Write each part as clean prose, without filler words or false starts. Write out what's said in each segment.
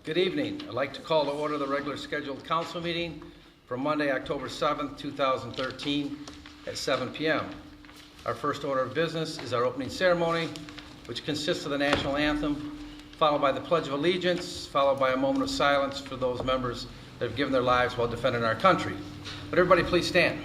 Good evening. I'd like to call to order the regular scheduled council meeting for Monday, October 7th, 2013 at 7 p.m. Our first order of business is our opening ceremony, which consists of the national anthem, followed by the Pledge of Allegiance, followed by a moment of silence for those members that have given their lives while defending our country. Would everybody please stand?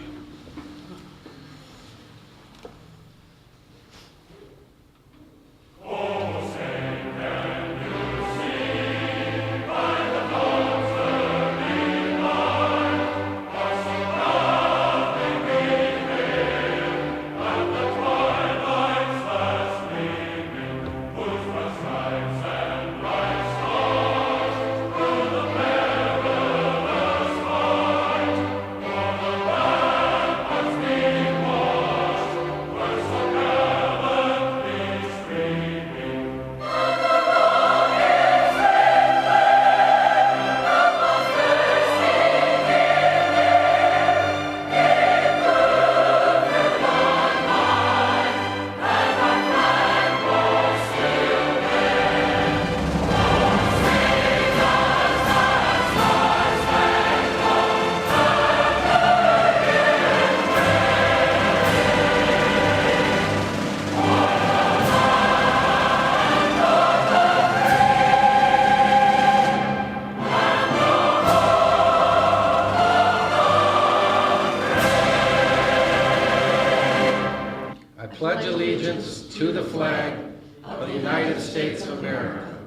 Pledge allegiance to the flag of the United States of America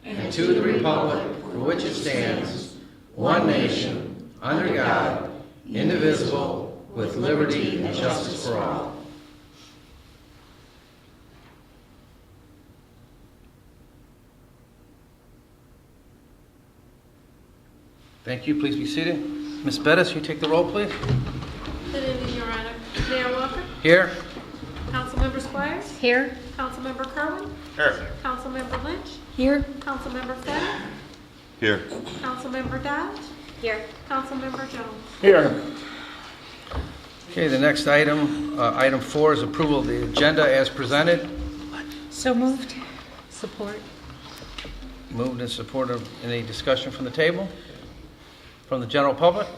and to the republic for which it stands, one nation, under God, indivisible, with liberty and justice for all. Thank you. Please be seated. Ms. Bettis, you take the roll, please. Good evening, Your Honor. Mayor Walker? Here. Councilmember Squires? Here. Councilmember Kerwin? Here. Councilmember Lynch? Here. Councilmember Fenn? Here. Councilmember Dodge? Here. Councilmember Jones? Here. Okay, the next item, item 4, is approval of the agenda as presented. So moved. Support. Moved in support of any discussion from the table? From the general public?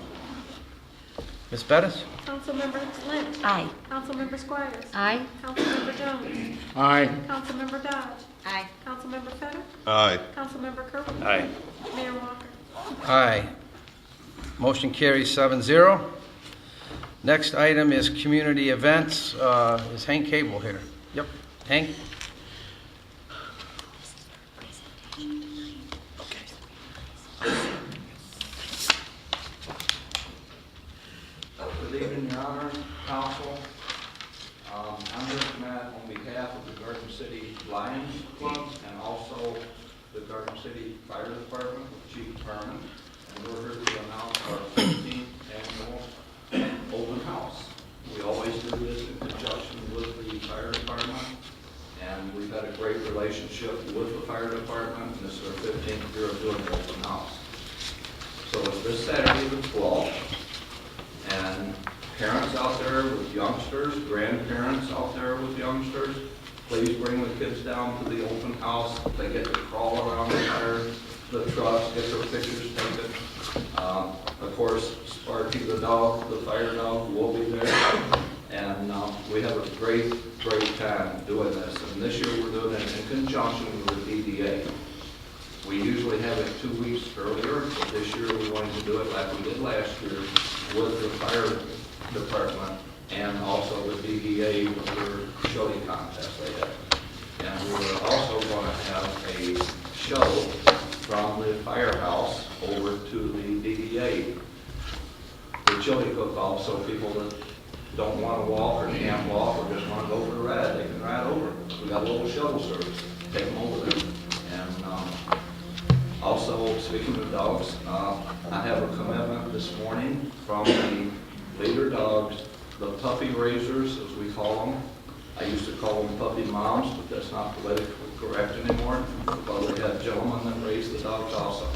Ms. Bettis? Councilmember Lynch? Aye. Councilmember Squires? Aye. Councilmember Jones? Aye. Councilmember Dodge? Aye. Councilmember Fenn? Aye. Councilmember Kerwin? Aye. Mayor Walker? Aye. Motion carries 7-0. Next item is community events. Is Hank Cable here? Yep. Hank? Good evening, Your Honor, Council. I'm here tonight on behalf of the Garden City Lions Club and also the Garden City Fire Department with Chief Herman. And we're here to announce our 15th annual open house. We always do this in conjunction with the fire department, and we've had a great relationship with the fire department, and this is our 15th year of doing the open house. So it's this Saturday the 12th. And parents out there with youngsters, grandparents out there with youngsters, please bring the kids down to the open house. They get to crawl around the trucks, get their pictures taken. Of course, Sparky the dog, the fire dog, will be there. And we have a great time doing this. And this year we're doing it in conjunction with the DDA. We usually have it 2 weeks earlier, but this year we wanted to do it like we did last year with the fire department and also the DDA with their showing contest they had. And we're also going to have a show from the firehouse over to the DDA. The chili cook-off, so people that don't want to walk or can't walk or just want to go for a ride, they can ride over. We got a little shuttle service, take them over there. And also, speaking of dogs, I have a commitment this morning from the leader dogs, the puppy raisers, as we call them. I used to call them puppy moms, but that's not politically correct anymore. But we have gentlemen that raise the dogs also.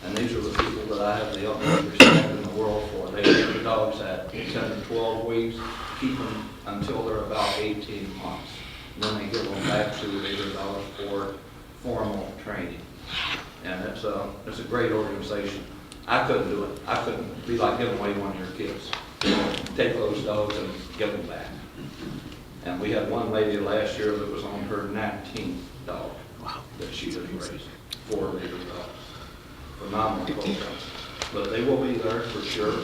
And these are the people that I have the utmost respect in the world for. They get the dogs at 10 to 12 weeks, keep them until they're about 18 months. And then they give them back to the leader dogs for formal training. And it's a great organization. I couldn't do it. I couldn't be like giving away one of your kids. Take those dogs and give them back. And we had one lady last year that was on her 19th dog that she had raised, 4 litter dogs. Phenomenal program. But they will be there for sure.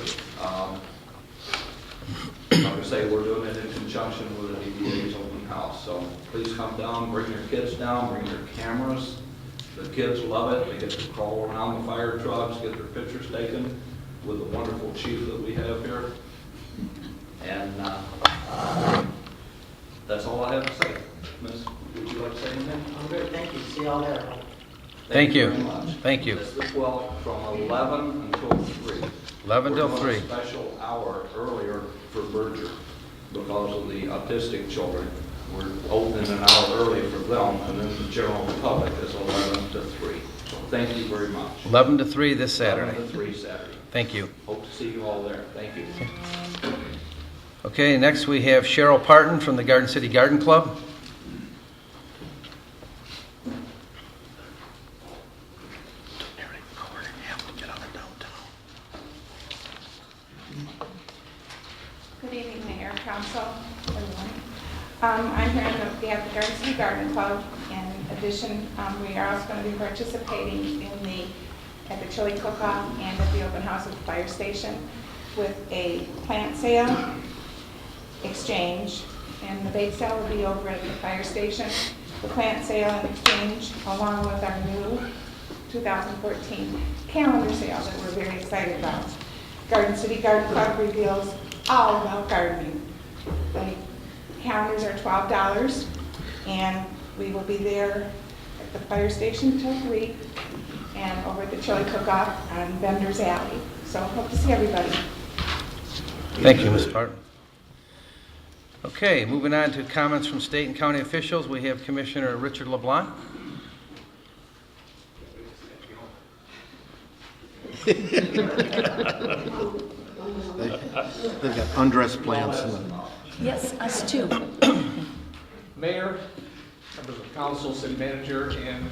Like I say, we're doing it in conjunction with the DDA's open house. So please come down, bring your kids down, bring your cameras. The kids love it. They get to crawl around the fire trucks, get their pictures taken with the wonderful chief that we have here. And that's all I have to say. Miss, would you like to say anything? I'm good, thank you. See y'all there. Thank you. very much. Thank you. It's the 12th from 11 until 3. 11 till We're 3. doing a special hour earlier for Berger because of the autistic children. We're opening an hour early for them, and then the general public is 11 to 3. So thank you very much. 11 to 3 this Saturday. 11 to 3 Saturday. Thank you. Hope to see you all there. Thank you. Okay, next we have Cheryl Parton from the Garden City Garden Club. Good evening, Mayor, Council, everyone. I'm here on behalf of the Garden City Garden Club. In addition, we are also going to be participating at the chili cook-off and at the open house at the fire station with a plant sale, exchange, and the bake sale will be over at the fire station. The plant sale and exchange, along with our new 2014 calendar sale that we're very excited about. Garden City Garden Club reveals all about gardening. The calendars are $12, and we will be there at the fire station till 3, and over at the chili cook-off on Bender's Alley. So hope to see everybody. Thank you, Ms. Parton. Okay, moving on to comments from state and county officials. We have Commissioner Richard LeBlanc. They've got undressed plants in them. Yes, us too. Mayor, members of council, city manager, and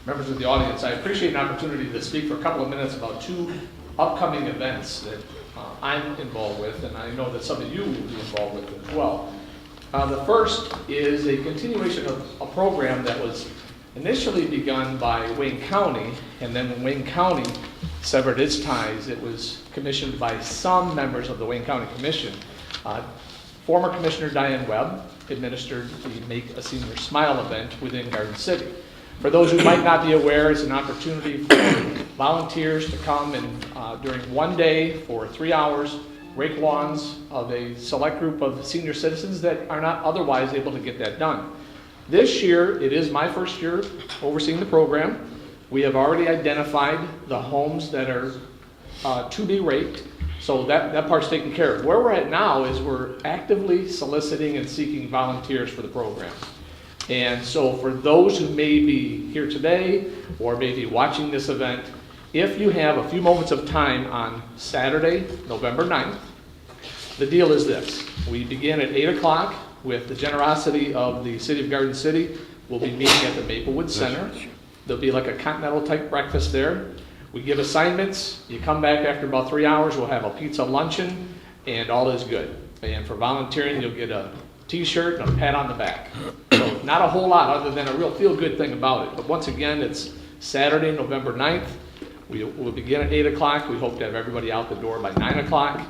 members of the audience, I appreciate an opportunity to speak for a couple of minutes about 2 upcoming events that I'm involved with, and I know that some of you will be involved with as well. The first is a continuation of a program that was initially begun by Wayne County, and then when Wayne County severed its ties, it was commissioned by some members of the Wayne County Commission. Former Commissioner Diane Webb administered the Make a Senior Smile event within Garden City. For those who might not be aware, it's an opportunity for volunteers to come and during one day for 3 hours, rake lawns of a select group of senior citizens that are not otherwise able to get that done. This year, it is my first year overseeing the program. We have already identified the homes that are to be raked, so that part's taken care of. Where we're at now is we're actively soliciting and seeking volunteers for the program. And so for those who may be here today or may be watching this event, if you have a few moments of time on Saturday, November 9th, the deal is this. We begin at 8 o'clock with the generosity of the City of Garden City. We'll be meeting at the Maplewood Center. There'll be like a continental type breakfast there. We give assignments. You come back after about 3 hours, we'll have a pizza luncheon, and all is good. And for volunteering, you'll get a t-shirt and a pat on the back. So not a whole lot other than a real feel-good thing about it. But once again, it's Saturday, November 9th. We'll begin at 8 o'clock. We hope to have everybody out the door by 9 o'clock.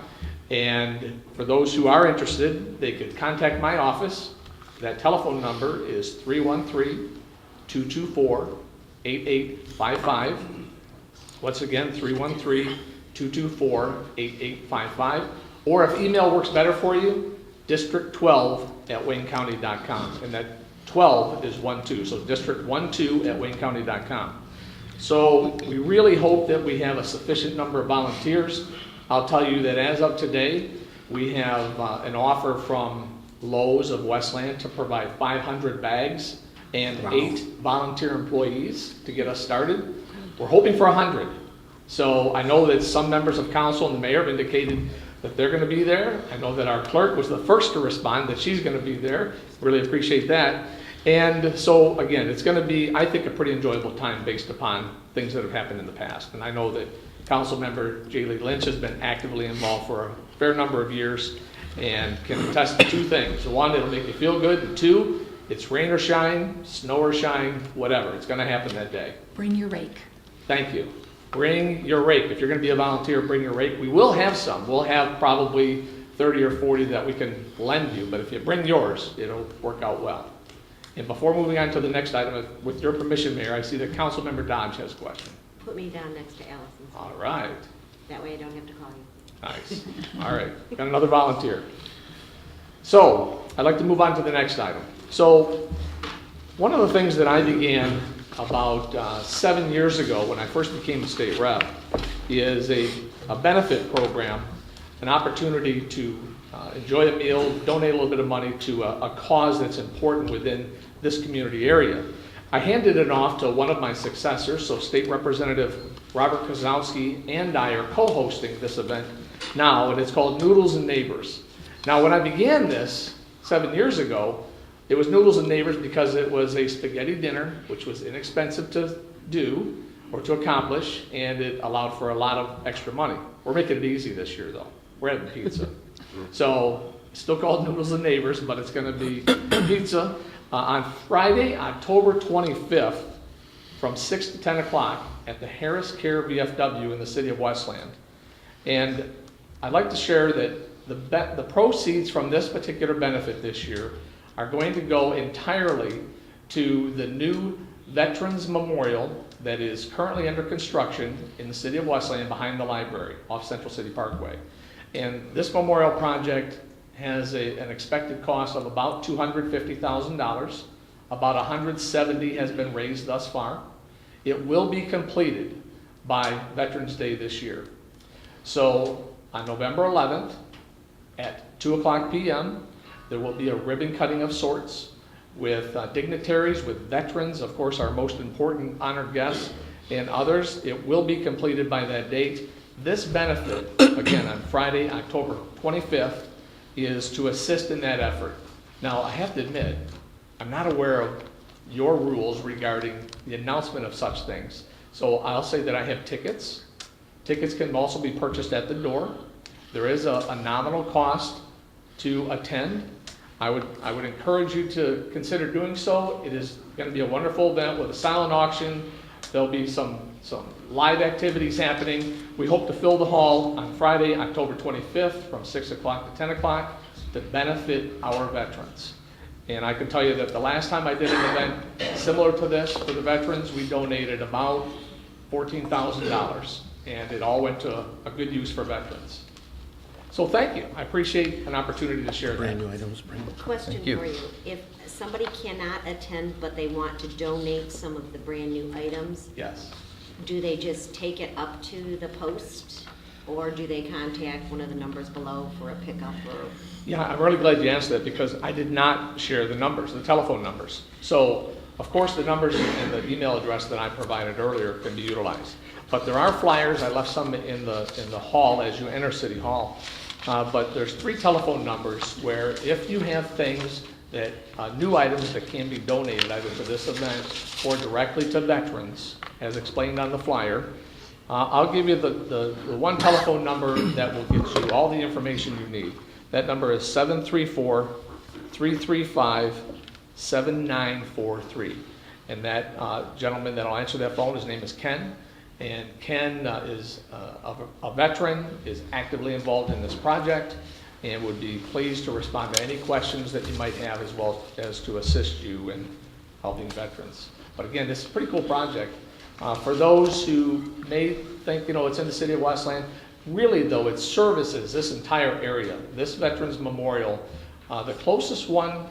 And for those who are interested, they could contact my office. That telephone number is 313-224-8855. Once again, 313-224-8855. Or if email works better for you, district12@waynecounty.com. And that 12 is 12, so district12@waynecounty.com. So we really hope that we have a sufficient number of volunteers. I'll tell you that as of today, we have an offer from Lowe's of Westland to provide 500 bags and 8 volunteer employees to get us started. We're hoping for 100. So I know that some members of council and the mayor have indicated that they're going to be there. I know that our clerk was the first to respond that she's going to be there. Really appreciate that. And so, again, it's going to be, I think, a pretty enjoyable time based upon things that have happened in the past. And I know that Councilmember Jaylee Lynch has been actively involved for a fair number of years and can attest to two things. One, it'll make you feel good, and two, it's rain or shine, snow or shine, whatever. It's going to happen that day. Bring your rake. Thank you. Bring your rake. If you're going to be a volunteer, bring your rake. We will have some. We'll have probably 30 or 40 that we can lend you, but if you bring yours, it'll work out well. And before moving on to the next item, with your permission, Mayor, I see that Councilmember Dodge has a question. Put me down next to Allison. All right. That way I don't have to call you. Nice. All right. Got another volunteer. So I'd like to move on to the next item. So one of the things that I began about 7 years ago when I first became a state rep is a benefit program, an opportunity to enjoy a meal, donate a little bit of money to a cause that's important within this community area. I handed it off to one of my successors, so State Representative Robert Kozlowski and I are co-hosting this event now, and it's called Noodles and Neighbors. Now, when I began this 7 years ago, it was Noodles and Neighbors because it was a spaghetti dinner, which was inexpensive to do or to accomplish, and it allowed for a lot of extra money. We're making it easy this year, though. We're having pizza. So, it's still called Noodles and Neighbors, but it's going to be pizza on Friday, October 25th, from 6 to 10 o'clock at the Harris Care VFW in the city of Westland. And I'd like to share that the proceeds from this particular benefit this year are going to go entirely to the new Veterans Memorial that is currently under construction in the city of Westland behind the library off Central City Parkway. And this memorial project has an expected cost of about $250,000. About $170,000 has been raised thus far. It will be completed by Veterans Day this year. So on November 11th at 2:00 p.m., there will be a ribbon cutting of sorts with dignitaries, with veterans, of course, our most important honored guests, and others. It will be completed by that date. This benefit, again, on Friday, October 25th, is to assist in that effort. Now, I have to admit, I'm not aware of your rules regarding the announcement of such things. So I'll say that I have tickets. Tickets can also be purchased at the door. There is a nominal cost to attend. I would encourage you to consider doing so. It is going to be a wonderful event with a silent auction. There'll be some live activities happening. We hope to fill the hall on Friday, October 25th from 6 o'clock to 10 o'clock to benefit our veterans. And I can tell you that the last time I did an event similar to this for the veterans, we donated about $14,000, and it all went to a good use for veterans. So thank you. I appreciate an opportunity to share Brand that. new items, brand new. Question Thank you. for you. If somebody cannot attend, but they want to donate some of the brand new items, Yes. do they just take it up to the post? Or do they contact one of the numbers below for a pickup or? Yeah, I'm really glad you asked that because I did not share the numbers, the telephone numbers. So, of course, the numbers and the email address that I provided earlier can be utilized. But there are flyers. I left some in the hall as you enter City Hall. But there's 3 telephone numbers where if you have things that, new items that can be donated either to this event or directly to veterans, as explained on the flyer, I'll give you the one telephone number that will get you all the information you need. That number is 734-335-7943. And that gentleman that will answer that phone, his name is Ken. And Ken is a veteran, is actively involved in this project, and would be pleased to respond to any questions that you might have as well as to assist you in helping veterans. But again, this is a pretty cool project. For those who may think, it's in the city of Westland, really though, it services this entire area. This Veterans Memorial, the closest one,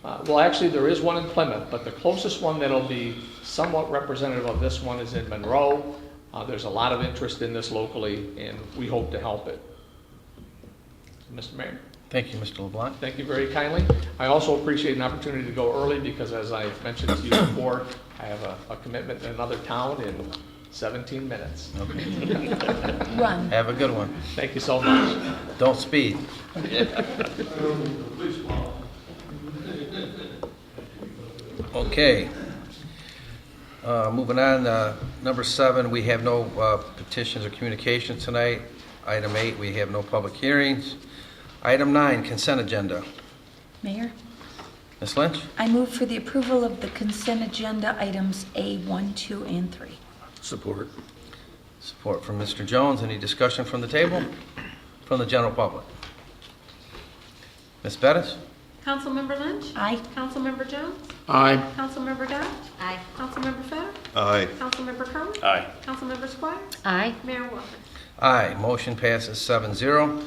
well actually there is one in Plymouth, but the closest one that'll be somewhat representative of this one is in Monroe. There's a lot of interest in this locally, and we hope to help it. Mr. Mayor. Thank you, Mr. LeBlanc. Thank you very kindly. I also appreciate an opportunity to go early because, as I mentioned to you before, I have a commitment in another town in 17 minutes. Okay. Run. Have a good one. Thank you so much. Don't speed. Okay. Moving on, number 7, we have no petitions or communications tonight. Item 8, we have no public hearings. Item 9, consent agenda. Mayor, Ms. Lynch? I move for the approval of the consent agenda items A, 1, 2, and 3. Support. Support from Mr. Jones. Any discussion from the table? From the general public? Ms. Bettis? Councilmember Lynch? Aye. Councilmember Jones? Aye. Councilmember Dodge? Aye. Councilmember Feder? Aye. Councilmember Kerwin? Aye. Councilmember Squires? Aye. Mayor Walker? Aye. Motion passes 7-0.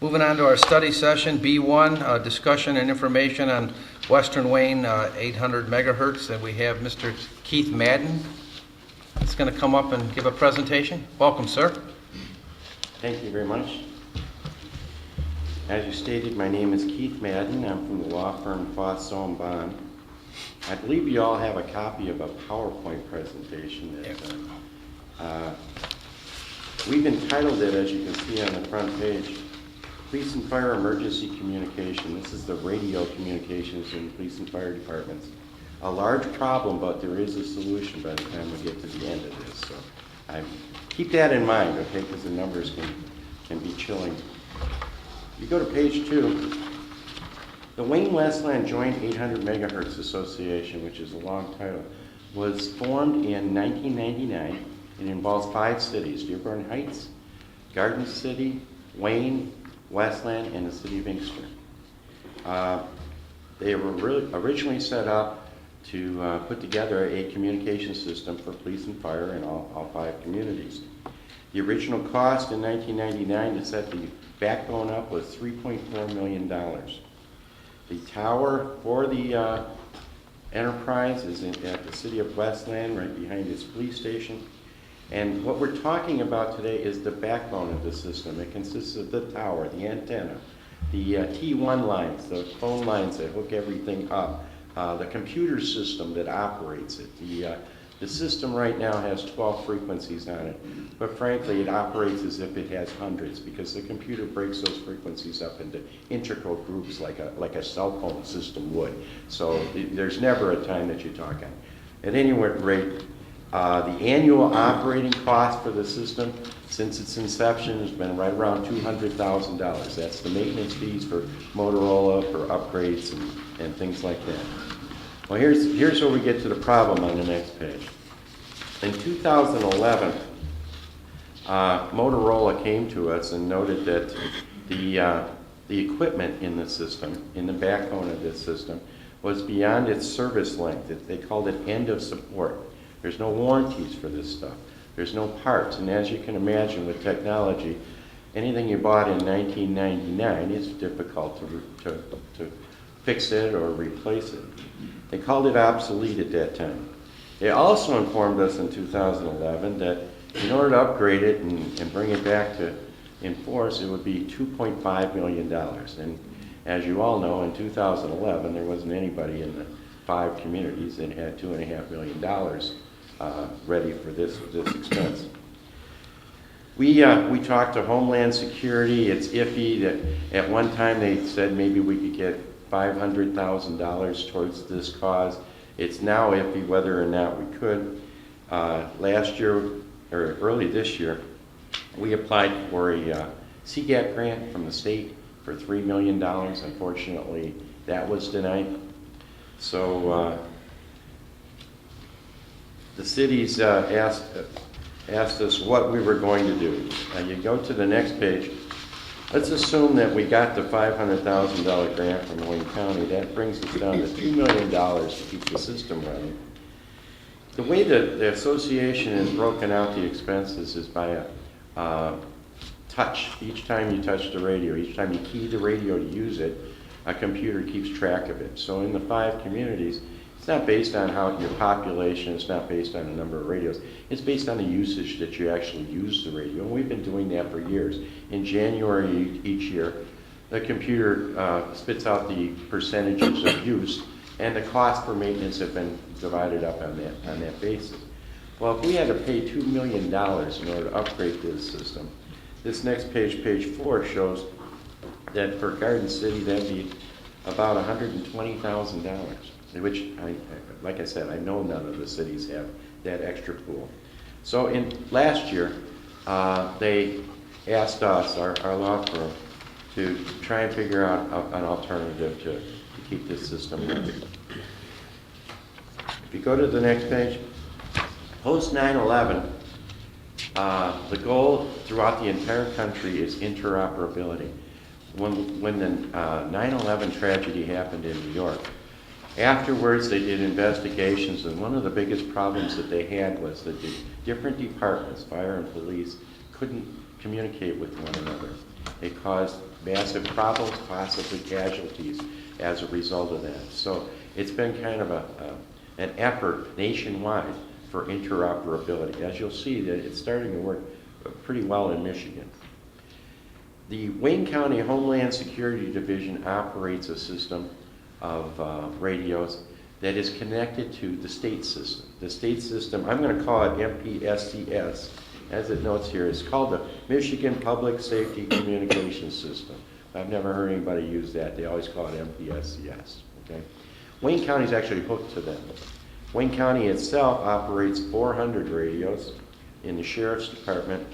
Moving on to our study session, B1, discussion and information on Western Wayne 800 megahertz. And we have Mr. Keith Madden that's going to come up and give a presentation. Welcome, sir. Thank you very much. As you stated, my name is Keith Madden. I'm from the law firm Fosso & Bond. I believe you all have a copy of a PowerPoint presentation that we've entitled it, as you can see on the front page, Police and Fire Emergency Communication. This is the radio communications in police and fire departments. A large problem, but there is a solution by the time we get to the end of this. So keep that in mind, okay, because the numbers can be chilling. You go to page 2. The Wayne Westland Joint 800 Megahertz Association, which is a long title, was formed in 1999. It involves 5 cities: Dearborn Heights, Garden City, Wayne, Westland, and the city of Inkster. They were originally set up to put together a communication system for police and fire in all 5 communities. The original cost in 1999 to set the backbone up was $3.4 million. The tower for the enterprise is at the city of Westland, right behind its police station. And what we're talking about today is the backbone of the system. It consists of the tower, the antenna, the T1 lines, the phone lines that hook everything up, the computer system that operates it. The system right now has 12 frequencies on it, but frankly it operates as if it has hundreds, because the computer breaks those frequencies up into integral groups like a cell phone system would. So there's never a time that you talk on. At any rate, the annual operating cost for the system since its inception has been right around $200,000. That's the maintenance fees for Motorola, for upgrades and things like that. Well, here's where we get to the problem on the next page. In 2011, Motorola came to us and noted that the equipment in the system, in the backbone of this system, was beyond its service length. They called it end of support. There's no warranties for this stuff. There's no parts. And as you can imagine with technology, anything you bought in 1999 is difficult to fix it or replace it. They called it obsolete at that time. They also informed us in 2011 that in order to upgrade it and bring it back to in force, it would be $2.5 million. And as you all know, in 2011, there wasn't anybody in the 5 communities that had $2.5 million ready for this expense. We talked to Homeland Security. It's iffy that at one time they said maybe we could get $500,000 towards this cause. It's now iffy whether or not we could. Last year, or early this year, we applied for a CGAP grant from the state for $3 million. Unfortunately, that was denied. So the cities asked us what we were going to do. You go to the next page. Let's assume that we got the $500,000 grant from Wayne County. That brings us down to $2 million to keep the system running. The way that the association has broken out the expenses is by a touch. Each time you touch the radio, each time you key the radio to use it, a computer keeps track of it. So in the 5 communities, it's not based on your population, it's not based on the number of radios, it's based on the usage that you actually use the radio, and we've been doing that for years. In January each year, the computer spits out the percentages of use, and the cost for maintenance have been divided up on that basis. Well, if we had to pay $2 million in order to upgrade this system, this next page, page 4, shows that for Garden City, that'd be about $120,000. which, like I said, I know none of the cities have that extra pool. So last year, they asked us, our law firm, to try and figure out an alternative to keep this system running. If you go to the next page, post 9/11, the goal throughout the entire country is interoperability. When the 9/11 tragedy happened in New York, afterwards they did investigations, and one of the biggest problems that they had was that the different departments, fire and police, couldn't communicate with one another. It caused massive problems, possibly casualties as a result of that. So it's been kind of an effort nationwide for interoperability. As you'll see, that it's starting to work pretty well in Michigan. The Wayne County Homeland Security Division operates a system of radios that is connected to the state system. The state system, I'm going to call it MPSCS, as it notes here, it's called the Michigan Public Safety Communications System. I've never heard anybody use that. They always call it MPSCS. Okay? Wayne County is actually hooked to them. Wayne County itself operates 400 radios in the Sheriff's Department,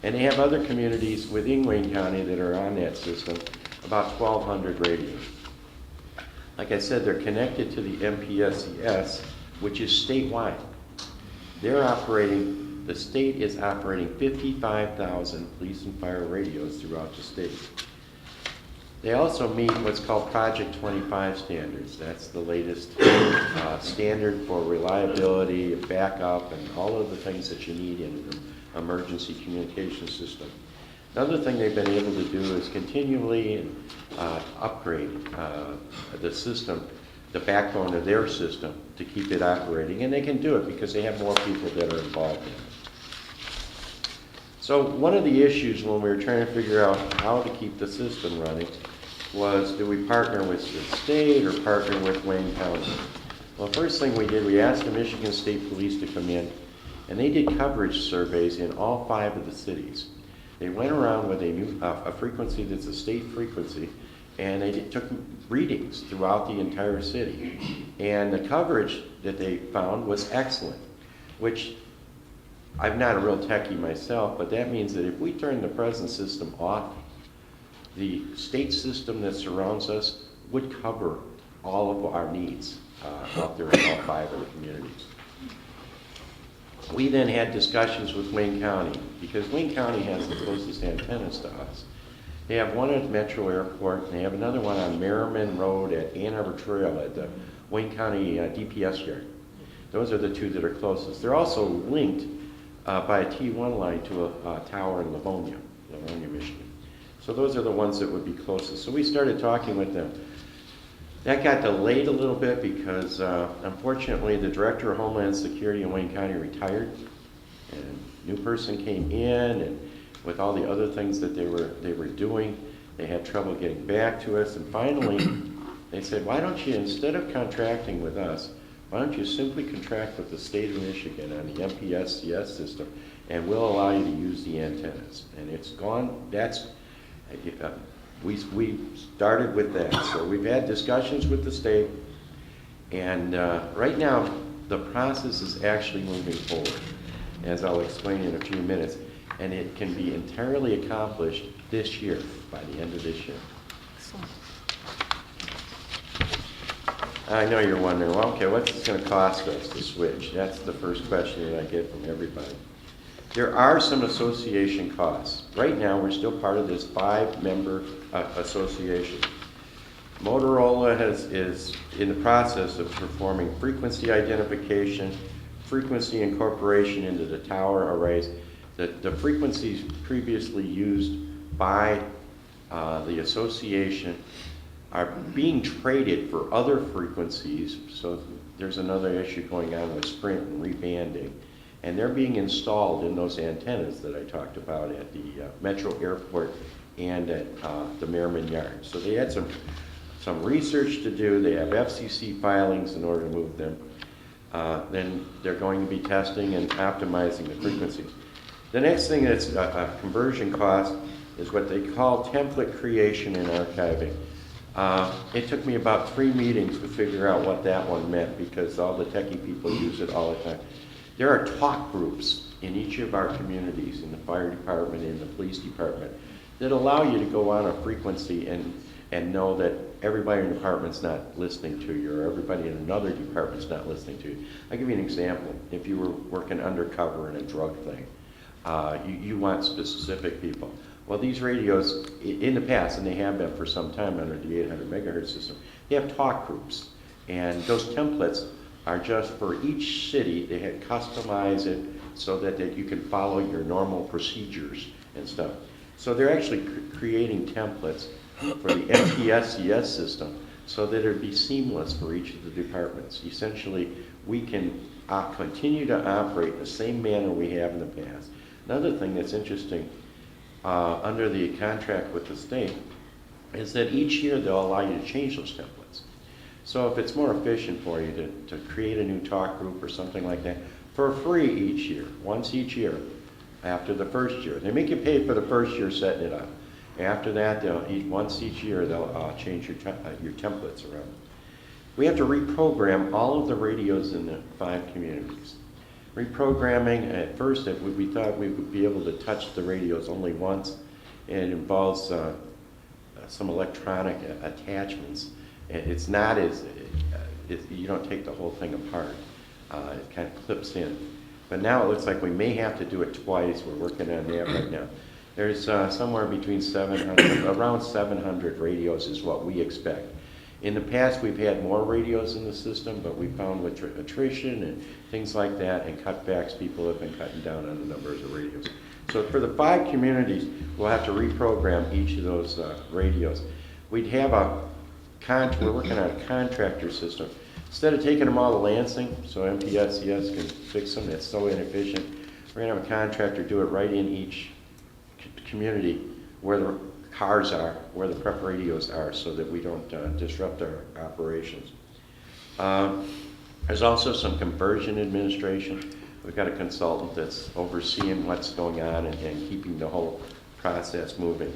and they have other communities within Wayne County that are on that system, about 1,200 radios. Like I said, they're connected to the MPSCS, which is statewide. The state is operating 55,000 police and fire radios throughout the state. They also meet what's called Project 25 standards. That's the latest standard for reliability, backup, and all of the things that you need in an emergency communication system. Another thing they've been able to do is continually upgrade the system, the backbone of their system, to keep it operating. And they can do it because they have more people that are involved in it. So one of the issues when we were trying to figure out how to keep the system running was, do we partner with the state or partner with Wayne County? Well, first thing we did, we asked the Michigan State Police to come in, and they did coverage surveys in all 5 of the cities. They went around with a frequency that's a state frequency, and they took readings throughout the entire city. And the coverage that they found was excellent, which I'm not a real techie myself, but that means that if we turn the present system off, the state system that surrounds us would cover all of our needs out there in all 5 of the communities. We then had discussions with Wayne County, because Wayne County has the closest antennas to us. They have one at Metro Airport, and they have another one on Merriman Road at Ann Arbor Trail at the Wayne County DPS yard. Those are the 2 that are closest. They're also linked by a T1 line to a tower in Livonia, Michigan. So those are the ones that would be closest. So we started talking with them. That got delayed a little bit because, unfortunately, the Director of Homeland Security in Wayne County retired, and a new person came in, and with all the other things that they were doing, they had trouble getting back to us. And finally, they said, why don't you, instead of contracting with us, why don't you simply contract with the state of Michigan on the MPSCS system, and we'll allow you to use the antennas. And it's gone. We started with that. So we've had discussions with the state, and right now the process is actually moving forward, as I'll explain in a few minutes, and it can be entirely accomplished this year, by the end of this year. Excellent. I know you're wondering, well, okay, what's it going to cost us to switch? That's the first question that I get from everybody. There are some association costs. Right now, we're still part of this 5-member association. Motorola is in the process of performing frequency identification, frequency incorporation into the tower arrays. The frequencies previously used by the association are being traded for other frequencies. So there's another issue going on with Sprint and rebanding. And they're being installed in those antennas that I talked about at the Metro Airport and at the Merriman Yard. So they had some research to do. They have FCC filings in order to move them. Then they're going to be testing and optimizing the frequencies. The next thing that's a conversion cost is what they call template creation and archiving. It took me about 3 meetings to figure out what that one meant because all the techie people use it all the time. There are talk groups in each of our communities, in the fire department, in the police department, that allow you to go on a frequency and know that everybody in the department's not listening to you, or everybody in another department's not listening to you. I'll give you an example. If you were working undercover in a drug thing, you want specific people. Well, these radios, in the past, and they have been for some time under the 800 megahertz system, they have talk groups. And those templates are just for each city. They had customized it so that you can follow your normal procedures and stuff. So they're actually creating templates for the MPSCS system so that it would be seamless for each of the departments. Essentially, we can continue to operate the same manner we have in the past. Another thing that's interesting under the contract with the state is that each year they'll allow you to change those templates. So if it's more efficient for you to create a new talk group or something like that, for free each year, once each year, after the first year. They make you pay for the first year setting it up. After that, once each year, they'll change your templates around. We have to reprogram all of the radios in the 5 communities. Reprogramming, at first, we thought we would be able to touch the radios only once. It involves some electronic attachments. It's not as, you don't take the whole thing apart. It kind of clips in. But now it looks like we may have to do it twice. We're working on that right now. There's somewhere between 700, around 700 radios is what we expect. In the past, we've had more radios in the system, but we found with attrition and things like that and cutbacks, people have been cutting down on the numbers of radios. So for the 5 communities, we'll have to reprogram each of those radios. We'd have we're working on a contractor system. Instead of taking them all to Lansing, so MPSCS can fix them, it's so inefficient, we're gonna have a contractor do it right in each community where the cars are, where the prep radios are, so that we don't disrupt our operations. There's also some conversion administration. We've got a consultant that's overseeing what's going on and keeping the whole process moving.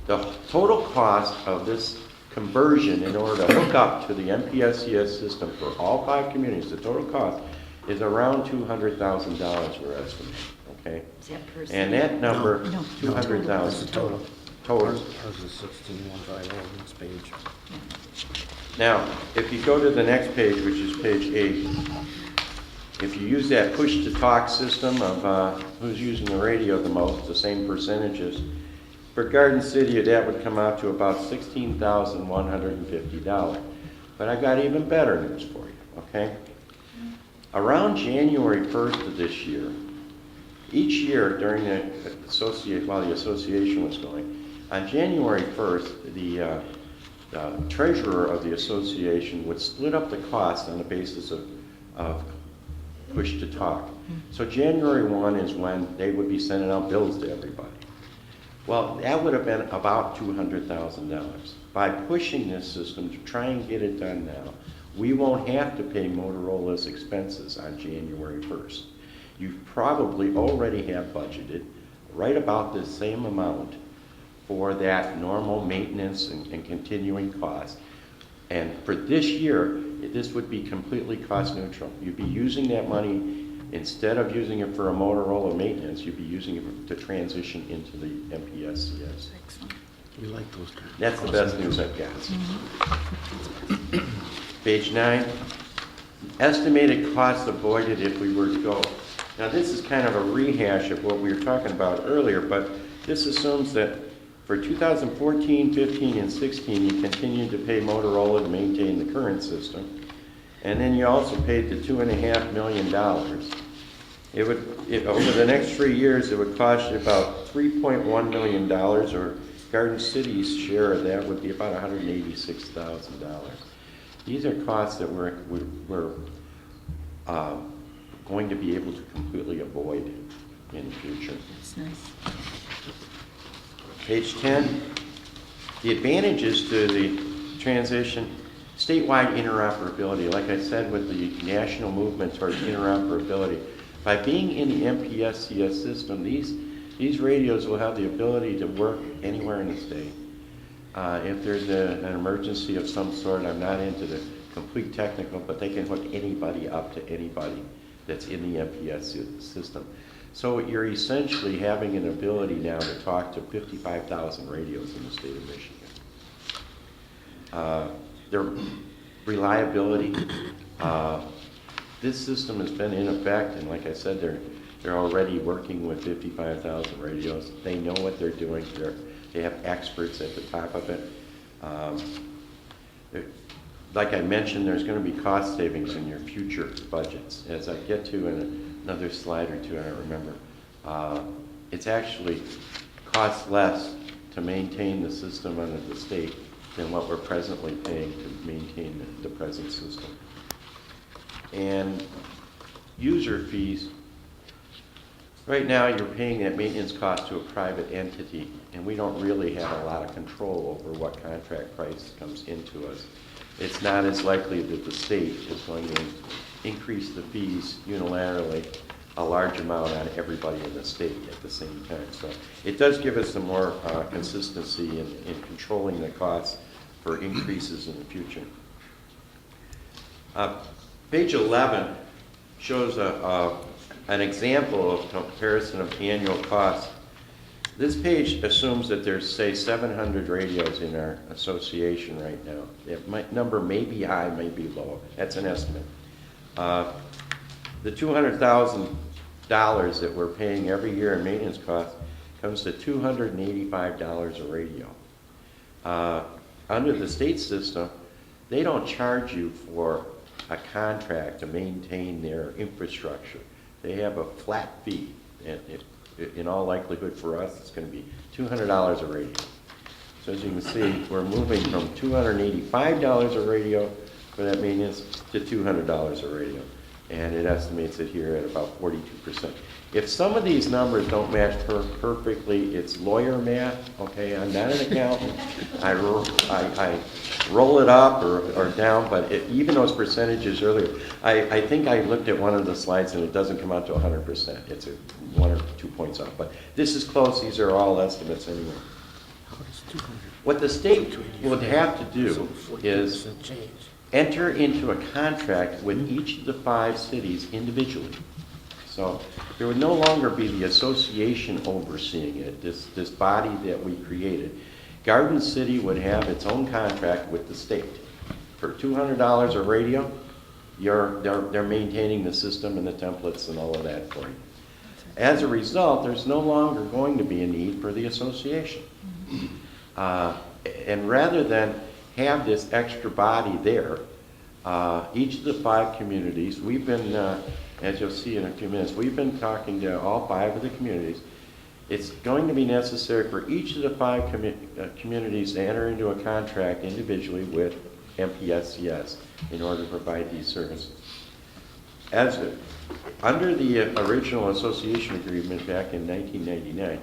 The total cost of this conversion in order to hook up to the MPSCS system for all 5 communities, the total cost is around $200,000 we're estimating, okay? Is that per And that number, No. 200,000. Total. Total. Ours is 16,150 on this page. Now, if you go to the next page, which is page 8, if you use that push-to-talk system of who's using the radio the most, the same percentages, for Garden City, that would come out to about $16,150. But I've got even better news for you, okay? Around January 1st of this year, each year during while the association was going, on January 1st, the treasurer of the association would split up the cost on the basis of push-to-talk. So January 1 is when they would be sending out bills to everybody. Well, that would have been about $200,000. By pushing this system to try and get it done now, we won't have to pay Motorola's expenses on January 1st. You probably already have budgeted right about the same amount for that normal maintenance and continuing cost. And for this year, this would be completely cost neutral. You'd be using that money. Instead of using it for a Motorola maintenance, you'd be using it to transition into the MPSCS. We like those. That's the best news I've got. Page 9, estimated costs avoided if we were to go. Now this is kind of a rehash of what we were talking about earlier, but this assumes that for 2014, 15, and 16, you continued to pay Motorola to maintain the current system. And then you also paid the $2.5 million. Over the next 3 years, it would cost you about $3.1 million, or Garden City's share of that would be about $186,000. These are costs that we're going to be able to completely avoid in the future. That's nice. Page 10, the advantages to the transition. Statewide interoperability, like I said, with the national movement towards interoperability, by being in the MPSCS system, these radios will have the ability to work anywhere in the state. If there's an emergency of some sort, I'm not into the complete technical, but they can hook anybody up to anybody that's in the MPS system. So you're essentially having an ability now to talk to 55,000 radios in the state of Michigan. Their reliability, this system has been in effect, and like I said, they're already working with 55,000 radios. They know what they're doing. They have experts at the top of it. Like I mentioned, there's going to be cost savings in your future budgets. As I get to in another slide or two, I don't remember, it's actually costs less to maintain the system under the state than what we're presently paying to maintain the present system. And user fees, right now you're paying that maintenance cost to a private entity, and we don't really have a lot of control over what contract price comes into us. It's not as likely that the state is going to increase the fees unilaterally a large amount on everybody in the state at the same time. So it does give us some more consistency in controlling the costs for increases in the future. Page 11 shows an example of comparison of annual costs. This page assumes that there's, say, 700 radios in our association right now. That number may be high, may be low. That's an estimate. The $200,000 that we're paying every year in maintenance costs comes to $285 a radio. Under the state system, they don't charge you for a contract to maintain their infrastructure. They have a flat fee. And in all likelihood for us, it's going to be $200 a radio. So as you can see, we're moving from $285 a radio for that maintenance to $200 a radio. And it estimates it here at about 42%. If some of these numbers don't match perfectly, it's lawyer math, okay? I'm not an accountant. I roll it up or down, but even those percentages earlier, I think I looked at one of the slides and it doesn't come out to 100%. It's 1 or 2 points off, but this is close. These are all estimates anyway. What the state would have to do is enter into a contract with each of the 5 cities individually. So there would no longer be the association overseeing it, this body that we created. Garden City would have its own contract with the state. For $200 a radio, they're maintaining the system and the templates and all of that for you. As a result, there's no longer going to be a need for the association. And rather than have this extra body there, each of the 5 communities, we've been, as you'll see in a few minutes, we've been talking to all 5 of the communities. It's going to be necessary for each of the 5 communities to enter into a contract individually with MPSCS in order to provide these services. Under the original association agreement back in 1999,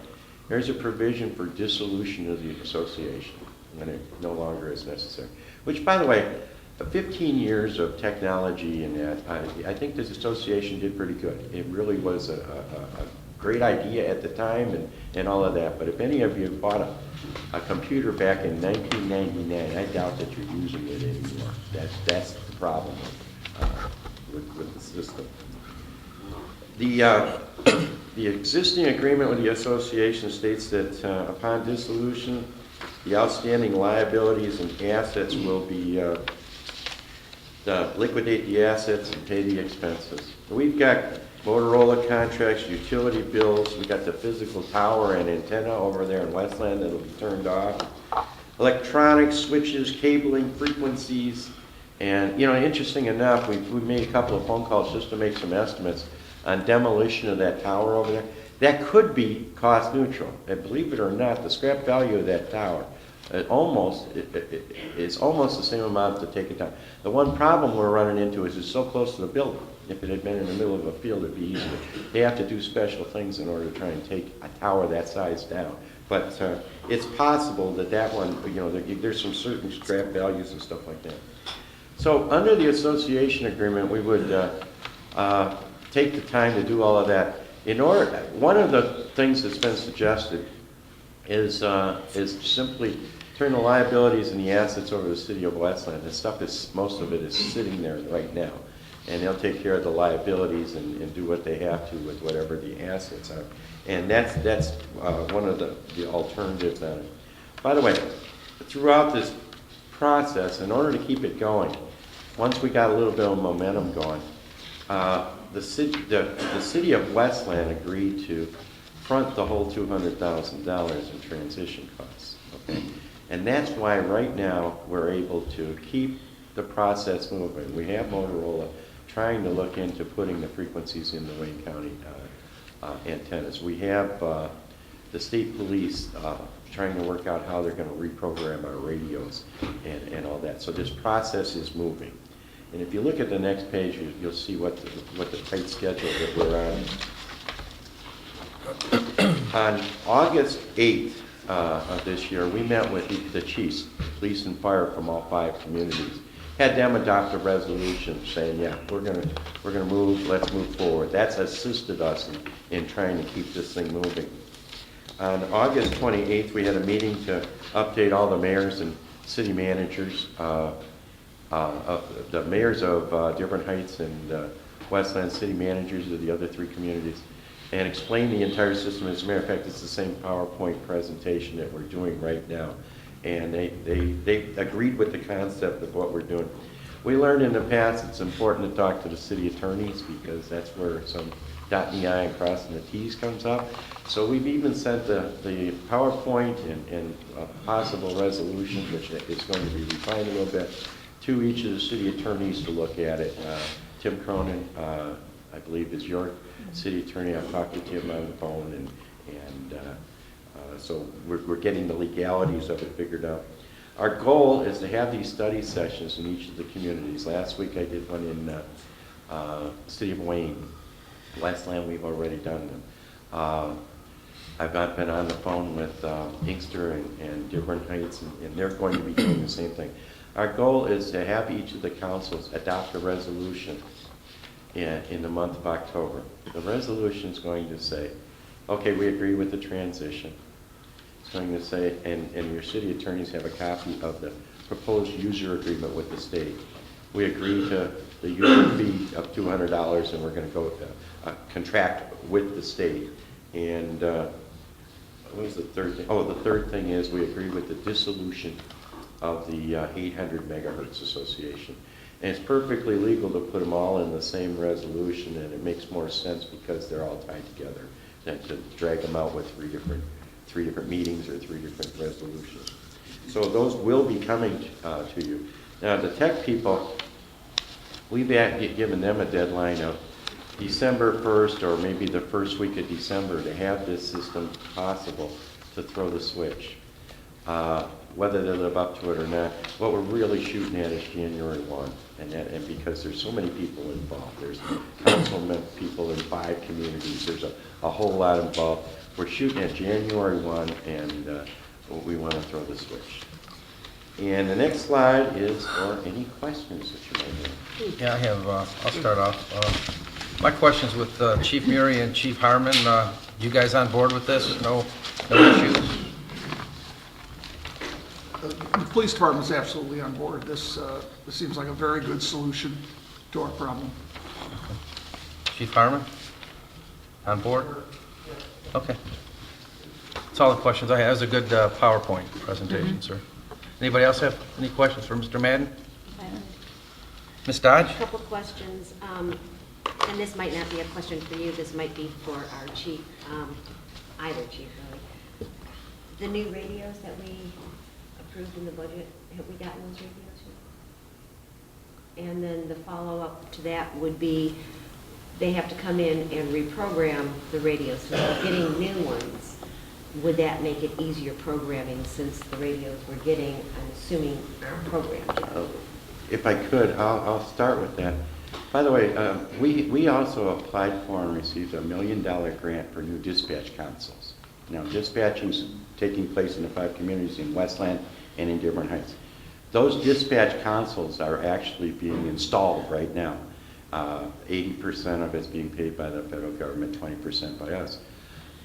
there's a provision for dissolution of the association when it no longer is necessary. Which, by the way, 15 years of technology and that, I think this association did pretty good. It really was a great idea at the time and all of that. But if any of you bought a computer back in 1999, I doubt that you're using it anymore. That's the problem with the system. The existing agreement with the association states that upon dissolution, the outstanding liabilities and assets will be liquidate the assets and pay the expenses. We've got Motorola contracts, utility bills. We got the physical tower and antenna over there in Westland that'll be turned off. Electronics, switches, cabling, frequencies, and interesting enough, we made a couple of phone calls just to make some estimates on demolition of that tower over there. That could be cost neutral. And believe it or not, the scrap value of that tower it's almost the same amount to take it down. The one problem we're running into is it's so close to the building. If it had been in the middle of a field, it'd be easier. They have to do special things in order to try and take a tower that size down. But it's possible that one, there's some certain scrap values and stuff like that. So under the association agreement, we would take the time to do all of that. One of the things that's been suggested is simply turn the liabilities and the assets over to the city of Westland. This stuff is, most of it is sitting there right now. And they'll take care of the liabilities and do what they have to with whatever the assets are. And that's one of the alternatives on it. By the way, throughout this process, in order to keep it going, once we got a little bit of momentum going, the city of Westland agreed to front the whole $200,000 in transition costs. Okay? And that's why right now we're able to keep the process moving. We have Motorola trying to look into putting the frequencies in the Wayne County antennas. We have the state police trying to work out how they're going to reprogram our radios and all that. So this process is moving. And if you look at the next page, you'll see what the tight schedule that we're on. On August 8th of this year, we met with the chiefs, police and fire from all 5 communities. Had them adopt a resolution saying, yeah, we're gonna move, let's move forward. That's assisted us in trying to keep this thing moving. On August 28th, we had a meeting to update all the mayors and city managers, the mayors of Dearborn Heights and Westland, city managers of the other 3 communities, and explain the entire system. As a matter of fact, it's the same PowerPoint presentation that we're doing right now. And they agreed with the concept of what we're doing. We learned in the past it's important to talk to the city attorneys because that's where some dotting the I and crossing the T's comes up. So we've even sent the PowerPoint and a possible resolution, which is going to be refined a little bit, to each of the city attorneys to look at it. Tim Cronin, I believe, is your city attorney. I've talked to Tim on the phone, and so we're getting the legalities of it figured out. Our goal is to have these study sessions in each of the communities. Last week I did one in City of Wayne. Westland, we've already done them. I've not been on the phone with Inkster and Dearborn Heights, and they're going to be doing the same thing. Our goal is to have each of the councils adopt a resolution in the month of October. The resolution is going to say, okay, we agree with the transition. It's going to say, and your city attorneys have a copy of the proposed user agreement with the state. We agree to the user fee of $200, and we're going to go contract with the state. And what was the third thing? Oh, the third thing is we agree with the dissolution of the 800 megahertz association. And it's perfectly legal to put them all in the same resolution, and it makes more sense because they're all tied together than to drag them out with three different meetings or 3 different resolutions. So those will be coming to you. Now the tech people, we've given them a deadline of December 1st or maybe the first week of December to have this system possible to throw the switch. Whether they live up to it or not, what we're really shooting at is January 1. And because there's so many people involved. There's councilmen people in 5 communities. There's a whole lot involved. We're shooting at January 1, and we want to throw the switch. And the next slide is for any questions that you might have. Yeah, I have, I'll start off. My question's with Chief Murray and Chief Harmon. You guys on board with this? No issues? The police department is absolutely on board. This seems like a very good solution to our problem. Chief Harmon? On board? Okay. That's all the questions I have. That was a good PowerPoint presentation, sir. Anybody else have any questions for Mr. Madden? Ms. Dodge? A couple questions, and this might not be a question for you, this might be for our chief, either chief really. The new radios that we approved in the budget, have we gotten those radios yet? And then the follow-up to that would be, they have to come in and reprogram the radios, so getting new ones, would that make it easier programming since the radios we're getting, I'm assuming, are programmed? If I could, I'll start with that. By the way, we also applied for and received a $1 million grant for new dispatch consoles. Now, dispatching's taking place in the 5 communities in Westland and in Dearborn Heights. Those dispatch consoles are actually being installed right now. 80% of it's being paid by the federal government, 20% by us.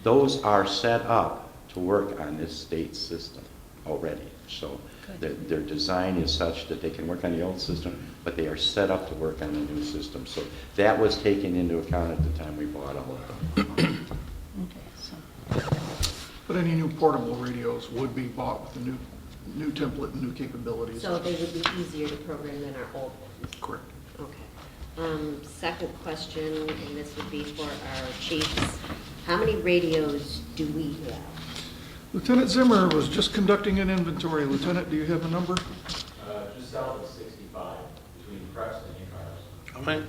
Those are set up to work on this state system already. So their design is such that they can work on the old system, but they are set up to work on the new system. So that was taken into account at the time we bought all of them. Okay, so, But any new portable radios would be bought with the new template and new capabilities. So they would be easier to program than our old ones? Correct. Okay. Second question, and this would be for our chiefs. How many radios do we have? Lieutenant Zimmer was just conducting an inventory. Lieutenant, do you have a number? Just south of 65, between Preston and Cars. How many?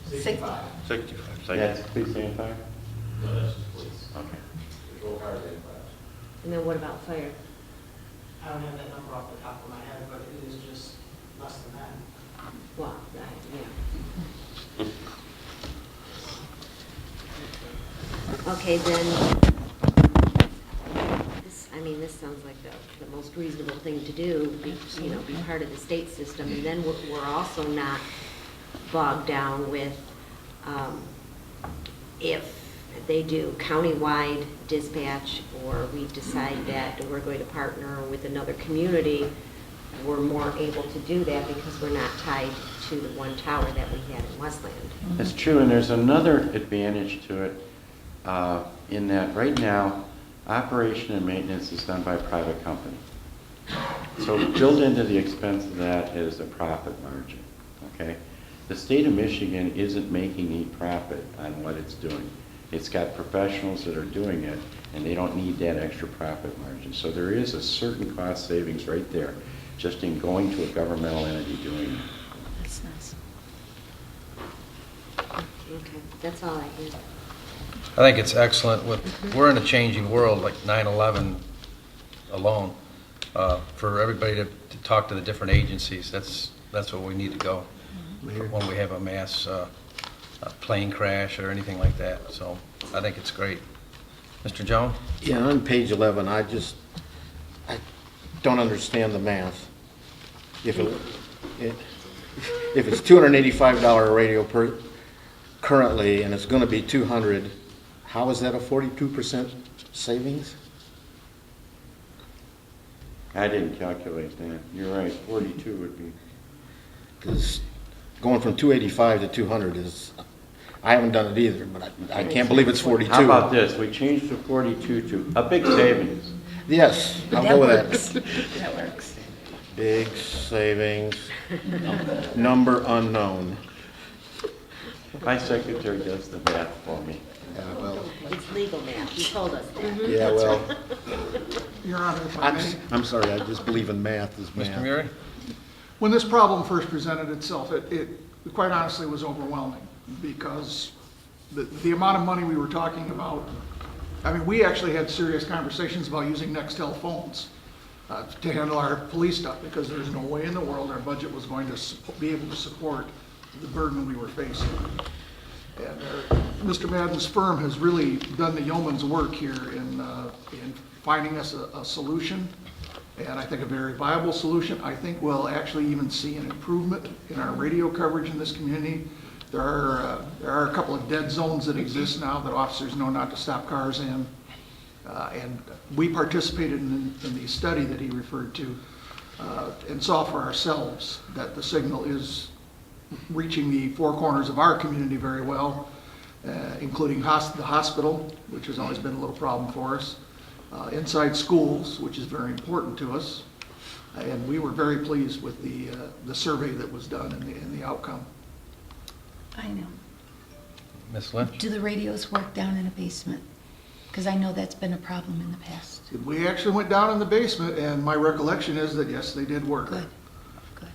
65. 65. That's police and fire? No, that's just police. Okay. Patrol cars and fires. And then what about fire? I don't have that number off the top of my head, but it is just less than that. Well, yeah. Okay, then, this sounds like the most reasonable thing to do, be part of the state system. And then we're also not bogged down with, if they do countywide dispatch, or we decide that we're going to partner with another community, we're more able to do that because we're not tied to the one tower that we had in Westland. That's true, and there's another advantage to it, in that right now, operation and maintenance is done by a private company. So built into the expense of that is a profit margin, okay? The state of Michigan isn't making any profit on what it's doing. It's got professionals that are doing it, and they don't need that extra profit margin. So there is a certain cost savings right there, just in going to a governmental entity doing it. that's nice. Okay, that's all I have. I think it's excellent. We're in a changing world, like 9/11 alone. For everybody to talk to the different agencies, that's where we need to go when we have a mass plane crash or anything like that. So I think it's great. Mr. Jones? Yeah, on page 11, I don't understand the math. If it's $285 radio currently, and it's gonna be 200, how is that a 42% savings? I didn't calculate that. You're right, 42 would be. Because going from 285 to 200 is, I haven't done it either, but I can't believe it's 42. How about this? We changed to 42 to a big savings. Yes, I'll That go with works. that. That works. Big savings, number unknown. My secretary does the math for me. Yeah, well, It's legal math, you told us that. yeah, well, Your Honor, if I may. I'm sorry, I just believe in math is math. Mr. Murray? When this problem first presented itself, it quite honestly was overwhelming, because the amount of money we were talking about, I mean, we actually had serious conversations about using Nextel phones to handle our police stuff, because there's no way in the world our budget was going to be able to support the burden we were facing. And Mr. Madden's firm has really done the yeoman's work here in finding us a solution, and I think a very viable solution. I think we'll actually even see an improvement in our radio coverage in this community. There are a couple of dead zones that exist now that officers know not to stop cars in. And we participated in the study that he referred to, and saw for ourselves that the signal is reaching the four corners of our community very well, including the hospital, which has always been a little problem for us, inside schools, which is very important to us, and we were very pleased with the survey that was done and the outcome. I know. Ms. Lynch? Do the radios work down in a basement? Because I know that's been a problem in the past. We actually went down in the basement, and my recollection is that, yes, they did work. Good, good.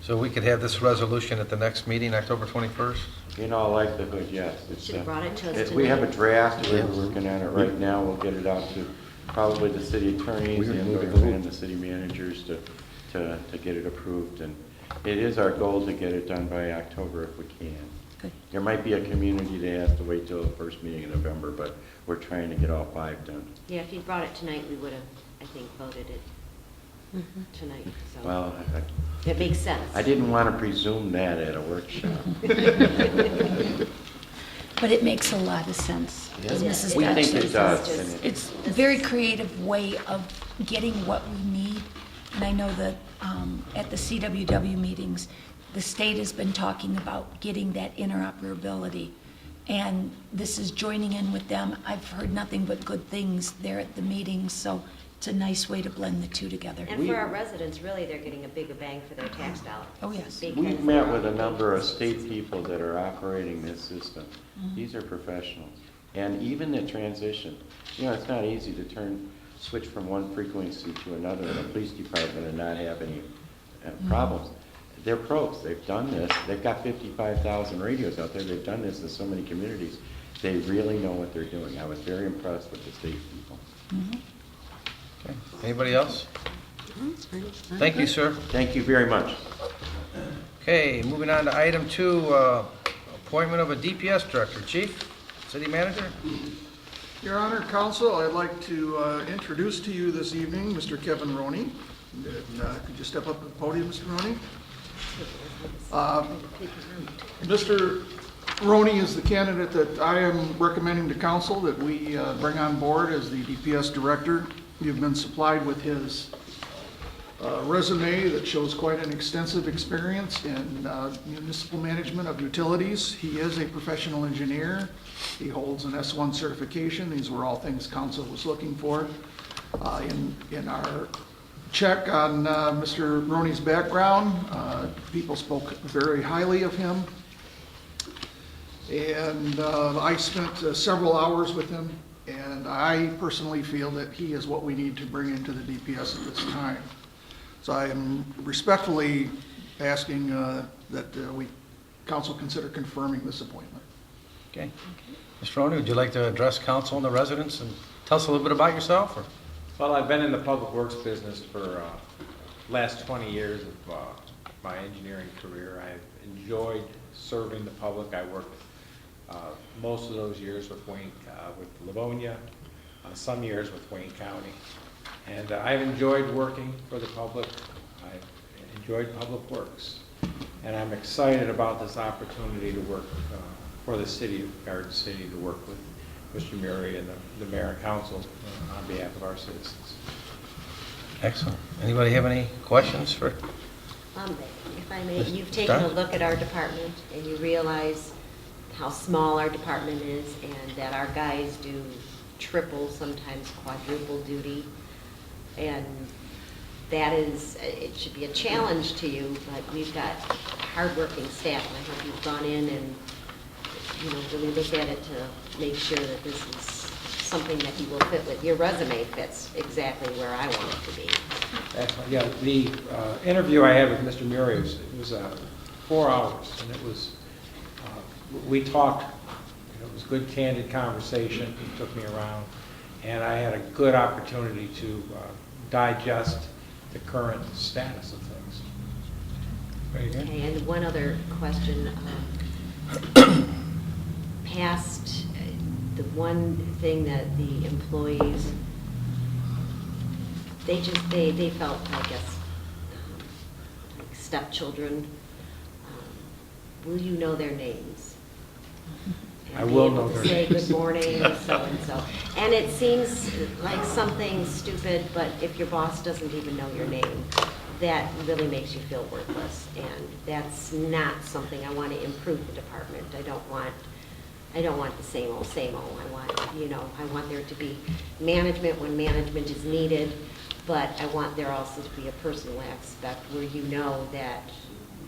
So we could have this resolution at the next meeting, October 21st? In all likelihood, yes. It's, Should have brought it to us we have a tonight. draft, we're working on it right now. We'll get it out to probably the city attorneys We're gonna move it and the city managers to get it approved. And it is our goal to get it done by October if we can. Good. There might be a community that has to wait till the first meeting in November, but we're trying to get all 5 done. Yeah, if you'd brought it tonight, we would have, I think, voted it tonight, so. Well, It makes sense. I didn't want to presume that at a workshop. But it makes a lot of sense, as Mrs. We think Dodson it does. This is and just- it- It's a very creative way of getting what we need. And I know that at the CWW meetings, the state has been talking about getting that interoperability. And this is joining in with them. I've heard nothing but good things there at the meetings, so it's a nice way to blend the two together. And for our residents, really, they're getting a bigger bang for their tax dollar. Oh, yes. Because We've met with a they're number of businesses. state people that are operating this system. These are professionals. And even the transition, you know, it's not easy to switch from one frequency to another in a police department and not have any problems. They're pros. They've done this. They've got 55,000 radios out there. They've done this in so many communities. They really know what they're doing. I was very impressed with the state people. Okay. Anybody else? Thank you, sir. Thank you very much. Okay, moving on to item 2, appointment of a DPS director. Chief, city manager? Your Honor, Council, I'd like to introduce to you this evening Mr. Kevin Roney. Could you step up to the podium, Mr. Roney? Mr. Roney is the candidate that I am recommending to council that we bring on board as the DPS director. You've been supplied with his resume that shows quite an extensive experience in municipal management of utilities. He is a professional engineer. He holds an S1 certification. These were all things council was looking for. In our check on Mr. Roney's background, people spoke very highly of him. And I spent several hours with him, and I personally feel that he is what we need to bring into the DPS at this time. So I am respectfully asking that council consider confirming this appointment. Okay. Mr. Roney, would you like to address council and the residents and tell us a little bit about yourself? Or? Well, I've been in the public works business for last 20 years of my engineering career. I've enjoyed serving the public. I worked most of those years with Livonia, some years with Wayne County. And I've enjoyed working for the public. I've enjoyed public works. And I'm excited about this opportunity to work for the city of Garden City, to work with Mr. Murray and the mayor and council on behalf of our citizens. Excellent. Anybody have any questions for? If I may, you've taken a look at our department and you realize how small our department is and that our guys do triple, sometimes quadruple duty. And that is, it should be a challenge to you, but we've got hardworking staff, and I hope you've gone in and, really looked at it to make sure that this is something that you will fit with. Your resume fits exactly where I want it to be. Excellent. Yeah, the interview I had with Mr. Murray was 4 hours, and it was, we talked, it was good, candid conversation. He took me around, and I had a good opportunity to digest the current status of things. Very good. Okay, and one other question. Past, the one thing that the employees, they felt, I guess, like stepchildren. Will you know their names? And I will know be able their to say names. good morning, so-and-so. And it seems like something stupid, but if your boss doesn't even know your name, that really makes you feel worthless. And that's not something I want to improve the department. I don't want the same old, same old. I want there to be management when management is needed, but I want there also to be a personal aspect where you know that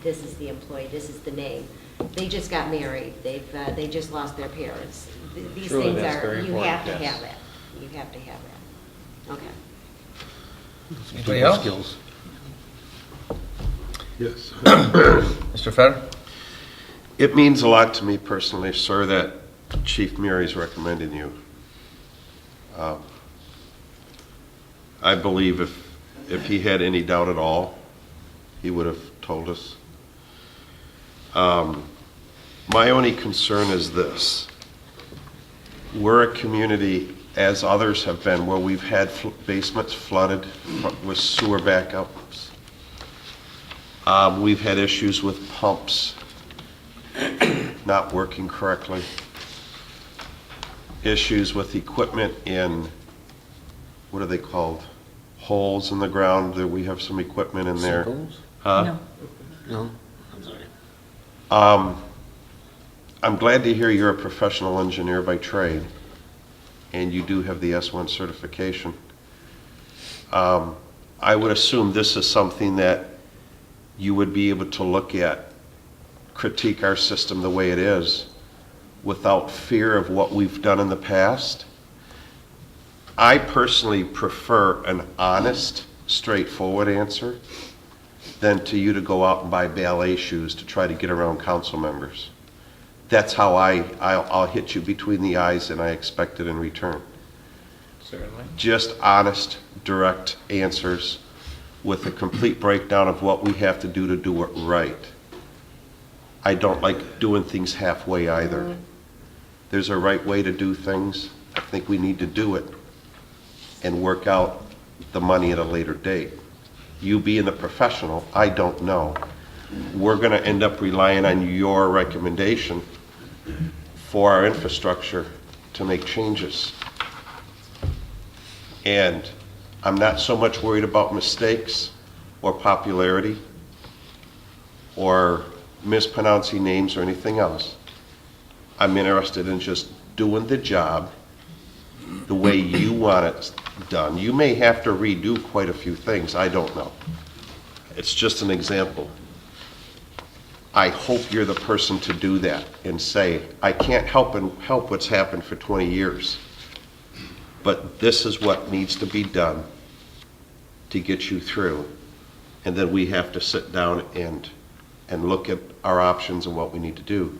this is the employee, this is the name. They just got married, they just lost their parents. These Truly, things that's are, very you important, have to yes. have that. You have to have that. Okay. Anybody else? Skills. Yes. Mr. Fetter? It means a lot to me personally, sir, that Chief Murray's recommending you. I believe if he had any doubt at all, he would have told us. My only concern is this. We're a community, as others have been, where we've had basements flooded with sewer backups. We've had issues with pumps not working correctly. issues with equipment in, what are they called? Holes in the ground, that we have some equipment in there. Sinkholes? Huh? No. No? I'm sorry. I'm glad to hear you're a professional engineer by trade, and you do have the S1 certification. I would assume this is something that you would be able to look at, critique our system the way it is, without fear of what we've done in the past. I personally prefer an honest, straightforward answer than to you to go out and buy ballet shoes to try to get around council members. That's how I'll hit you between the eyes, and I expect it in return. Certainly. Just honest, direct answers with a complete breakdown of what we have to do it right. I don't like doing things halfway either. There's a right way to do things. I think we need to do it and work out the money at a later date. You being the professional, I don't know. We're going to end up relying on your recommendation for our infrastructure to make changes. And I'm not so much worried about mistakes or popularity or mispronouncing names or anything else. I'm interested in just doing the job the way you want it done. You may have to redo quite a few things, I don't know. It's just an example. I hope you're the person to do that and say, I can't help what's happened for 20 years, but this is what needs to be done to get you through. And then we have to sit down and look at our options and what we need to do.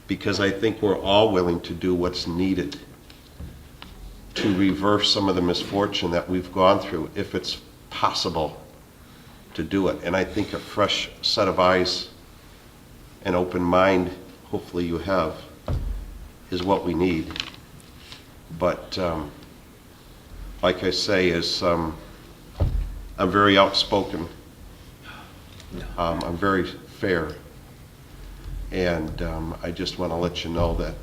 Because I think we're all willing to do what's needed to reverse some of the misfortune that we've gone through, if it's possible to do it. And I think a fresh set of eyes, an open mind, hopefully you have, is what we need. But like I say, I'm very outspoken. I'm very fair. And I just want to let you know that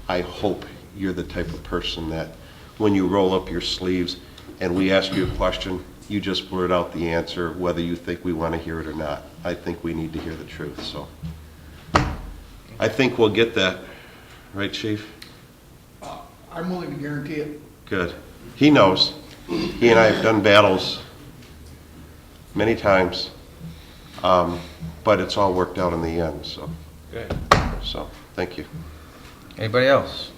I hope you're the type of person that when you roll up your sleeves and we ask you a question, you just blurt out the answer, whether you think we want to hear it or not. I think we need to hear the truth. So I think we'll get that. Right, Chief? I'm willing to guarantee it. Good. He knows. He and I have done battles many times, but it's all worked out in the end. So, Good. so thank you. Anybody else?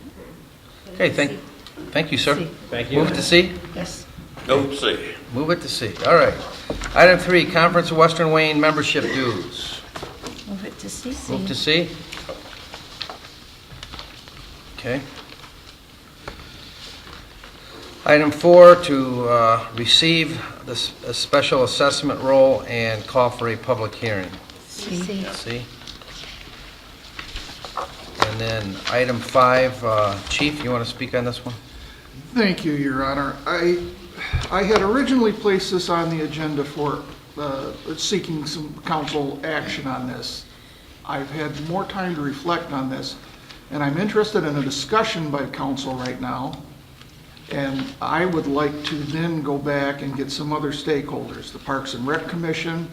Okay, thank you, sir. C. Thank you. Move it to C? Yes. Don't say. Move it to C. All right. Item 3, Conference of Western Wayne membership dues. Move it to C. Move to C. Okay. Item 4, to receive a special assessment roll and call for a public hearing. C. C. And then item 5, Chief, you want to speak on this one? Thank you, Your Honor. I had originally placed this on the agenda for seeking some council action on this. I've had more time to reflect on this, and I'm interested in a discussion by council right now. And I would like to then go back and get some other stakeholders, the Parks and Rec Commission,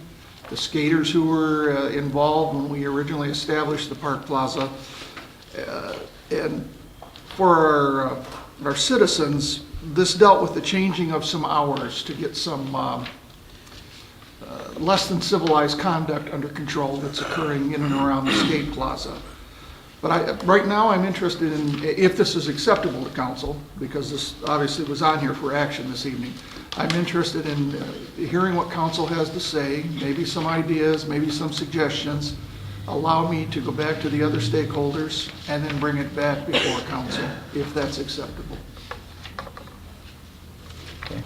the skaters who were involved when we originally established the Park Plaza. And for our citizens, this dealt with the changing of some hours to get some less than civilized conduct under control that's occurring in and around the Skate Plaza. But right now I'm interested in, if this is acceptable to council, because this obviously was on here for action this evening, I'm interested in hearing what council has to say, maybe some ideas, maybe some suggestions. Allow me to go back to the other stakeholders and then bring it back before council, if that's acceptable. Okay.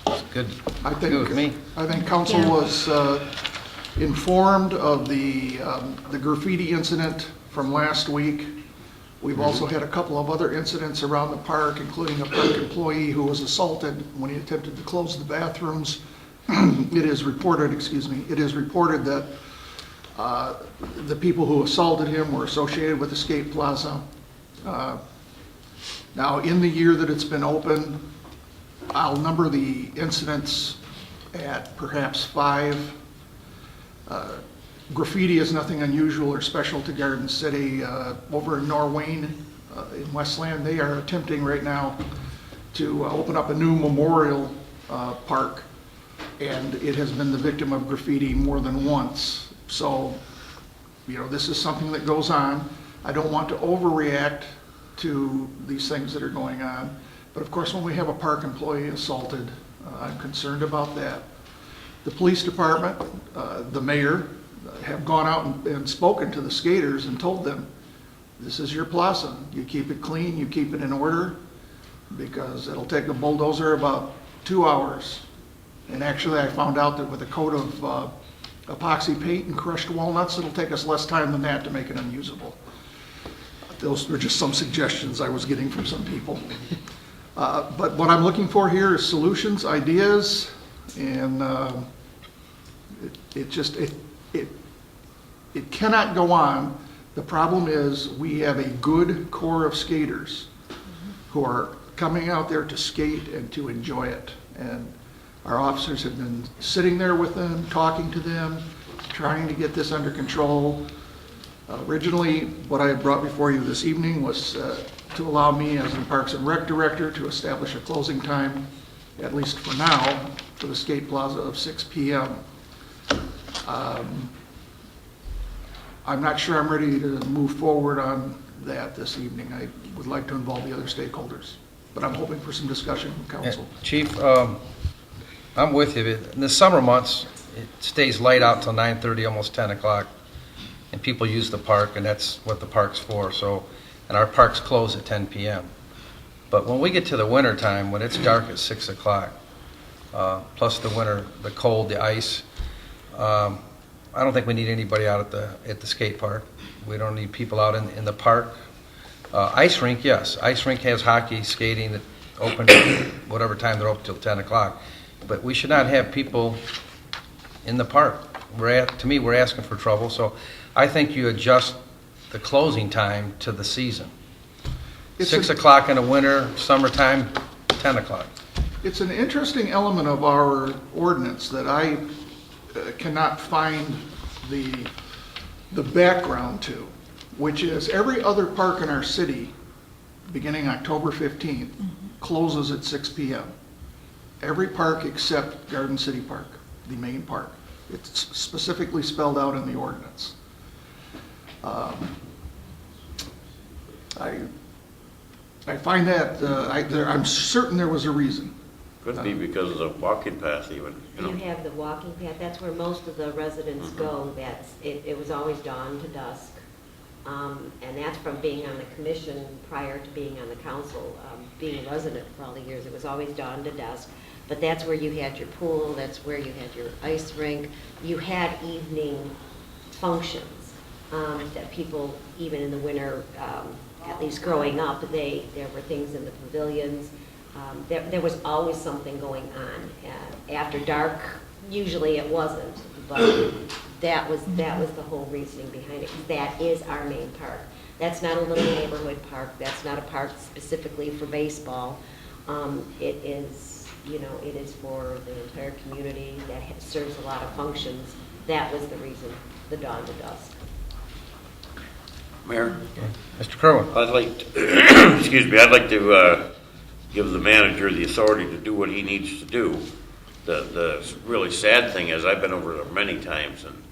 That's good. I think, Good with me. I think council was informed of the graffiti incident from last week. We've also had a couple of other incidents around the park, including a park employee who was assaulted when he attempted to close the bathrooms. It is reported that the people who assaulted him were associated with the Skate Plaza. Now, in the year that it's been open, I'll number the incidents at perhaps 5. Graffiti is nothing unusual or special to Garden City. Over in Norwayne, in Westland, they are attempting right now to open up a new memorial park, and it has been the victim of graffiti more than once. So, this is something that goes on. I don't want to overreact to these things that are going on, but of course, when we have a park employee assaulted, I'm concerned about that. The police department, the mayor, have gone out and spoken to the skaters and told them, this is your plaza. You keep it clean, you keep it in order, because it'll take a bulldozer about 2 hours. And actually, I found out that with a coat of epoxy paint and crushed walnuts, it'll take us less time than that to make it unusable. Those were just some suggestions I was getting from some people. But what I'm looking for here is solutions, ideas, and it cannot go on. The problem is we have a good core of skaters who are coming out there to skate and to enjoy it. And our officers have been sitting there with them, talking to them, trying to get this under control. Originally, what I had brought before you this evening was to allow me as the Parks and Rec Director to establish a closing time, at least for now, for the skate plaza of 6 p.m. I'm not sure I'm ready to move forward on that this evening. I would like to involve the other stakeholders, but I'm hoping for some discussion from council. Chief, I'm with you. In the summer months, it stays light out till 9:30, almost 10 o'clock, and people use the park, and that's what the park's for. So, and our parks close at 10 p.m. But when we get to the winter time, when it's dark at 6 o'clock, plus the winter, the cold, the ice, I don't think we need anybody out at the skate park. We don't need people out in the park. Ice rink, yes. Ice rink has hockey, skating that open whatever time they're open till 10 o'clock. But we should not have people in the park. To me, we're asking for trouble. So I think you adjust the closing time to the season. 6 o'clock in the winter, summertime, 10 o'clock. It's an interesting element of our ordinance that I cannot find the background to, which is every other park in our city, beginning October 15th, closes at 6 p.m. Every park except Garden City Park, the main park. It's specifically spelled out in the ordinance. I find that, I'm certain there was a reason. Could be because of the walking path even, You have the walking path, that's where most of the residents go. It was always dawn to dusk. And that's from being on the commission prior to being on the council. Being a resident for all the years, it was always dawn to dusk. But that's where you had your pool, that's where you had your ice rink. You had evening functions that people, even in the winter, at least growing up, there were things in the pavilions. There was always something going on. After dark, usually it wasn't, but that was the whole reasoning behind it. That is our main park. That's not a little neighborhood park. That's not a park specifically for baseball. It is, it is for the entire community that serves a lot of functions. That was the reason, the dawn to dusk. Mayor? Mr. Kerwin. I'd like to, excuse me, I'd like to give the manager the authority to do what he needs to do. The really sad thing is I've been over there many times and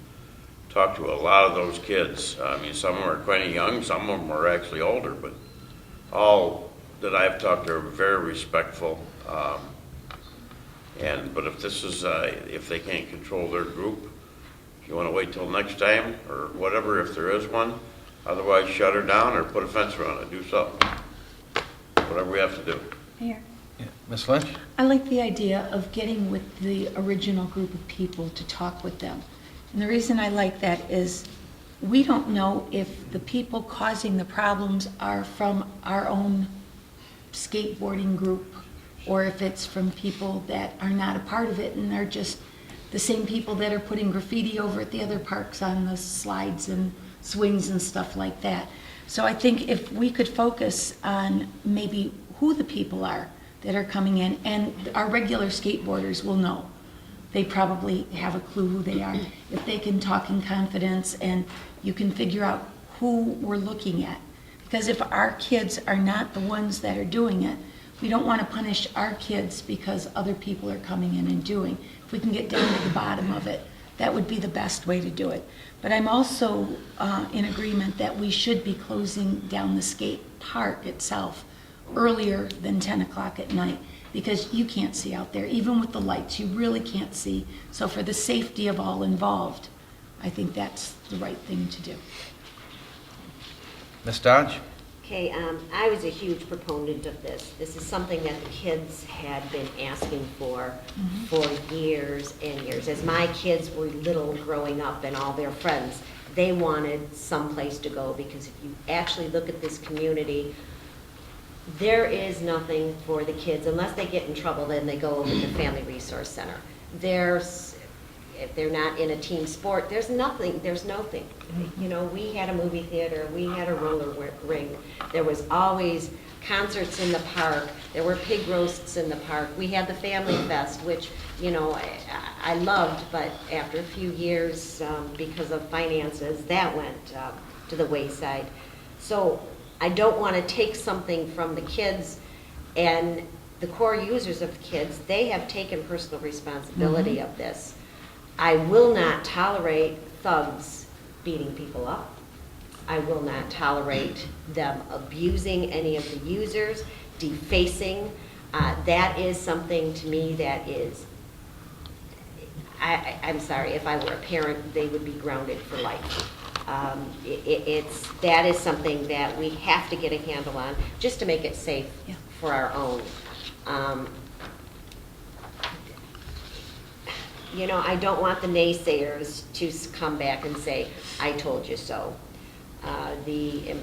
talked to a lot of those kids. I mean, some of them are quite young, some of them are actually older, but all that I've talked to are very respectful. But if this is, if they can't control their group, you want to wait till next time or whatever, if there is one. Otherwise, shut her down or put a fence around it. Do something. Whatever we have to do. Mayor, Ms. Lynch? I like the idea of getting with the original group of people to talk with them. And the reason I like that is we don't know if the people causing the problems are from our own skateboarding group or if it's from people that are not a part of it and they're just the same people that are putting graffiti over at the other parks on the slides and swings and stuff like that. So I think if we could focus on maybe who the people are that are coming in, and our regular skateboarders will know. They probably have a clue who they are. If they can talk in confidence and you can figure out who we're looking at. Because if our kids are not the ones that are doing it, we don't want to punish our kids because other people are coming in and doing. If we can get down to the bottom of it, that would be the best way to do it. But I'm also in agreement that we should be closing down the skate park itself earlier than 10 o'clock at night, because you can't see out there. Even with the lights, you really can't see. So for the safety of all involved, I think that's the right thing to do. Ms. Dodge? Okay, I was a huge proponent of this. This is something that the kids had been asking for years and years. As my kids were little growing up and all their friends, they wanted someplace to go, because if you actually look at this community, there is nothing for the kids. Unless they get in trouble, then they go over to the Family Resource Center. If they're not in a team sport, there's nothing. You know, we had a movie theater, we had a roller ring. There was always concerts in the park. There were pig roasts in the park. We had the Family Fest, which, you know, I loved, but after a few years, because of finances, that went to the wayside. So I don't want to take something from the kids, and the core users of the kids, they have taken personal responsibility of this. I will not tolerate thugs beating people up. I will not tolerate them abusing any of the users, defacing. That is something to me that is, I'm sorry, if I were a parent, they would be grounded for life. That is something that we have to get a handle on, just to make it safe for our own. You know, I don't want the naysayers to come back and say, I told you so. The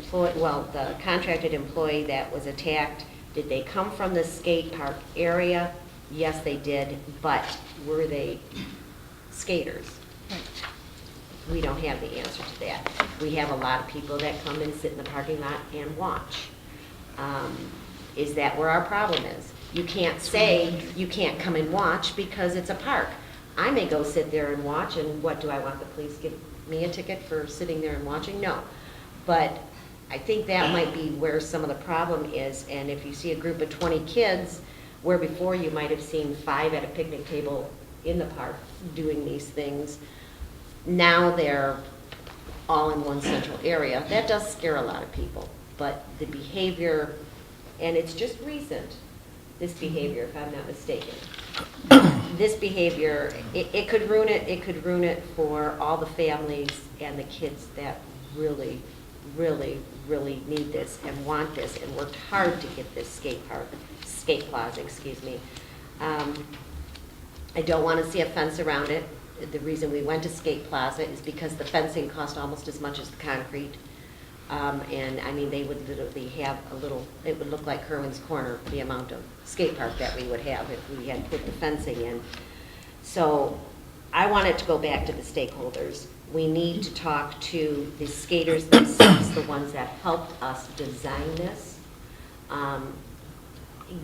contracted employee that was attacked, did they come from the skate park area? Yes, they did, but were they skaters? We don't have the answer to that. We have a lot of people that come and sit in the parking lot and watch. Is that where our problem is? You can't say you can't come and watch because it's a park. I may go sit there and watch, and what, do I want the police give me a ticket for sitting there and watching? No. But I think that might be where some of the problem is, and if you see a group of 20 kids, where before you might have seen 5 at a picnic table in the park doing these things, now they're all in one central area. That does scare a lot of people, but the behavior, and it's just recent, this behavior, if I'm not mistaken. This behavior, it could ruin it. It could ruin it for all the families and the kids that really, really, really need this and want this and worked hard to get this skate plaza, excuse me. I don't want to see a fence around it. The reason we went to Skate Plaza is because the fencing cost almost as much as the concrete. And I mean, they would literally have it would look like Kerwin's Corner, the amount of skate park that we would have if we had put the fencing in. So I want it to go back to the stakeholders. We need to talk to the skaters themselves, the ones that helped us design this.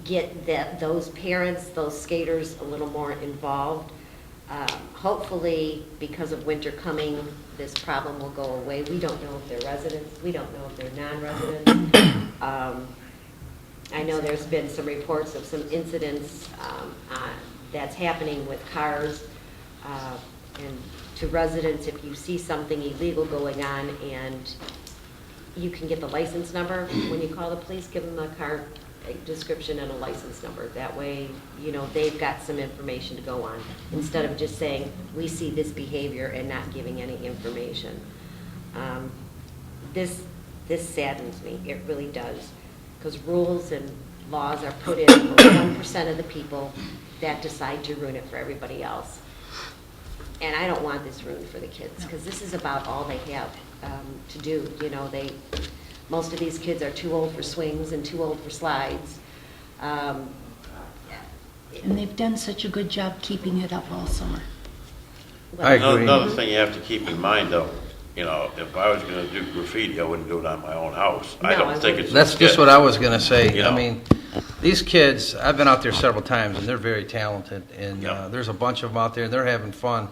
Get those parents, those skaters a little more involved. Hopefully, because of winter coming, this problem will go away. We don't know if they're residents. We don't know if they're non-residents. I know there's been some reports of some incidents that's happening with cars. And to residents, if you see something illegal going on and you can get the license number, when you call the police, give them a car description and a license number. That way, you know, they've got some information to go on, instead of just saying, we see this behavior and not giving any information. This saddens me, it really does, because rules and laws are put in for 1% of the people that decide to ruin it for everybody else. And I don't want this ruined for the kids, because this is about all they have to do. You know, most of these kids are too old for swings and too old for slides. And they've done such a good job keeping it up all summer. I agree. Another thing you have to keep in mind, though, You know, if I was gonna do graffiti, I wouldn't do it on my own house. I No, I don't think it's. That's just what I was gonna say. You I know. mean, these kids, I've been out there several times, and they're very talented, and Yeah. there's a bunch of them out there, and they're having fun.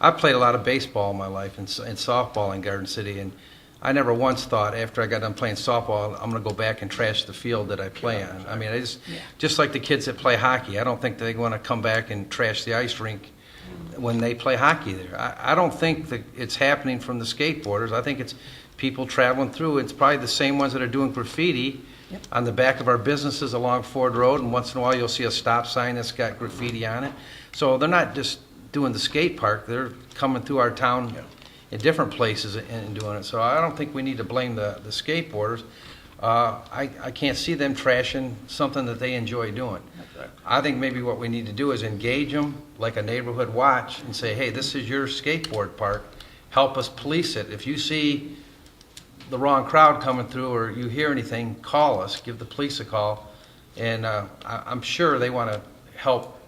I played a lot of baseball in my life, and softball in Garden City, and I never once thought, after I got done playing softball, I'm gonna go back and trash the field that I play on. I mean, just like the kids that play hockey, I don't think they wanna come back and trash the ice rink when they play hockey there. I don't think that it's happening from the skateboarders. I think it's people traveling through. It's probably the same ones that are doing graffiti on the back of our businesses along Ford Road, and once in a while you'll see a stop sign that's got graffiti on it. So they're not just doing the skate park, they're coming through our town in different places and doing it. So I don't think we need to blame the skateboarders. I can't see them trashing something that they enjoy doing. I think maybe what we need to do is engage them like a neighborhood watch and say, hey, this is your skateboard park. Help us police it. If you see the wrong crowd coming through or you hear anything, call us, give the police a call. And I'm sure they want to help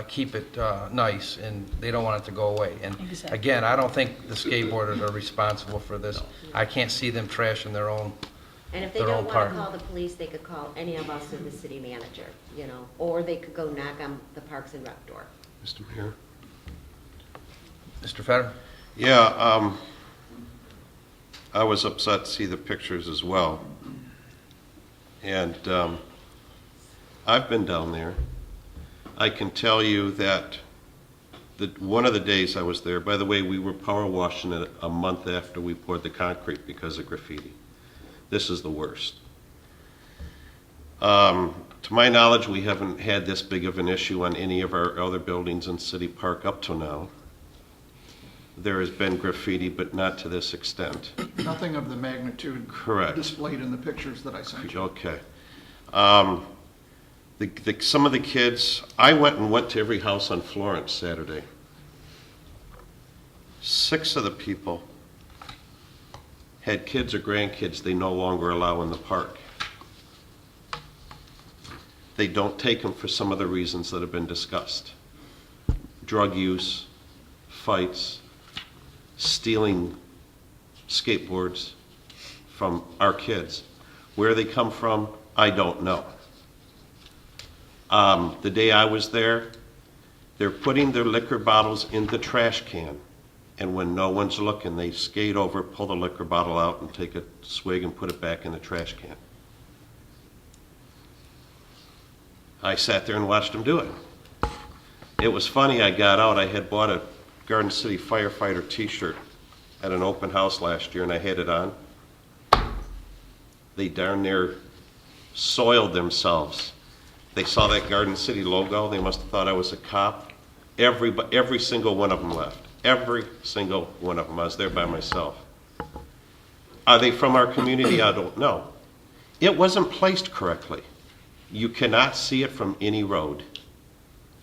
keep it nice, and they don't want it to go away. And Exactly. again, I don't think the skateboarders are responsible for this. I can't see them trashing their own. And if they Their don't own want part. to call the police, they could call any of us or the city manager, you know, or they could go knock on the Parks and Rec door. Mr. Mayor? Mr. Fetter? Yeah, I was upset to see the pictures as well. And I've been down there. I can tell you that one of the days I was there, by the way, we were power washing it a month after we poured the concrete because of graffiti. This is the worst. To my knowledge, we haven't had this big of an issue on any of our other buildings in City Park up to now. There has been graffiti, but not to this extent. Nothing of the magnitude Correct. displayed in the pictures that I sent you. Okay. Some of the kids, I went to every house on Florence Saturday. 6 of the people had kids or grandkids they no longer allow in the park. They don't take them for some of the reasons that have been discussed. Drug use, fights, stealing skateboards from our kids. Where they come from, I don't know. The day I was there, they're putting their liquor bottles in the trash can. And when no one's looking, they skate over, pull the liquor bottle out, and take a swig and put it back in the trash can. I sat there and watched them do it. It was funny, I got out, I had bought a Garden City firefighter t-shirt at an open house last year, and I had it on. They darn near soiled themselves. They saw that Garden City logo, they must have thought I was a cop. Every single one of them left. Every single one of them. I was there by myself. Are they from our community? I don't know. It wasn't placed correctly. You cannot see it from any road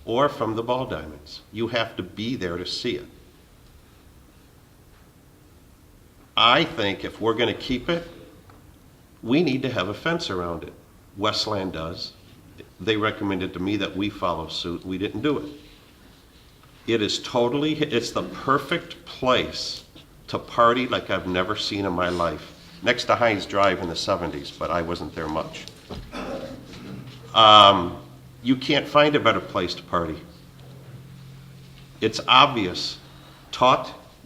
or from the ball diamonds. You have to be there to see it. I think if we're going to keep it, we need to have a fence around it. Westland does. They recommended to me that we follow suit. We didn't do it. It's the perfect place to party like I've never seen in my life. Next to Heinz Drive in the 70s, but I wasn't there much. You can't find a better place to party. It's obvious.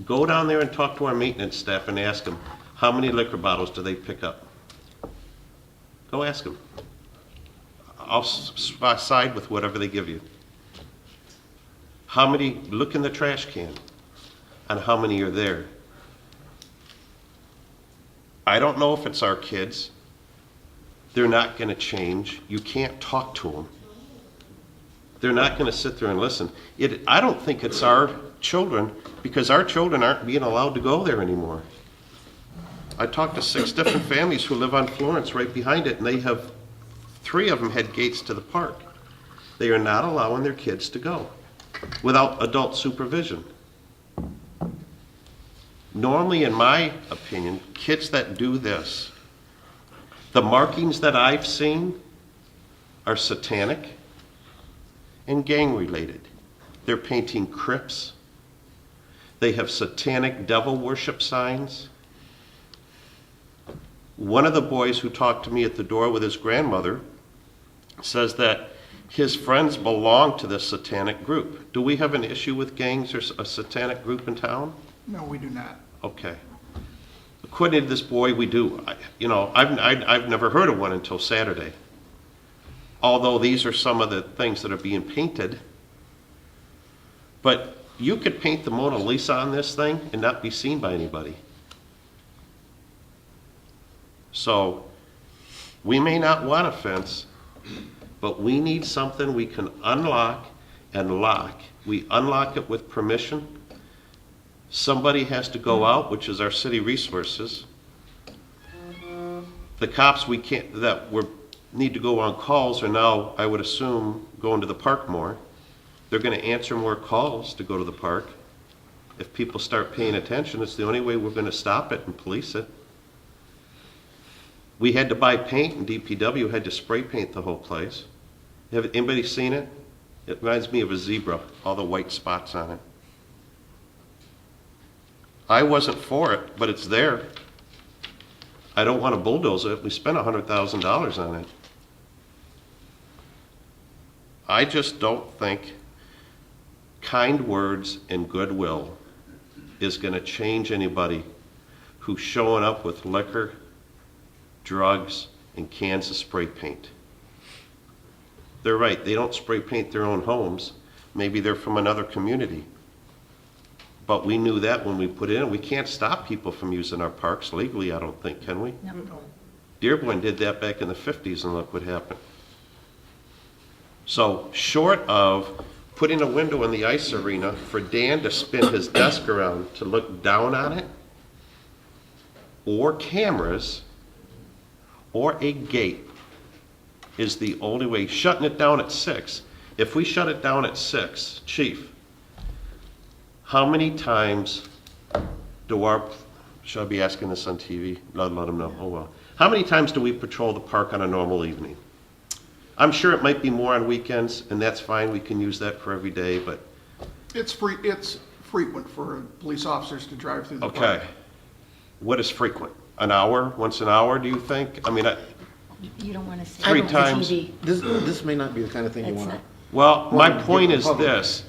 Go down there and talk to our maintenance staff and ask them, how many liquor bottles do they pick up? Go ask them. I'll side with whatever they give you. Look in the trash can on how many are there. I don't know if it's our kids. They're not going to change. You can't talk to them. They're not going to sit there and listen. I don't think it's our children, because our children aren't being allowed to go there anymore. I talked to 6 different families who live on Florence right behind it, and 3 of them had gates to the park. They are not allowing their kids to go without adult supervision. Normally, in my opinion, kids that do this, the markings that I've seen are satanic and gang related. They're painting Crips. They have satanic devil worship signs. One of the boys who talked to me at the door with his grandmother says that his friends belong to this satanic group. Do we have an issue with gangs or a satanic group in town? No, we do not. Okay. According to this boy, we do. I've never heard of one until Saturday. Although these are some of the things that are being painted. But you could paint the Mona Lisa on this thing and not be seen by anybody. So, we may not want a fence, but we need something we can unlock and lock. We unlock it with permission. Somebody has to go out, which is our city resources. The cops need to go on calls are now, I would assume, going to the park more. They're going to answer more calls to go to the park. If people start paying attention, it's the only way we're going to stop it and police it. We had to buy paint, and DPW had to spray paint the whole place. Have anybody seen it? It reminds me of a zebra, all the white spots on it. I wasn't for it, but it's there. I don't want to bulldoze it. We spent $100,000 on it. I just don't think kind words and goodwill is going to change anybody who's showing up with liquor, drugs, and cans of spray paint. They're right, they don't spray paint their own homes. Maybe they're from another community. But we knew that when we put it in. We can't stop people from using our parks legally, I don't think, can we? No. Dearborn did that back in the 50s, and look what happened. So, short of putting a window in the ice arena for Dan to spin his desk around to look down on it, or cameras, or a gate, is the only way. Shutting it down at 6. If we shut it down at 6, Chief, how many times should I be asking this on TV? Let them know. Oh well. How many times do we patrol the park on a normal evening? I'm sure it might be more on weekends, and that's fine. We can use that for every day, but. It's frequent for police officers to drive through the park. Okay. What is frequent? An hour? Once an hour, do you think? I mean, You don't want to say. 3 times. This may not be the kind of thing you It's want not. to. Well, my Well, point give is the public- this.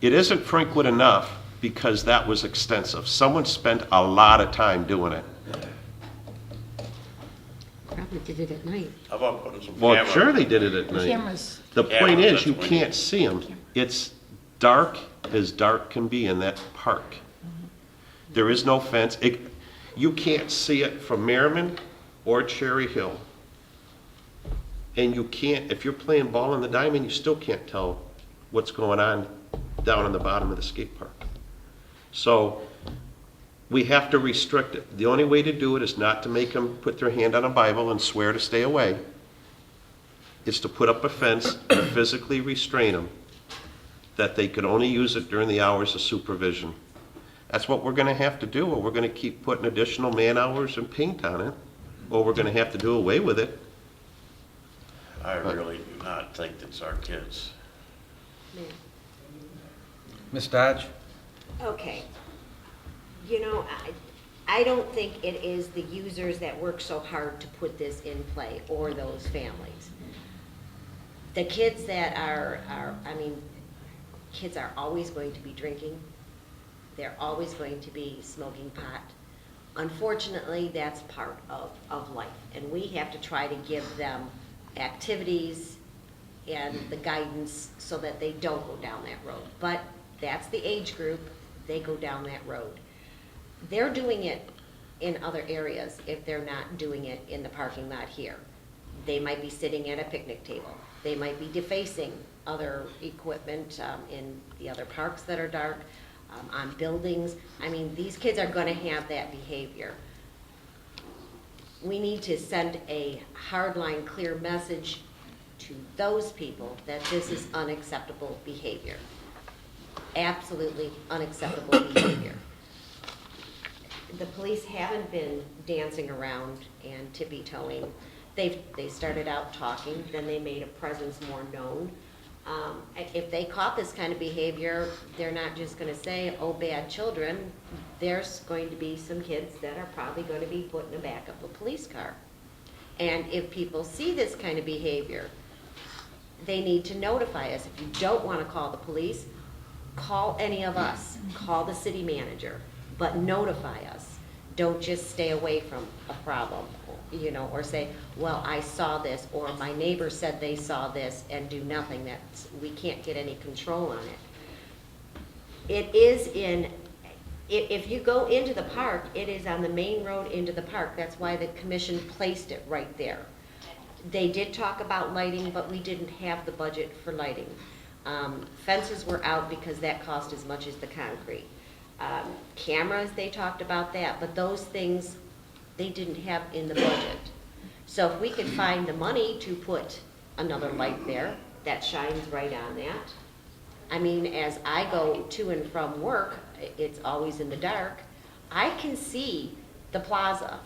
It isn't frequent enough because that was extensive. Someone spent a lot of time doing it. Probably did it at night. How about putting some Well, cameras? sure they did it at night. Cameras. The point Cameras, is, that's you what we can't need. see them. It's dark as dark can be in that park. There is no fence. You can't see it from Merriman or Cherry Hill. And you can't, if you're playing ball in the diamond, you still can't tell what's going on down in the bottom of the skate park. So we have to restrict it. The only way to do it is not to make them put their hand on a Bible and swear to stay away. It's to put up a fence and physically restrain them, that they could only use it during the hours of supervision. That's what we're going to have to do, or we're going to keep putting additional man hours and paint on it, or we're going to have to do away with it. I really do not think it's our kids. Ms. Dodge? Okay. You know, I don't think it is the users that work so hard to put this in play or those families. The kids that are, kids are always going to be drinking. They're always going to be smoking pot. Unfortunately, that's part of life. And we have to try to give them activities and the guidance so that they don't go down that road. But that's the age group, they go down that road. They're doing it in other areas if they're not doing it in the parking lot here. They might be sitting at a picnic table. They might be defacing other equipment in the other parks that are dark, on buildings. I mean, these kids are gonna have that behavior. We need to send a hardline, clear message to those people that this is unacceptable behavior. Absolutely unacceptable behavior. The police haven't been dancing around and tippy-toeing. They started out talking, then they made a presence more known. If they caught this kind of behavior, they're not just gonna say, oh, bad children. There's going to be some kids that are probably gonna be put in the back of a police car. And if people see this kind of behavior, they need to notify us. If you don't wanna call the police, call any of us, call the city manager, but notify us. Don't just stay away from a problem, you know, or say, well, I saw this, or my neighbor said they saw this, and do nothing. We can't get any control on it. It is if you go into the park, it is on the main road into the park. That's why the commission placed it right there. They did talk about lighting, but we didn't have the budget for lighting. Fences were out because that cost as much as the concrete. Cameras, they talked about that, but those things they didn't have in the budget. So if we could find the money to put another light there, that shines right on that. I mean, as I go to and from work, it's always in the dark. I can see the plaza.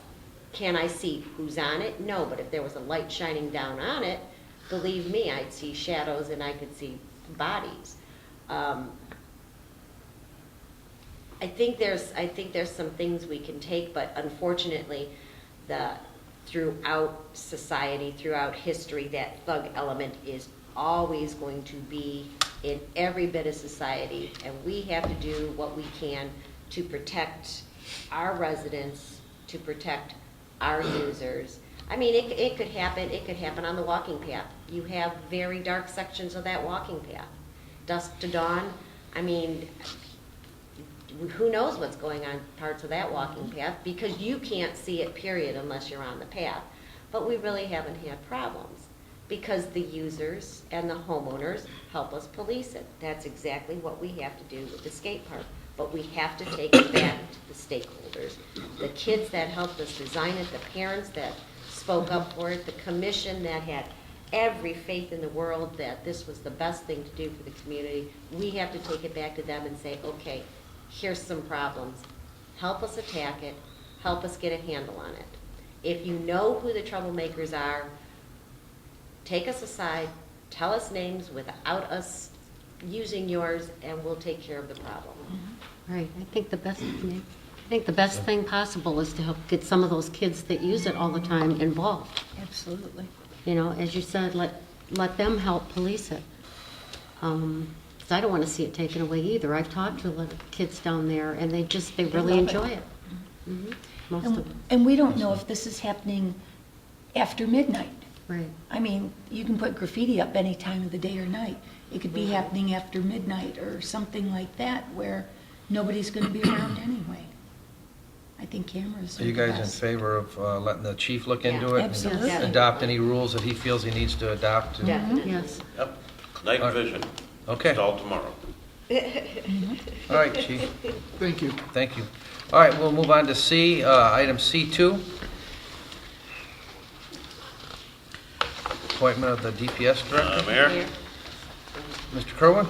Can I see who's on it? No, but if there was a light shining down on it, believe me, I'd see shadows and I could see bodies. I think there's some things we can take, but unfortunately, throughout society, throughout history, that thug element is always going to be in every bit of society, and we have to do what we can to protect our residents, to protect our users. I mean, it could happen on the walking path. You have very dark sections of that walking path. Dusk to dawn, I mean, who knows what's going on parts of that walking path, because you can't see it, period, unless you're on the path. But we really haven't had problems because the users and the homeowners help us police it. That's exactly what we have to do with the skate park. But we have to take it back to the stakeholders. The kids that helped us design it, the parents that spoke up for it, the commission that had every faith in the world that this was the best thing to do for the community. We have to take it back to them and say, okay, here's some problems. Help us attack it. Help us get a handle on it. If you know who the troublemakers are, take us aside, tell us names without us using yours, and we'll take care of the problem. Right, I think the best thing possible is to help get some of those kids that use it all the time involved. Absolutely. You know, as you said, let them help police it. 'Cause I don't want to see it taken away either. I've talked to the kids down there, and they really enjoy it. Most of them. And we don't know if this is happening after midnight. Right. I mean, you can put graffiti up any time of the day or night. It could be happening after midnight or something like that where nobody's going to be around anyway. I think cameras Are you the guys in best. favor of letting the chief look Yeah, into it? and absolutely. Adopt any rules that he feels he needs to adopt? and- Definitely. Yes. Yep, night All right. vision. Okay. Install tomorrow. All right, chief. Thank you. Thank you. All right, we'll move on to C, item C2. Appointment of the DPS director. Mayor, Mr. Kerwin?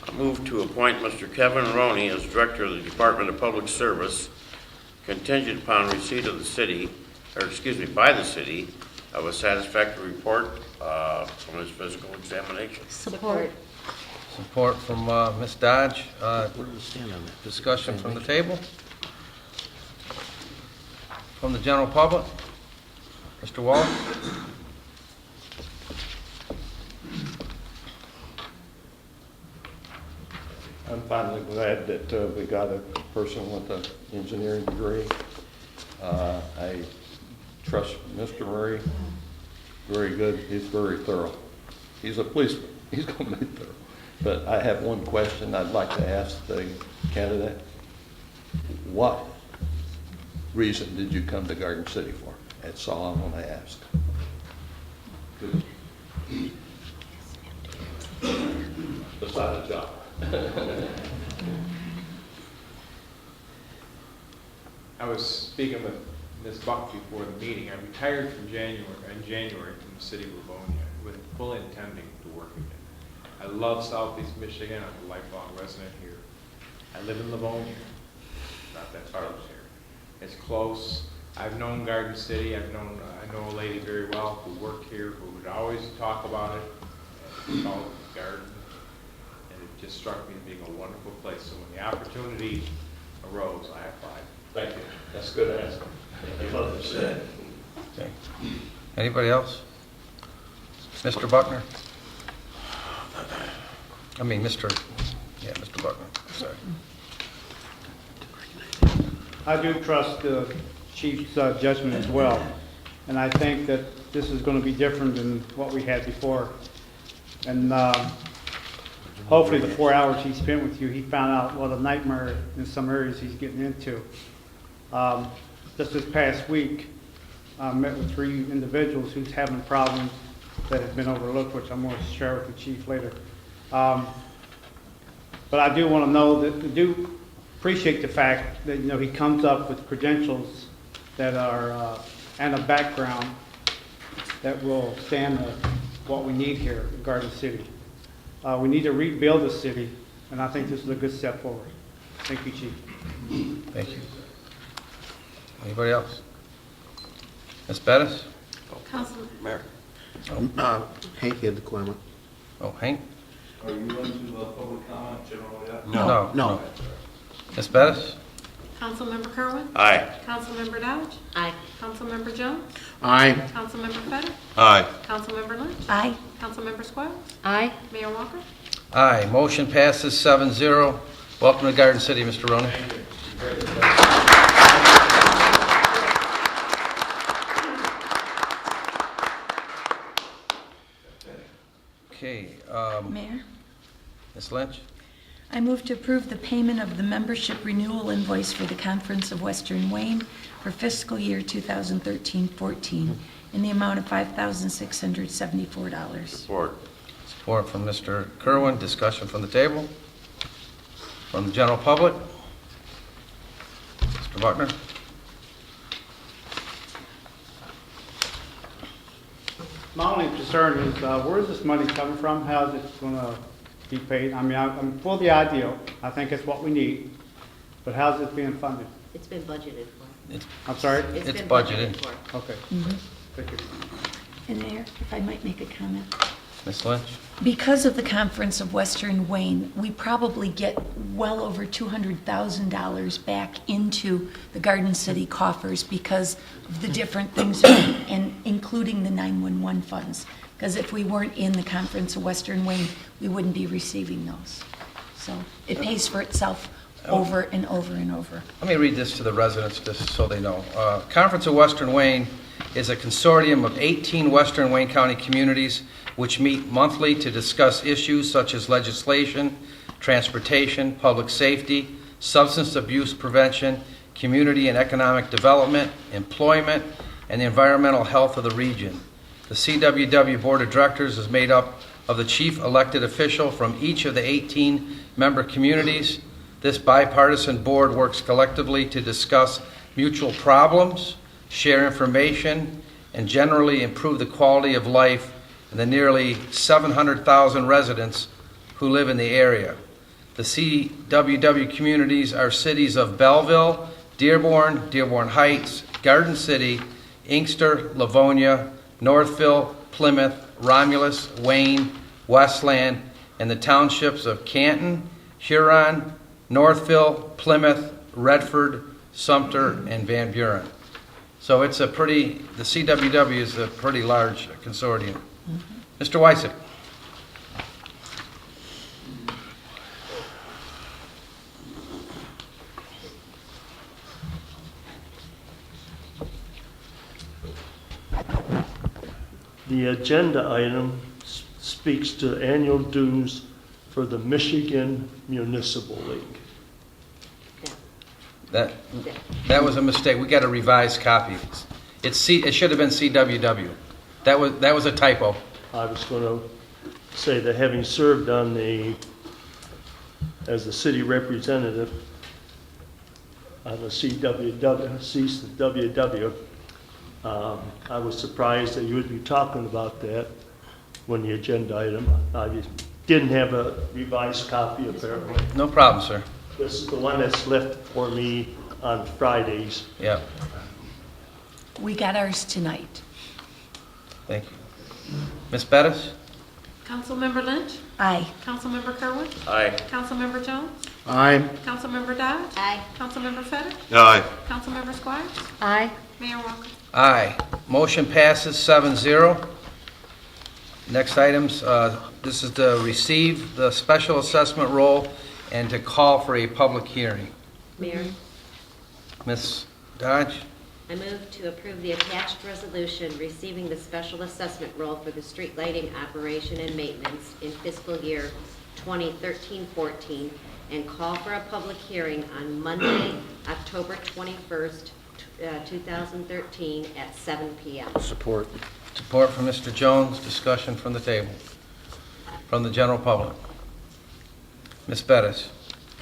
I move to appoint Mr. Kevin Roney as Director of the Department of Public Service, contingent upon receipt of by the city, of a satisfactory report from his physical examination. Support. Support from Ms. Dodge. Where do we stand on that? Discussion from the table? From the general public? Mr. Wallace? I'm finally glad that we got a person with an engineering degree. I trust Mr. Murray, very good, he's very thorough. He's a policeman, he's going to be thorough. But I have one question I'd like to ask the candidate. What reason did you come to Garden City for? That's all I want to ask. Besides a job. I was speaking with Ms. Buck before the meeting. I retired in January from the city of Livonia with full intending to work again. I love Southeast Michigan. I'm a lifelong resident here. I live in Livonia, not that far from here. It's close. I've known Garden City. I know a lady very well who worked here who would always talk about it. garden, and it just struck me as being a wonderful place. So when the opportunity arose, I applied. Thank you. That's a good answer. Okay. Anybody else? Mr. Buckner? Mr. Buckner, sorry. I do trust the chief's judgment as well, and I think that this is going to be different than what we had before. And hopefully the 4 hours he spent with you, he found out what a nightmare in some areas he's getting into. Just this past week, I met with 3 individuals who's having problems that have been overlooked, which I'm going to share with the chief later. But I do want to know that I do appreciate the fact that he comes up with credentials that are and a background that will stand what we need here in Garden City. We need to rebuild the city, and I think this is a good step forward. Thank you, Chief. Thank you. Anybody else? Ms. Bettis? Councilman. Mayor. Oh. Hank had the comment. Oh, Hank? Are you into public comment generally yet? No. Ms. Bettis? Councilmember Kerwin. Aye. Councilmember Dowd. Aye. Councilmember Jones. Aye. Councilmember Feder. Aye. Councilmember Lynch. Aye. Councilmember Squires. Aye. Mayor Walker. Aye. Motion passes 7-0. Welcome to Garden City, Mr. Roney. Okay, Mayor, Ms. Lynch? I move to approve the payment of the membership renewal invoice for the Conference of Western Wayne for fiscal year 2013-14 in the amount of $5,674. Support. Support from Mr. Kerwin. Discussion from the table. From the general public. Mr. Buckner? My only concern is where is this money coming from? How is it going to be paid? I mean, I'm for the ideal. I think it's what we need. But how's it being funded? It's been budgeted for. I'm sorry? It's been budgeted. for. Okay. Thank you. And Mayor, if I might make a comment. Ms. Lynch? Because of the Conference of Western Wayne, we probably get well over $200,000 back into the Garden City coffers because of the different things, and including the 911 funds. Because if we weren't in the Conference of Western Wayne, we wouldn't be receiving those. So it pays for itself over and over and over. Let me read this to the residents just so they know. Conference of Western Wayne is a consortium of 18 Western Wayne County communities which meet monthly to discuss issues such as legislation, transportation, public safety, substance abuse prevention, community and economic development, employment, and the environmental health of the region. The CWW Board of Directors is made up of the chief elected official from each of the 18 member communities. This bipartisan board works collectively to discuss mutual problems, share information, and generally improve the quality of life in the nearly 700,000 residents who live in the area. The CWW communities are cities of Belleville, Dearborn, Dearborn Heights, Garden City, Inkster, Livonia, Northville, Plymouth, Romulus, Wayne, Westland, and the townships of Canton, Huron, Northville, Plymouth, Redford, Sumter, and Van Buren. So it's the CWW is a pretty large consortium. Mr. Wysick. The agenda item speaks to annual dues for the Michigan Municipal League. That was a mistake. We got a revised copy. It should have been CWW. That was a typo. I was going to say that having served as the city representative on the CWW, I was surprised that you would be talking about that when the agenda item. I didn't have a revised copy apparently. No problem, sir. This is the one that's left for me on Fridays. Yeah. We got ours tonight. Thank you. Ms. Bettis? Councilmember Lynch? Aye. Councilmember Kerwin? Aye. Councilmember Jones? Aye. Councilmember Dodge? Aye. Councilmember Fetter? Aye. Councilmember Squires? Aye. Mayor Walker? Aye. Motion passes 7-0. Next items, this is to receive the special assessment roll and to call for a public hearing. Mayor, Ms. Dodge? I move to approve the attached resolution receiving the special assessment roll for the street lighting operation and maintenance in fiscal year 2013-14 and call for a public hearing on Monday, October 21st, 2013 at 7 p.m. Support. Support from Mr. Jones. Discussion from the table. From the general public. Ms. Bettis?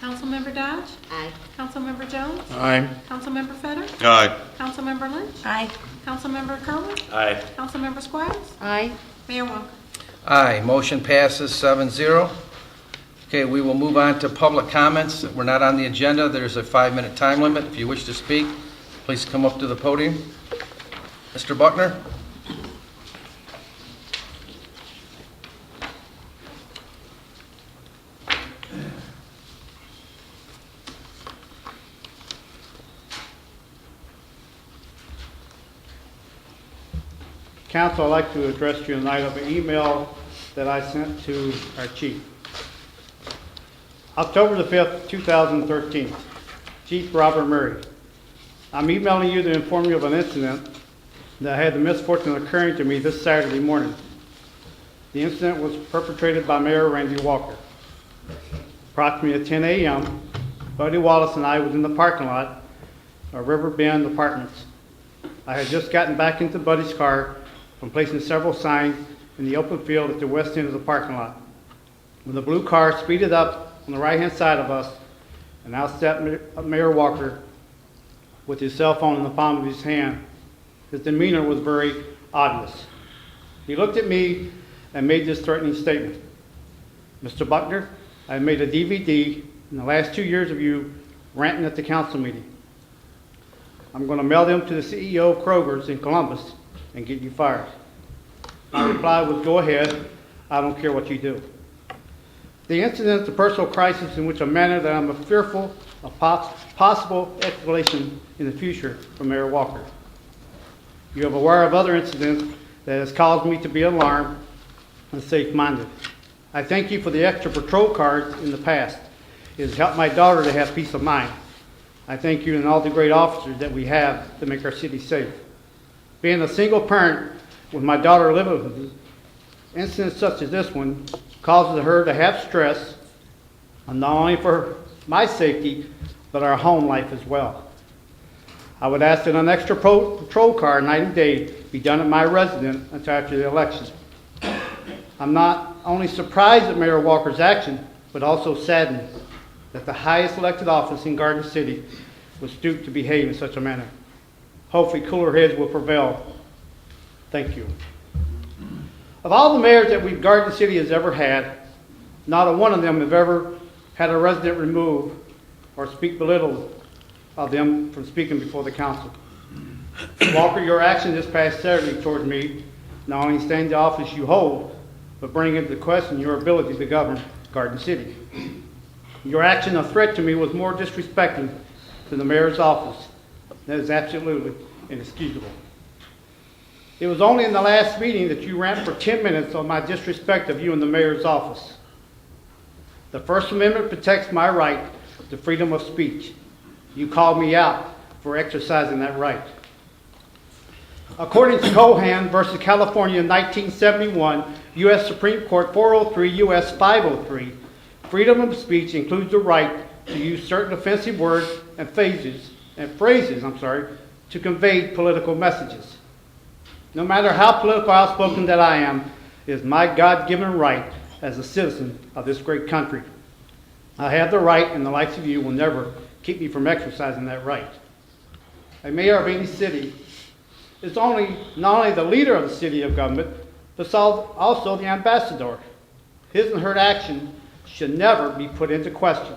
Councilmember Dodge? Aye. Councilmember Jones? Aye. Councilmember Fetter? Aye. Councilmember Lynch? Aye. Councilmember Kerwin? Aye. Councilmember Squires? Aye. Mayor Walker? Aye. Motion passes 7-0. Okay, we will move on to public comments. We're not on the agenda. There's a 5-minute time limit. If you wish to speak, please come up to the podium. Mr. Buckner? Council, I'd like to address you tonight of an email that I sent to our chief. October the 5th, 2013, Chief Robert Murray. I'm emailing you to inform you of an incident that had the misfortune of occurring to me this Saturday morning. The incident was perpetrated by Mayor Randy Walker. Approximately at 10 a.m., Buddy Wallace and I was in the parking lot of River Bend Apartments. I had just gotten back into Buddy's car from placing several signs in the open field at the west end of the parking lot. When the blue car speeded up on the right-hand side of us, and out stepped Mayor Walker with his cell phone in the palm of his hand. His demeanor was very obvious. He looked at me and made this threatening statement. Mr. Buckner, I made a DVD in the last 2 years of you ranting at the council meeting. I'm going to mail them to the CEO of Kroger's in Columbus and get you fired. My reply was, go ahead, I don't care what you do. The incident is a personal crisis in which a manner that I'm fearful of possible escalation in the future from Mayor Walker. You are aware of other incidents that has caused me to be alarmed and safe-minded. I thank you for the extra patrol cars in the past. It has helped my daughter to have peace of mind. I thank you and all the great officers that we have to make our city safe. Being a single parent with my daughter living with me, incidents such as this one causes her to have stress, not only for my safety, but our home life as well. I would ask that an extra patrol car night and day be done at my residence until after the election. I'm not only surprised at Mayor Walker's action, but also saddened that the highest elected office in Garden City was stooped to behave in such a manner. Hopefully cooler heads will prevail. Thank you. Of all the mayors that Garden City has ever had, not a one of them have ever had a resident remove or speak belittle of them from speaking before the council. Walker, your action this past Saturday toward me not only stained the office you hold, but bring into question your ability to govern Garden City. Your action of threat to me was more disrespecting to the mayor's office. That is absolutely inexcusable. It was only in the last meeting that you ran for 10 minutes on my disrespect of you in the mayor's office. The First Amendment protects my right to freedom of speech. You called me out for exercising that right. According to Cohan versus California in 1971, U.S. Supreme Court 403 U.S. 503, freedom of speech includes the right to use certain offensive words and phrases to convey political messages. No matter how political outspoken that I am, it is my God-given right as a citizen of this great country. I have the right, and the likes of you will never keep me from exercising that right. A mayor of any city is not only the leader of the city of government, but also the ambassador. His and her action should never be put into question.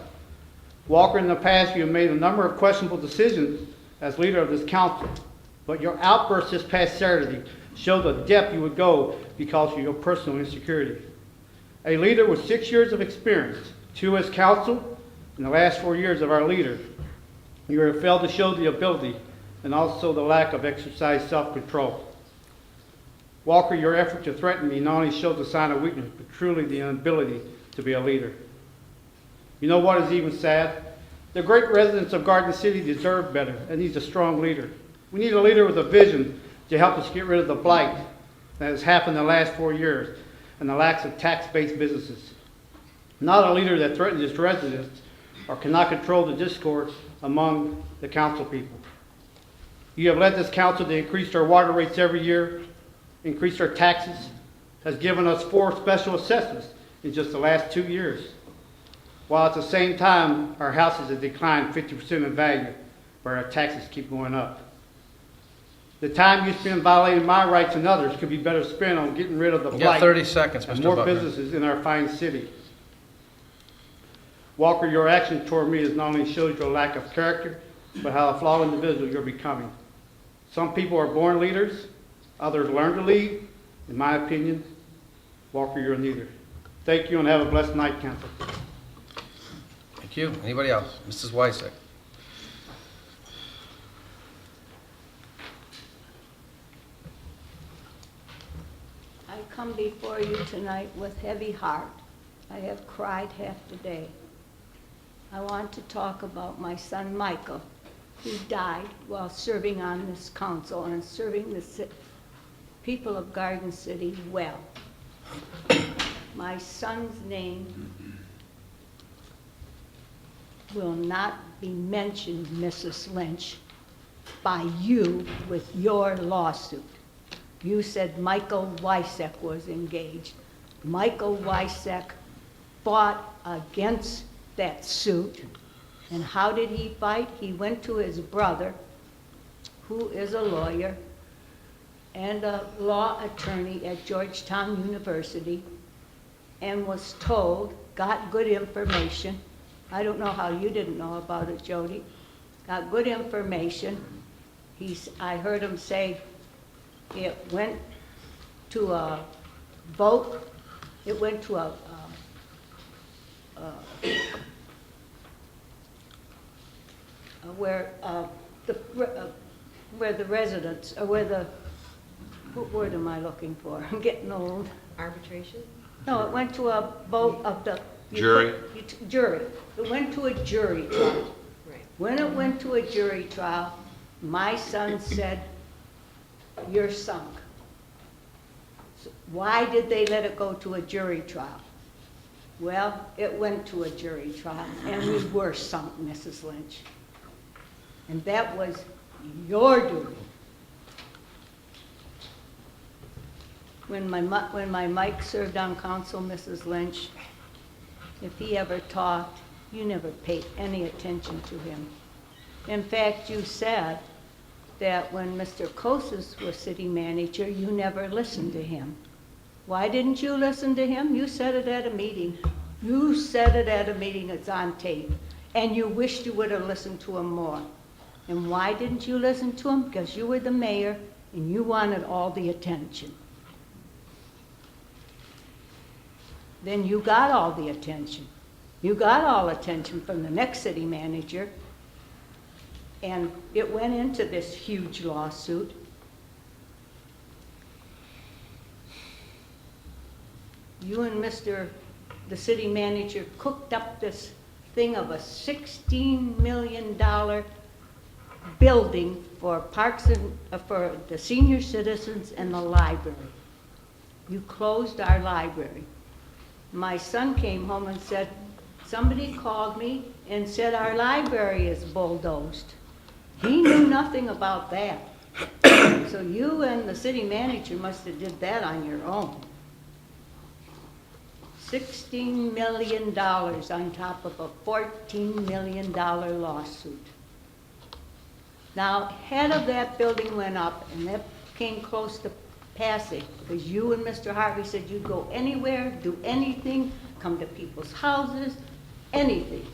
Walker, in the past, you have made a number of questionable decisions as leader of this council, but your outburst this past Saturday showed the depth you would go because of your personal insecurity. A leader with 6 years of experience, 2 as council, and the last 4 years of our leader. You have failed to show the ability and also the lack of exercise self-control. Walker, your effort to threaten me not only shows a sign of weakness, but truly the inability to be a leader. You know what is even sad? The great residents of Garden City deserve better, and he's a strong leader. We need a leader with a vision to help us get rid of the blight that has happened in the last 4 years and the lack of tax-based businesses. Not a leader that threatens its residents or cannot control the discourse among the council people. You have led this council to increase our water rates every year, increase our taxes, has given us 4 special assessments in just the last 2 years, while at the same time our houses have declined 50% in value, but our taxes keep going up. The time you spend violating my rights and others could be better spent on getting rid of the You blight got 30 seconds, and Mr. more Butler. businesses in our fine city. Walker, your action toward me has not only shows your lack of character, but how a flawed individual you're becoming. Some people are born leaders, others learn to lead. In my opinion, Walker, you're neither. Thank you and have a blessed night, Council. Thank you. Anybody else? Mrs. Wysick. I come before you tonight with heavy heart. I have cried half the day. I want to talk about my son Michael, who died while serving on this council and serving the people of Garden City well. My son's name will not be mentioned, Mrs. Lynch, by you with your lawsuit. You said Michael Wysick was engaged. Michael Wysick fought against that suit. And how did he fight? He went to his brother, who is a lawyer and a law attorney at Georgetown University, and was told, got good information. I don't know how you didn't know about it, Jody. Got good information. I heard him say it went to a vote. It went to where the residents, or what word am I looking for? I'm getting old. Arbitration? No, it went to a vote of the. Jury? Jury. It went to a jury trial. Right. When it went to a jury trial, my son said, "You're sunk." So why did they let it go to a jury trial? Well, it went to a jury trial, and we were sunk, Mrs. Lynch. And that was your duty. When my Mike served on council, Mrs. Lynch, if he ever talked, you never paid any attention to him. In fact, you said that when Mr. Kosis was city manager, you never listened to him. Why didn't you listen to him? You said it at a meeting. You said it at a meeting, it's on tape. And you wished you would have listened to him more. And why didn't you listen to him? Because you were the mayor and you wanted all the attention. Then you got all the attention. You got all attention from the next city manager. And it went into this huge lawsuit. You and the city manager cooked up this thing of a $16 million building for parks and for the senior citizens and the library. You closed our library. My son came home and said, somebody called me and said our library is bulldozed. He knew nothing about that. So you and the city manager must have did that on your own. $16 million on top of a $14 million lawsuit. Now, head of that building went up, and that came close to passing, because you and Mr. Harvey said you'd go anywhere, do anything, come to people's houses, anything,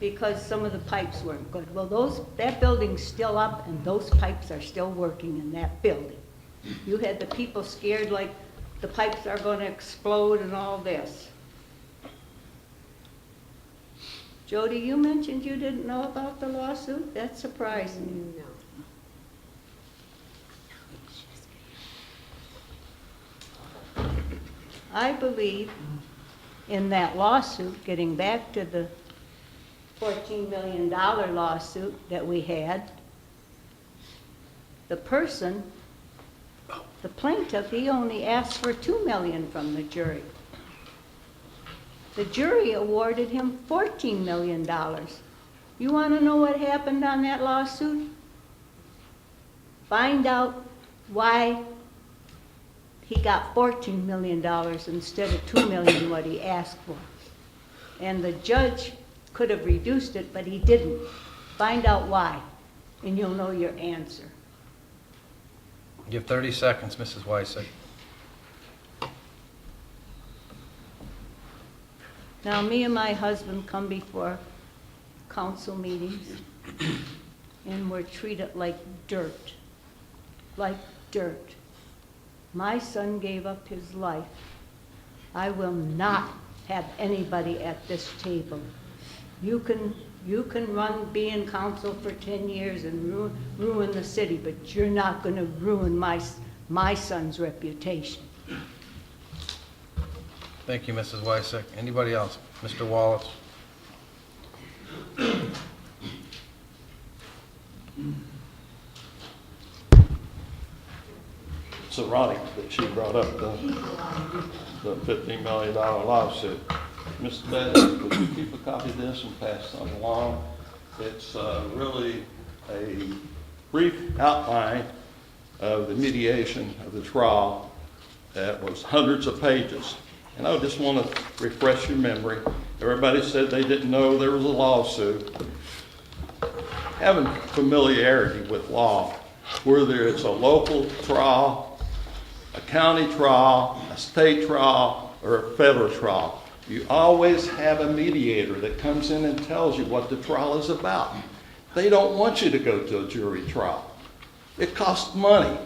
because some of the pipes weren't good. Well, that building's still up, and those pipes are still working in that building. You had the people scared like the pipes are going to explode and all this. Jody, you mentioned you didn't know about the lawsuit? That surprised me. No. I believe in that lawsuit, getting back to the $14 million lawsuit that we had, the person, the plaintiff, he only asked for $2 million from the jury. The jury awarded him $14 million. You want to know what happened on that lawsuit? Find out why he got $14 million instead of $2 million, what he asked for. And the judge could have reduced it, but he didn't. Find out why, and you'll know your answer. You have 30 seconds, Mrs. Wysick. Now, me and my husband come before council meetings, and we're treated like dirt, like dirt. My son gave up his life. I will not have anybody at this table. You can be in council for 10 years and ruin the city, but you're not going to ruin my son's reputation. Thank you, Mrs. Wysick. Anybody else? Mr. Wallace? It's ironic that she brought up the $15 million lawsuit. Mr. Bennett, could you keep a copy of this and pass it along? It's really a brief outline of the mediation of the trial that was hundreds of pages. And I just want to refresh your memory. Everybody said they didn't know there was a lawsuit. Having familiarity with law, whether it's a local trial, a county trial, a state trial, or a federal trial, you always have a mediator that comes in and tells you what the trial is about. They don't want you to go to a jury trial. It costs money.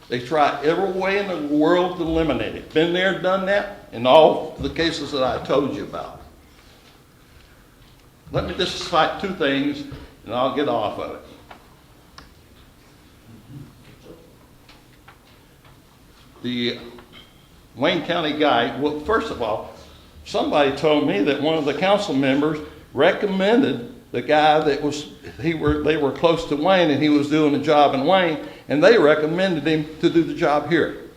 They try every way in the world to eliminate it. Been there, done that, in all the cases that I told you about. Let me just cite two things, and I'll get off of it. The Wayne County Guide, well, first of all, somebody told me that one of the council members recommended the guy that they were close to Wayne and he was doing a job in Wayne, and they recommended him to do the job here.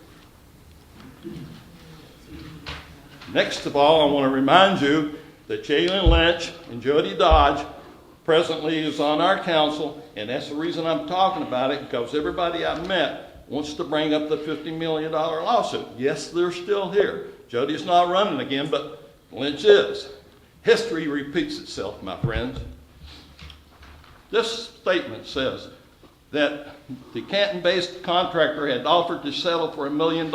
Next of all, I want to remind you that Jalen Lynch and Jody Dodge presently is on our council, and that's the reason I'm talking about it, because everybody I've met wants to bring up the $50 million lawsuit. Yes, they're still here. Jody's not running again, but Lynch is. History repeats itself, my friends. This statement says that the Canton-based contractor had offered to settle for $1 million,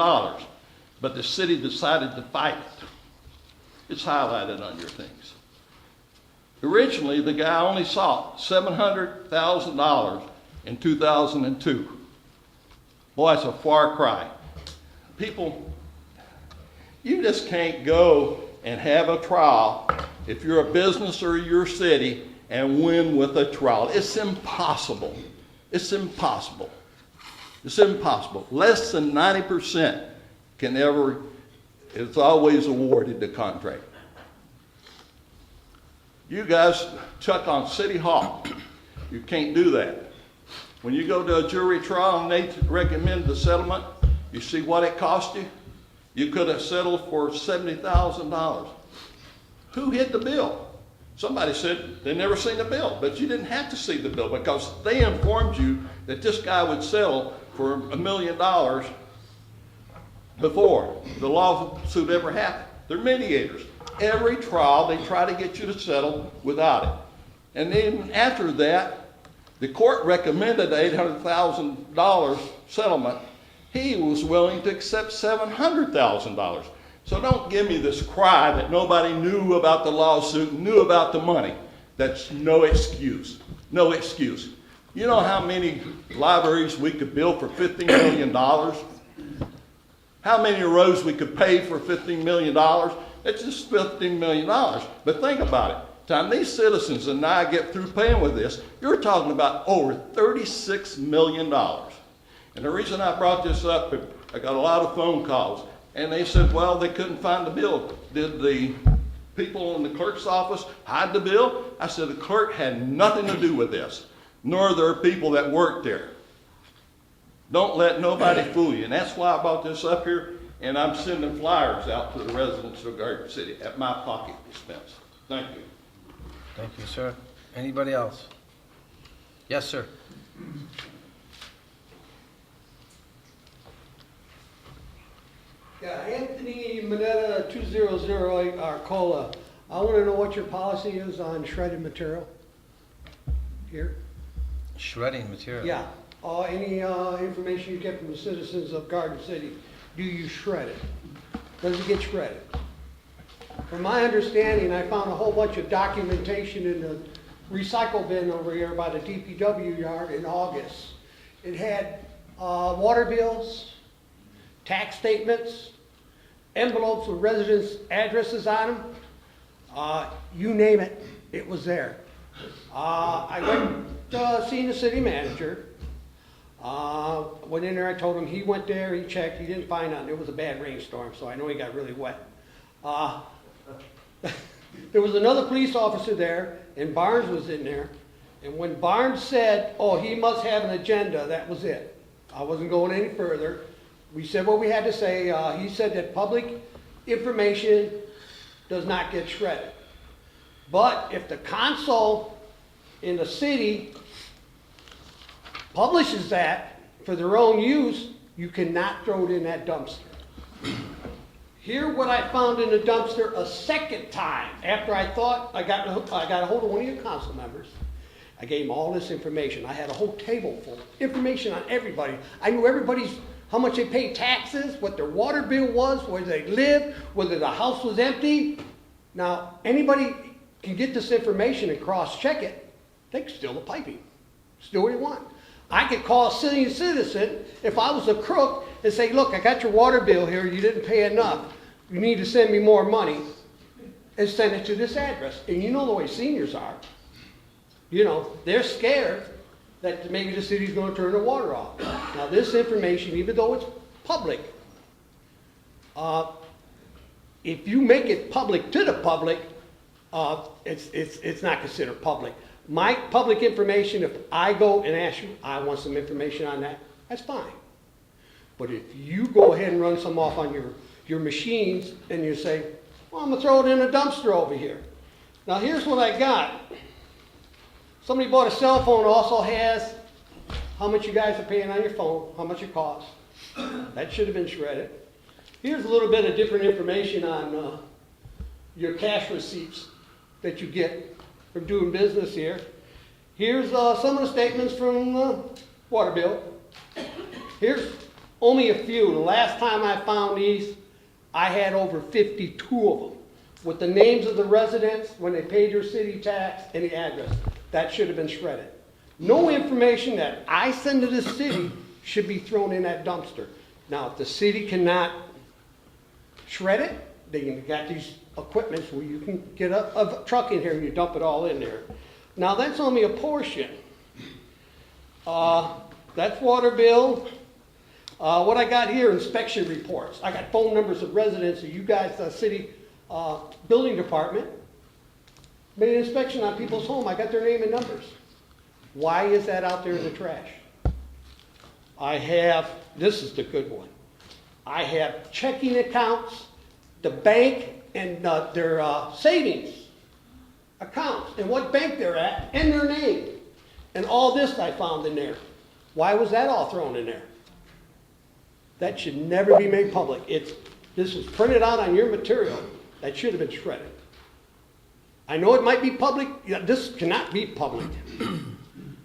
but the city decided to fight it. It's highlighted on your things. Originally, the guy only sought $700,000 in 2002. Boy, it's a far cry. People, you just can't go and have a trial if you're a business or your city and win with a trial. It's impossible. It's impossible. It's impossible. Less than 90% can ever, it's always awarded the contract. You guys check on City Hall. You can't do that. When you go to a jury trial and they recommend the settlement, you see what it cost you? You could have settled for $70,000. Who hit the bill? Somebody said they never seen the bill, but you didn't have to see the bill because they informed you that this guy would settle for $1 million before the lawsuit ever happened. They're mediators. Every trial, they try to get you to settle without it. And then after that, the court recommended the $800,000 settlement. He was willing to accept $700,000. So don't give me this cry that nobody knew about the lawsuit, knew about the money. That's no excuse. No excuse. You know how many libraries we could build for $15 million? How many roads we could pave for $15 million? It's just $15 million. But think about it. time these citizens and I get through paying with this, you're talking about over $36 million. And the reason I brought this up, I got a lot of phone calls, and they said, well, they couldn't find the bill. Did the people in the clerk's office hide the bill? I said, the clerk had nothing to do with this, nor there are people that work there. Don't let nobody fool you. And that's why I brought this up here, and I'm sending flyers out to the residents of Garden City at my pocket expense. Thank you. Thank you, sir. Anybody else? Yes, sir. Yeah, Anthony Mineta, 2008 Arcola. I want to know what your policy is on shredded material here. Shredding material? Yeah, any information you get from the citizens of Garden City, do you shred it? Does it get shredded? From my understanding, I found a whole bunch of documentation in the recycle bin over here by the DPW yard in August. It had water bills, tax statements, envelopes with residents' addresses on them. You name it, it was there. I went seen the city manager. Went in there, I told him, he went there, he checked, he didn't find nothing. It was a bad rainstorm, so I know he got really wet. There was another police officer there, and Barnes was in there. And when Barnes said, oh, he must have an agenda, that was it. I wasn't going any further. We said what we had to say. He said that public information does not get shredded. But if the consul in the city publishes that for their own use, you cannot throw it in that dumpster. Here, what I found in the dumpster a second time, after I thought I got a hold of one of your council members. I gave him all this information. I had a whole table full of information on everybody. I knew how much they paid taxes, what their water bill was, where they lived, whether the house was empty. Now, anybody can get this information and cross-check it. They can steal the piping. Steal what they want. I could call a sitting citizen if I was a crook and say, look, I got your water bill here. You didn't pay enough. You need to send me more money, and send it to this address. And you know the way seniors are. You know, they're scared that maybe the city's going to turn the water off. Now, this information, even though it's public, if you make it public to the public, it's not considered public. My public information, if I go and ask you, I want some information on that, that's fine. But if you go ahead and run some off on your machines and you say, well, I'm going to throw it in a dumpster over here. Now, here's what I got. Somebody bought a cell phone, also has how much you guys are paying on your phone, how much it costs. That should have been shredded. Here's a little bit of different information on your cash receipts that you get from doing business here. Here's some of the statements from the water bill. Here's only a few. The last time I found these, I had over 52 of them with the names of the residents, when they paid their city tax, and the address. That should have been shredded. No information that I send to the city should be thrown in that dumpster. Now, if the city cannot shred it, they got these equipments where you can get a truck in here and you dump it all in there. Now, that's only a portion. That's water bill. What I got here, inspection reports. I got phone numbers of residents of you guys, the city building department. Made an inspection on people's home. I got their name and numbers. Why is that out there in the trash? I have, this is the good one. I have checking accounts, the bank, and their savings accounts, and what bank they're at, and their name. And all this I found in there. Why was that all thrown in there? That should never be made public. This was printed out on your material. That should have been shredded. I know it might be public. Yeah, this cannot be public.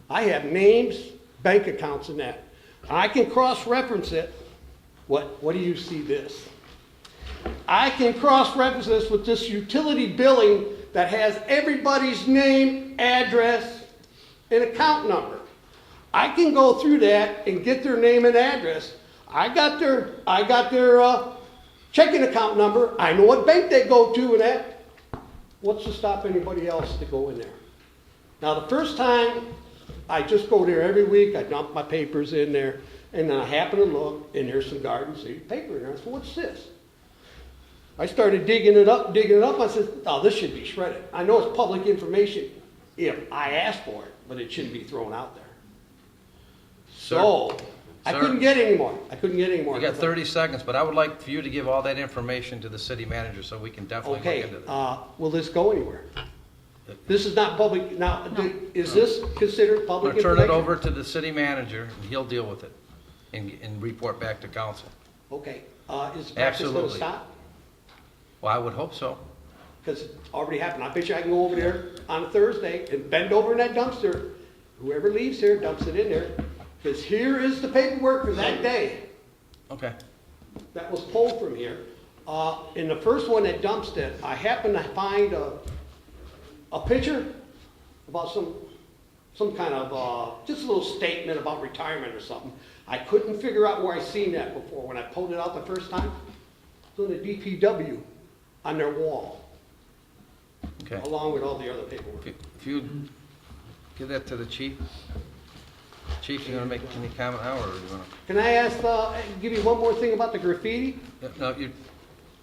I have names, bank accounts, and that. I can cross-reference it. What do you see this? I can cross-reference this with this utility billing that has everybody's name, address, and account number. I can go through that and get their name and address. I got their checking account number. I know what bank they go to and that. What's to stop anybody else to go in there? Now, the first time, I just go there every week, I dump my papers in there, and then I happen to look, and there's some Garden City paper in there. I said, what's this? I started digging it up. I said, oh, this should be shredded. I know it's public information if I ask for it, but it shouldn't be thrown out there. So, I couldn't get any more. You got 30 seconds, but I would like for you to give all that information to the city manager so we can definitely look Okay, into this. will this go anywhere? This is not public, now, is this considered I'm public going to information? turn it over to the city manager, and he'll deal with it and report back to council. Okay, is the practice gonna Absolutely. stop? Well, I would hope so. Because it already happened. I bet you I can go over there on a Thursday and bend over in that dumpster. Whoever leaves here dumps it in there. Because here is the paperwork for that day Okay. that was pulled from here. In the first one that dumps it, I happened to find a picture about some kind of, just a little statement about retirement or something. I couldn't figure out where I seen that before. When I pulled it out the first time, it was on the DPW on their wall, Okay. along with all the other paperwork. If you give that to the chief. Chief, you want to make any comment now, or you want Can I ask, give you one more thing about the graffiti? to? No, your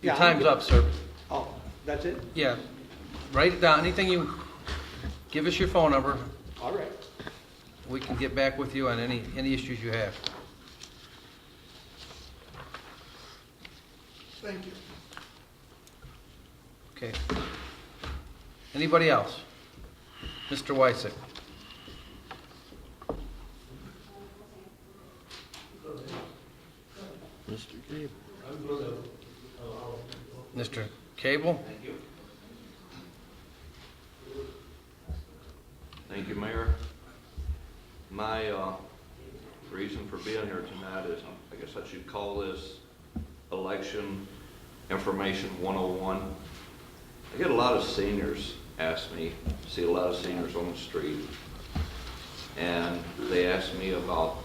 Yeah, time's I'm- up, sir. Oh, that's it? Yeah. Write it down. Anything you, give us your phone number. All right. We can get back with you on any issues you have. Thank you. Okay. Anybody else? Mr. Wysick. Mr. Gabe. Mr. Cable? Thank you, Mayor. My reason for being here tonight is, I guess I should call this Election Information 101. I get a lot of seniors ask me, see a lot of seniors on the street, and they ask me about,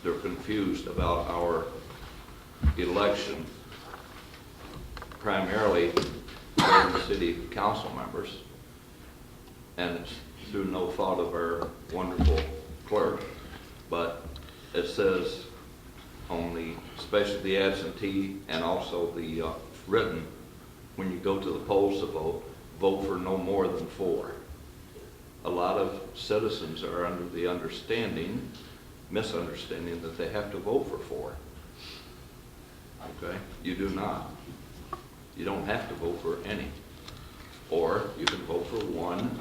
they're confused about our election, primarily for the city council members, and it's through no fault of our wonderful clerk, but it says on the, especially the absentee and also the written, when you go to the polls to vote, vote for no more than 4. A lot of citizens are under the misunderstanding that they have to vote for 4. Okay? You do not. You don't have to vote for any. Or you can vote for 1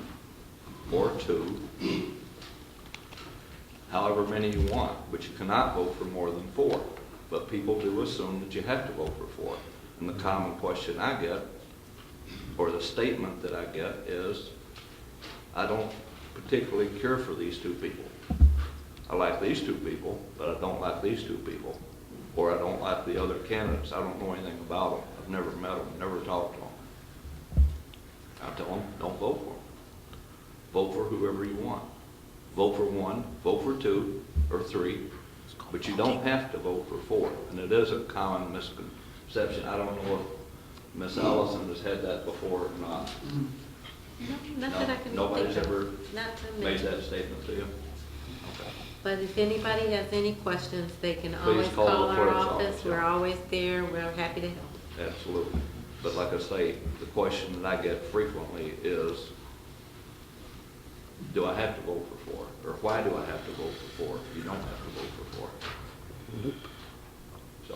or 2, however many you want, but you cannot vote for more than 4. But people do assume that you have to vote for 4. And the common question I get, or the statement that I get is, I don't particularly care for these 2 people. I like these 2 people, but I don't like these 2 people. Or I don't like the other candidates. I don't know anything about them. I've never met them, never talked to them. I tell them, don't vote for them. Vote for whoever you want. Vote for 1, vote for 2 or 3, but you don't have to vote for 4. And it is a common misconception. I don't know if Miss Allison has had that before or not. Not that I can Nobody's think of. ever Not to me. made that statement to you? Okay. But if anybody has any questions, they can Please always call call the our clerk's office. office, We're yeah. always there. We're happy to help. Absolutely. But like I say, the question that I get frequently is, do I have to vote for 4? Or why do I have to vote for 4? You don't have to vote for 4. So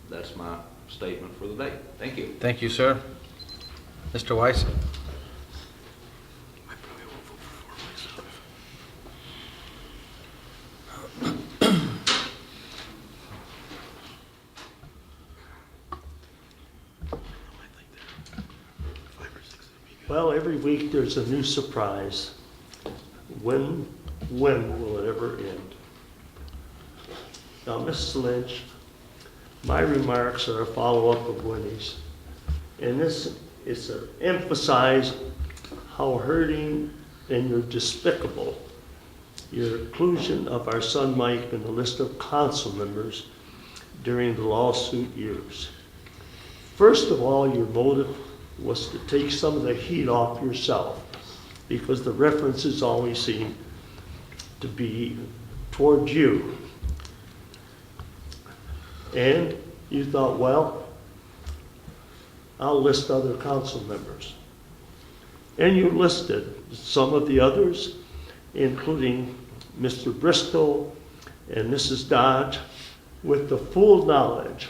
that's my statement for the day. Thank you. Thank you, sir. Mr. Weiss? Well, every week there's a new surprise. When will it ever end? Now, Mrs. Lynch, my remarks are a follow-up of Winnie's. And this is to emphasize how hurting and you're despicable your inclusion of our son Mike in the list of council members during the lawsuit years. First of all, your motive was to take some of the heat off yourself, because the references always seem to be towards you. And you thought, well, I'll list other council members. And you listed some of the others, including Mr. Bristol and Mrs. Dodge, with the full knowledge,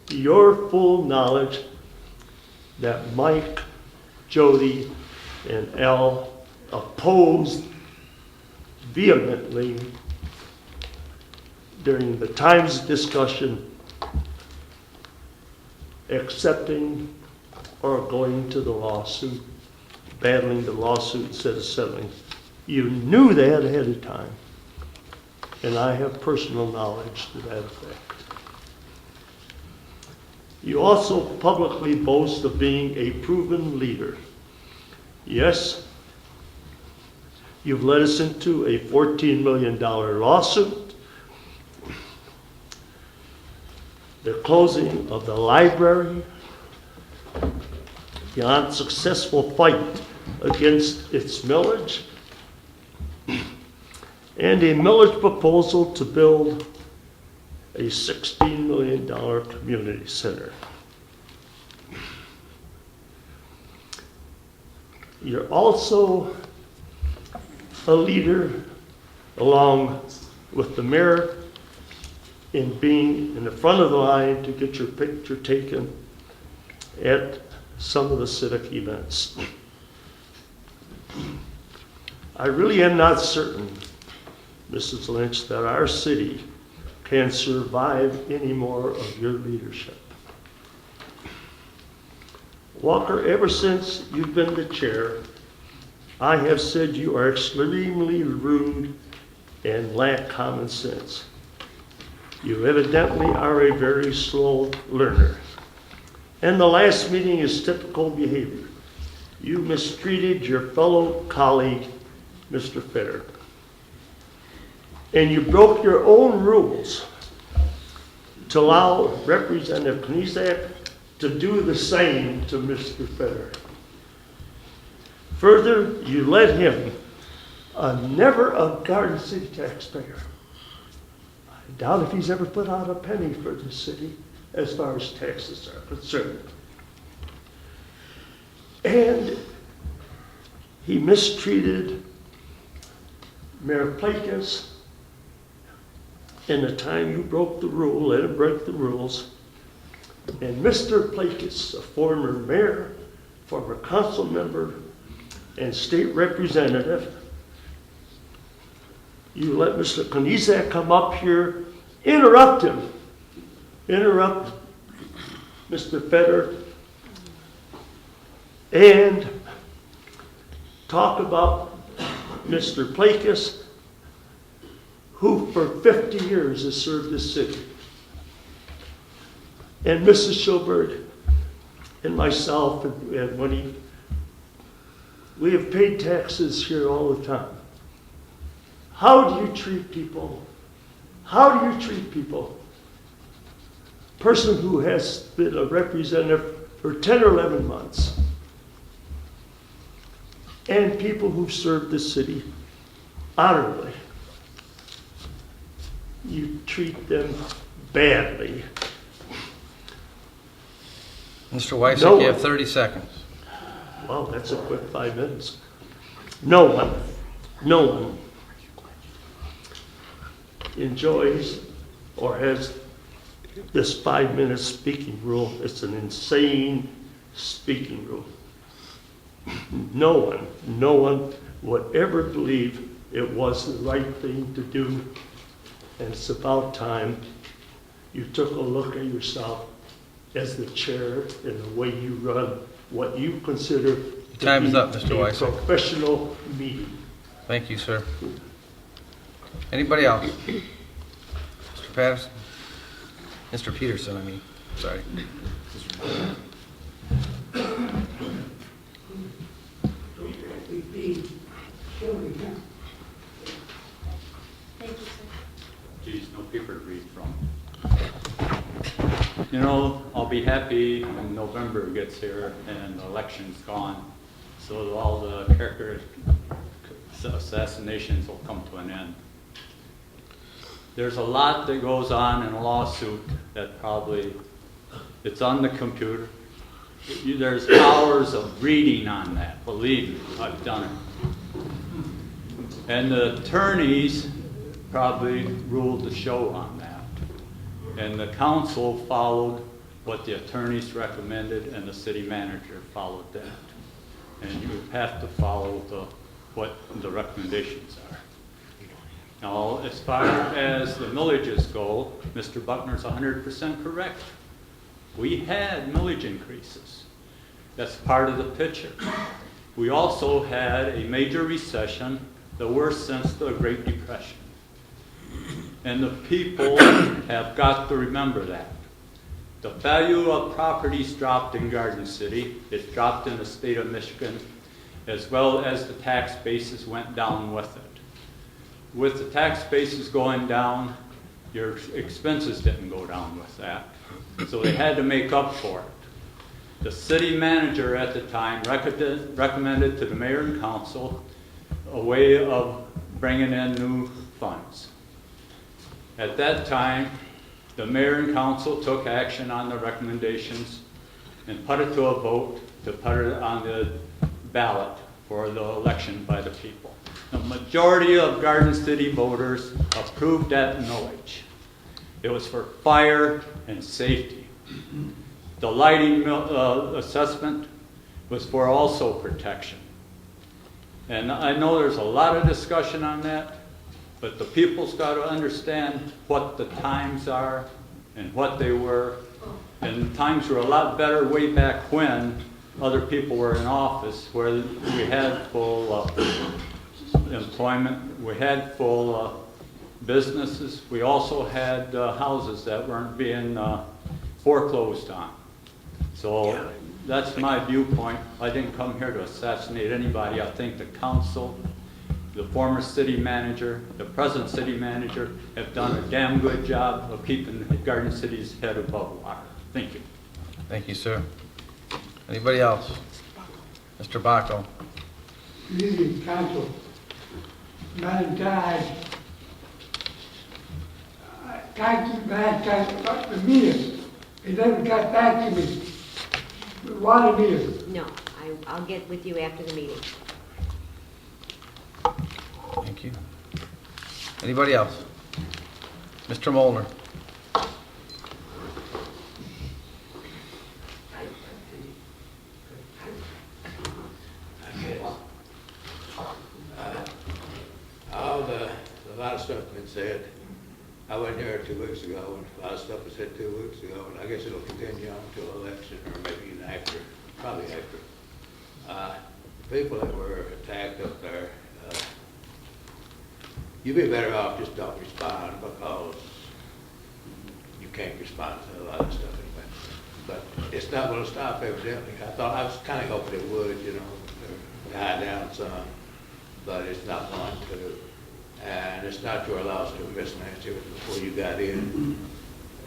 your full knowledge, that Mike, Jody, and Al opposed vehemently during the times of discussion, accepting or going to the lawsuit, battling the lawsuit instead of settling. You knew that ahead of time, and I have personal knowledge to that effect. You also publicly boast of being a proven leader. Yes, you've led us into a $14 million lawsuit, the closing of the library, the unsuccessful fight against its millage, and a millage proposal to build a $16 million community center. You're also a leader, along with the mayor, in being in the front of the line to get your picture taken at some of the civic events. I really am not certain, Mrs. Lynch, that our city can survive any more of your leadership. Walker, ever since you've been the chair, I have said you are extremely rude and lack common sense. You evidently are a very slow learner. And the last meeting is typical behavior. You mistreated your fellow colleague, Mr. Fetter. And you broke your own rules to allow Representative Knizak to do the same to Mr. Fetter. Further, you let him, never a Garden City taxpayer, I doubt if he's ever put out a penny for the city as far as taxes are concerned. And he mistreated Mayor Plakas. In the time you broke the rule, let him break the rules. And Mr. Plakas, a former mayor, former council member, and state representative, you let Mr. Knizak come up here, interrupt him, interrupt Mr. Fetter, and talk about Mr. Plakas, who for 50 years has served this city. And Mrs. Schulberg and myself and Winnie, we have paid taxes here all the time. How do you treat people? How do you treat people? A person who has been a representative for 10 or 11 months, and people who've served this city honorably. You treat them badly. Mr. Wysack, you have 30 seconds. Well, that's a quick 5 minutes. No one enjoys or has this 5-minute speaking rule. It's an insane speaking rule. No one would ever believe it was the right thing to do. And it's about time you took a look at yourself as the chair and the way you run what you consider Time is up, Mr. Wysack. Professional meeting. Thank you, sir. Anybody else? Mr. Patterson? Mr. Peterson, I mean, sorry. Geez, no paper to read from. You know, I'll be be happy when November gets here and the election's gone, so all the character assassinations will come to an end. There's a lot that goes on in a lawsuit that probably, it's on the computer. There's hours of reading on that, believe me, I've done it. And the attorneys probably ruled the show on that. And the council followed what the attorneys recommended, and the city manager followed that. And you have to follow what the recommendations are. Now, as far as the millages go, Mr. Buckner's 100% correct. We had millage increases. That's part of the picture. We also had a major recession, the worst since the Great Depression. And the people have got to remember that. The value of properties dropped in Garden City. It dropped in the state of Michigan, as well as the tax bases went down with it. With the tax bases going down, your expenses didn't go down with that. So they had to make up for it. The city manager at the time recommended to the mayor and council a way of bringing in new funds. At that time, the mayor and council took action on the recommendations and put it to a vote to put it on the ballot for the election by the people. The majority of Garden City voters approved that millage. It was for fire and safety. The lighting assessment was for also protection. And I know there's a lot of discussion on that, but the people's got to understand what the times are and what they were. And times were a lot better way back when other people were in office, where we had full employment, we had full businesses. We also had houses that weren't being foreclosed on. So that's my viewpoint. I didn't come here to assassinate anybody. I think the council, the former city manager, the present city manager have done a damn good job of keeping Garden City's head above water. Thank you. Thank you, sir. Anybody else? Mr. Bacco. Good evening, council. Madam Tide, I talked to the man about the meter. He never got back to me. The water meter. No, I'll get with you after the meeting. Thank you. Anybody else? Mr. Molnar. A lot of stuff been said. I wasn't here 2 weeks ago, and a lot of stuff was said 2 weeks ago, and I guess it'll continue on until election, or maybe even after, probably after. The people that were attacked up there, you'd be better off just don't respond, because you can't respond to a lot of stuff anyway. But it's not going to stop evidently. I was kind of hoping it would, you know, die down some, but it's not going to. And it's not your lawsuit, Miss Nancy, it was before you got in.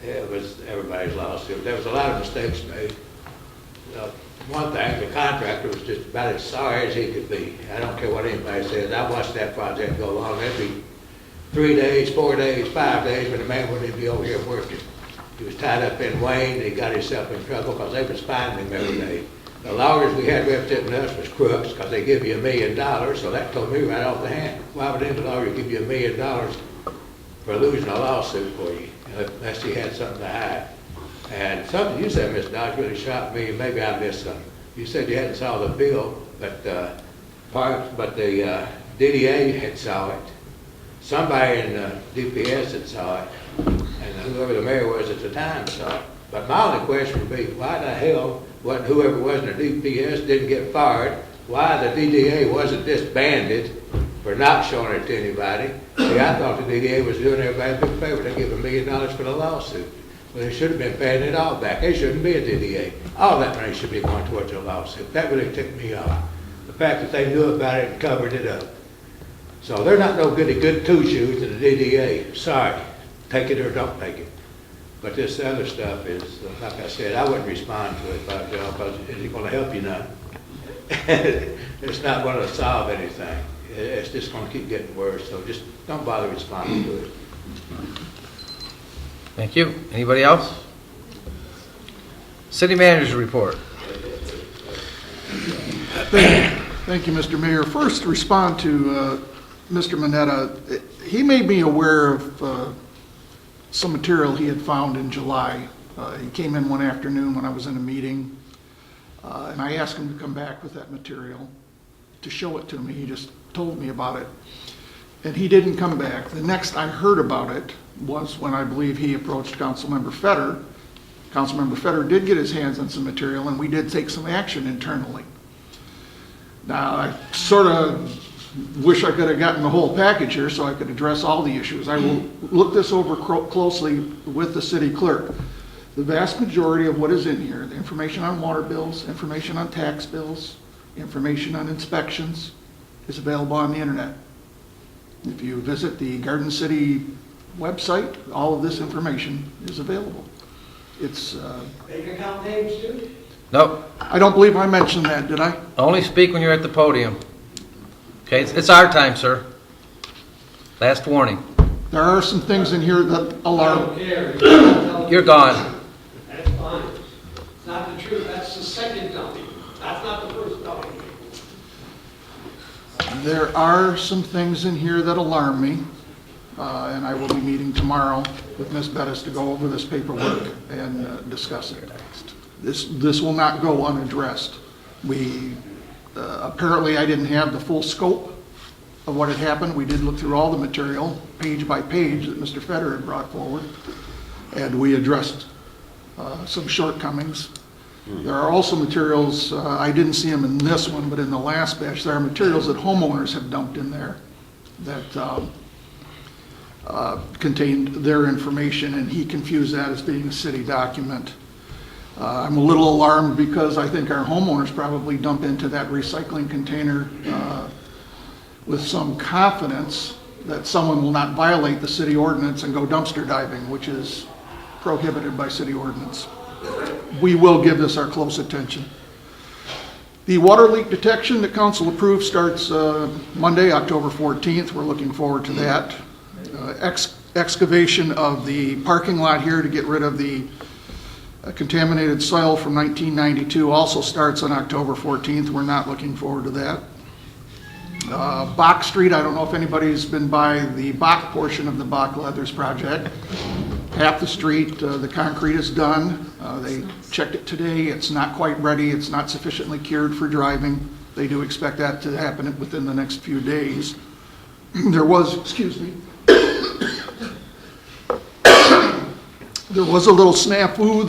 It was everybody's lawsuit. There was a lot of mistakes made. One thing, the contractor was just about as sorry as he could be. I don't care what anybody says. I watched that project go along. That'd be 3 days, 4 days, 5 days, but the man wouldn't even be over here working. He was tied up in Wayne, and he got himself in trouble because they was finding him every day. The lawyers we had representing us was crooks because they give you $1 million, so that told me right off the hand. Why would any lawyer give you $1 million for losing a lawsuit for you, unless he had something to hide? And something you said, Ms. Dodge, really shocked me, and maybe I missed something. You said you hadn't saw the bill, but the DDA had saw it. Somebody in DPS had saw it, and whoever the mayor was at the time saw it. But my only question would be, why the hell whoever was in the DPS didn't get fired? Why the DDA wasn't disbanded for not showing it to anybody? See, I thought the DDA was doing everybody a big favor. They give $1 million for the lawsuit. Well, they should have been paying it all back. They shouldn't be a DDA. All that money should be going towards a lawsuit. That really ticked me off. The fact that they knew about it and covered it up. So they're not no good two shoes to the DDA. Sorry. Take it or don't take it. But this other stuff is, like I said, I wouldn't respond to it about y'all, because it ain't gonna help you none. It's not gonna solve anything. It's just gonna keep getting worse, so just don't bother responding to it. Thank you. Anybody else? City Manager's report. Thank you, Mr. Mayor. First, to respond to Mr. Mineta. He made me aware of some material he had found in July. He came in one afternoon when I was in a meeting, and I asked him to come back with that material to show it to me. He just told me about it, and he didn't come back. The next I heard about it was when I believe he approached Councilmember Fetter. Councilmember Fetter did get his hands on some material, and we did take some action internally. Now, I sort of wish I could have gotten the whole package here so I could address all the issues. I will look this over closely with the city clerk. The vast majority of what is in here, the information on water bills, information on tax bills, information on inspections, is available on the internet. If you visit the Garden City website, all of this information is available. It's Bank account names too? Nope. I don't believe I mentioned that, did I? Only speak when you're at the podium. Okay, it's our time, sir. Last warning. There are some things in here that I alarm. don't care. You're gone. That's fine. It's not the truth. That's the second dummy. That's not the first dummy. There are some things in here that alarm me, and I will be meeting tomorrow with Ms. Bettis to go over this paperwork and discuss it. This will not go unaddressed. Apparently I didn't have the full scope of what had happened. We did look through all the material, page by page, that Mr. Fetter had brought forward, and we addressed some shortcomings. There are also materials, I didn't see them in this one, but in the last batch, there are materials that homeowners have dumped in there that contained their information, and he confused that as being a city document. I'm a little alarmed because I think our homeowners probably dump into that recycling container with some confidence that someone will not violate the city ordinance and go dumpster diving, which is prohibited by city ordinance. We will give this our close attention. The water leak detection that council approved starts Monday, October 14th. We're looking forward to that. Excavation of the parking lot here to get rid of the contaminated soil from 1992 also starts on October 14th. We're not looking forward to that. Bach Street, I don't know if anybody's been by the Bach portion of the Bach Leathers project. Half the street, the concrete is done. They checked it today. It's not quite ready. It's not sufficiently cured for driving. They do expect that to happen within the next few days. There was, excuse me, there was a little snafu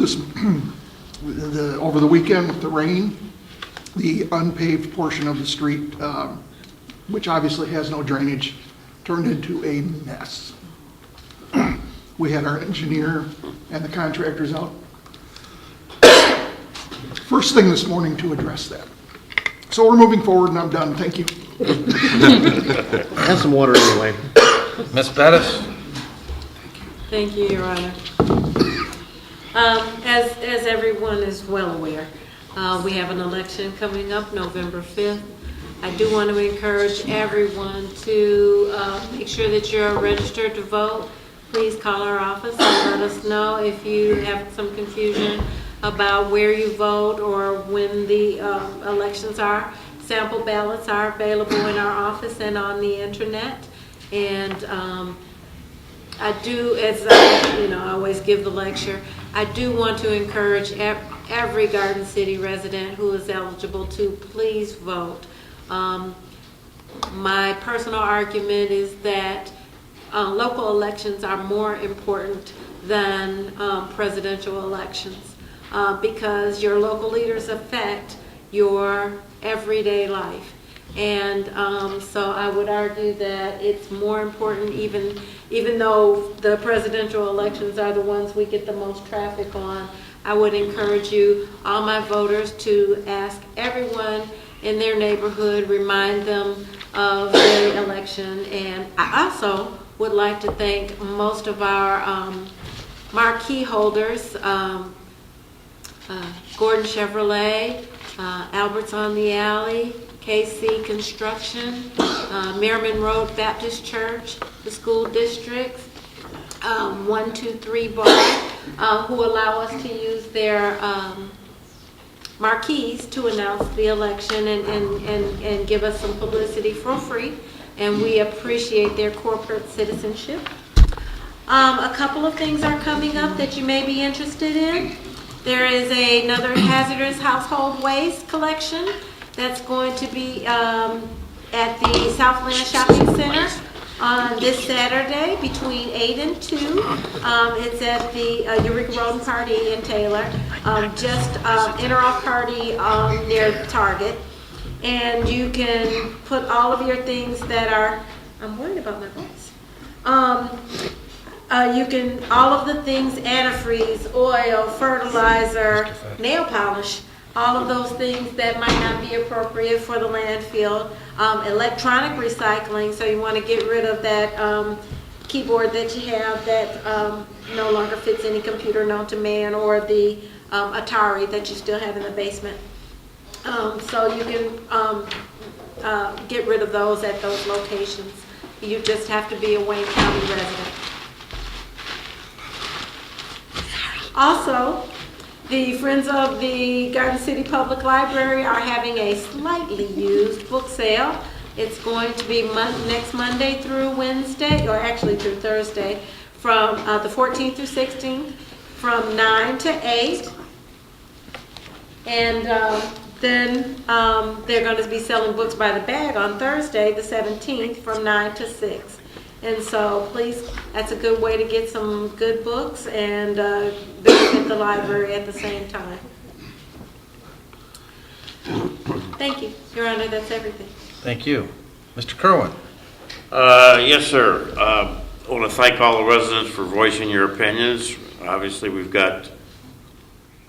over the weekend with the rain. The unpaved portion of the street, which obviously has no drainage, turned into a mess. We had our engineer and the contractors out first thing this morning to address that. So we're moving forward, and I'm done. Thank you. Have some water anyway. Ms. Bettis? Thank you, Your Honor. As everyone is well aware, we have an election coming up November 5th. I do want to encourage everyone to make sure that you're registered to vote. Please call our office and let us know if you have some confusion about where you vote or when the elections are. Sample ballots are available in our office and on the internet. And I do, as I always give the lecture, I do want to encourage every Garden City resident who is eligible to please vote. My personal argument is that local elections are more important than presidential elections because your local leaders affect your everyday life. And so I would argue that it's more important, even though the presidential elections are the ones we get the most traffic on. I would encourage you, all my voters, to ask everyone in their neighborhood, remind them of the election. And I also would like to thank most of our marquee holders, Gordon Chevrolet, Alberts on the Alley, KC Construction, Merriman Road Baptist Church, the school districts, 123 Bar, who allow us to use their marquees to announce the election and give us some publicity for free, and we appreciate their corporate citizenship. A couple of things are coming up that you may be interested in. There is another hazardous household waste collection that's going to be at the Southland Shopping Center on this Saturday between 8 and 2. It's at the Eureka Road Party in Taylor, just enter off party near Target. And you can put all of your things that are, I'm worried about my voice. You can, all of the things, antifreeze, oil, fertilizer, nail polish, all of those things that might not be appropriate for the landfill. Electronic recycling, so you want to get rid of that keyboard that you have that no longer fits any computer known to man, or the Atari that you still have in the basement. So you can get rid of those at those locations. You just have to be a Wayne County resident. Also, the Friends of the Garden City Public Library are having a slightly used book sale. It's going to be next Monday through Wednesday, or actually through Thursday, from the 14th through 16th, from 9 to 8. And then they're going to be selling books by the bag on Thursday, the 17th, from 9 to 6. And so please, that's a good way to get some good books and benefit the library at the same time. Thank you, Your Honor, that's everything. Thank you. Mr. Kerwin. Yes, sir. I want to thank all the residents for voicing your opinions. Obviously, we've got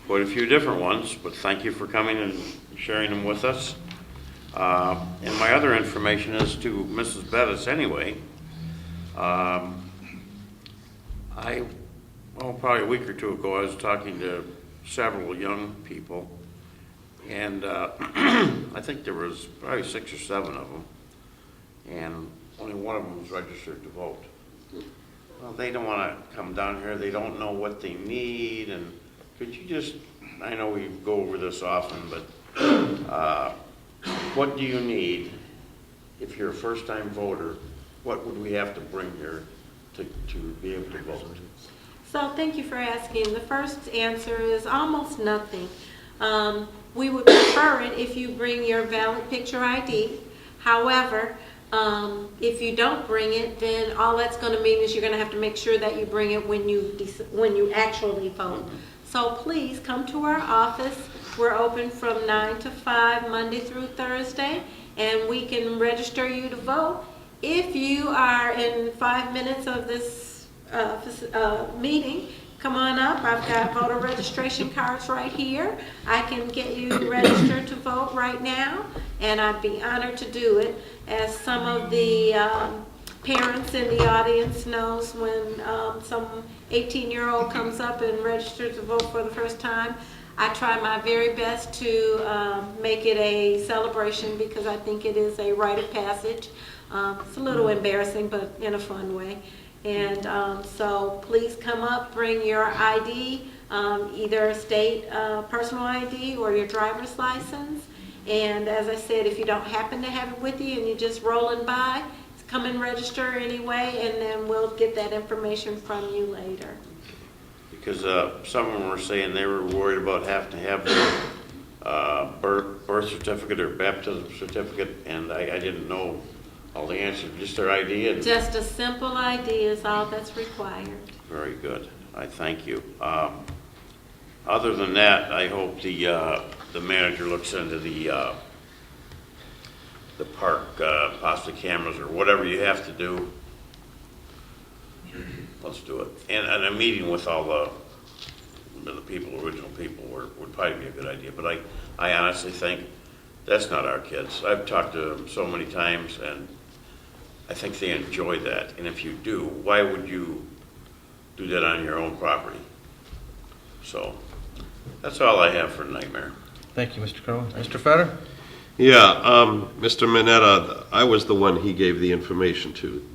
quite a few different ones, but thank you for coming and sharing them with us. And my other information is to Mrs. Bettis anyway. Probably a week or two ago, I was talking to several young people, and I think there was probably 6 or 7 of them, and only one of them was registered to vote. Well, they don't want to come down here. They don't know what they need, and could you just, I know we go over this often, but what do you need if you're a first-time voter? What would we have to bring here to be able to vote? So thank you for asking. The first answer is almost nothing. We would prefer it if you bring your valid picture ID. However, if you don't bring it, then all that's going to mean is you're going to have to make sure that you bring it when you actually vote. So please come to our office. We're open from 9 to 5 Monday through Thursday, and we can register you to vote. If you are in 5 minutes of this meeting, come on up. I've got voter registration cards right here. I can get you registered to vote right now, and I'd be honored to do it. As some of the parents in the audience knows, when some 18-year-old comes up and registers to vote for the first time, I try my very best to make it a celebration, because I think it is a rite of passage. It's a little embarrassing, but in a fun way. And so please come up, bring your ID, either a state personal ID or your driver's license. And as I said, if you don't happen to have it with you and you're just rolling by, come and register anyway, and then we'll get that information from you later. Because some of them were saying they were worried about having to have their birth certificate or baptism certificate, and I didn't know all the answers. Just their ID? And just a simple ID is all that's required. Very good. I thank you. Other than that, I hope the manager looks into the park, possibly cameras or whatever you have to do. Let's do it. And a meeting with all the people, original people, would probably be a good idea. But I honestly think that's not our kids. I've talked to them so many times, and I think they enjoy that. And if you do, why would you do that on your own property. So, that's all I have for tonight, Mayor. Thank you, Mr. Kerwin. Mr. Fetter? Yeah, Mr. Mineta, I was the one he gave the information to.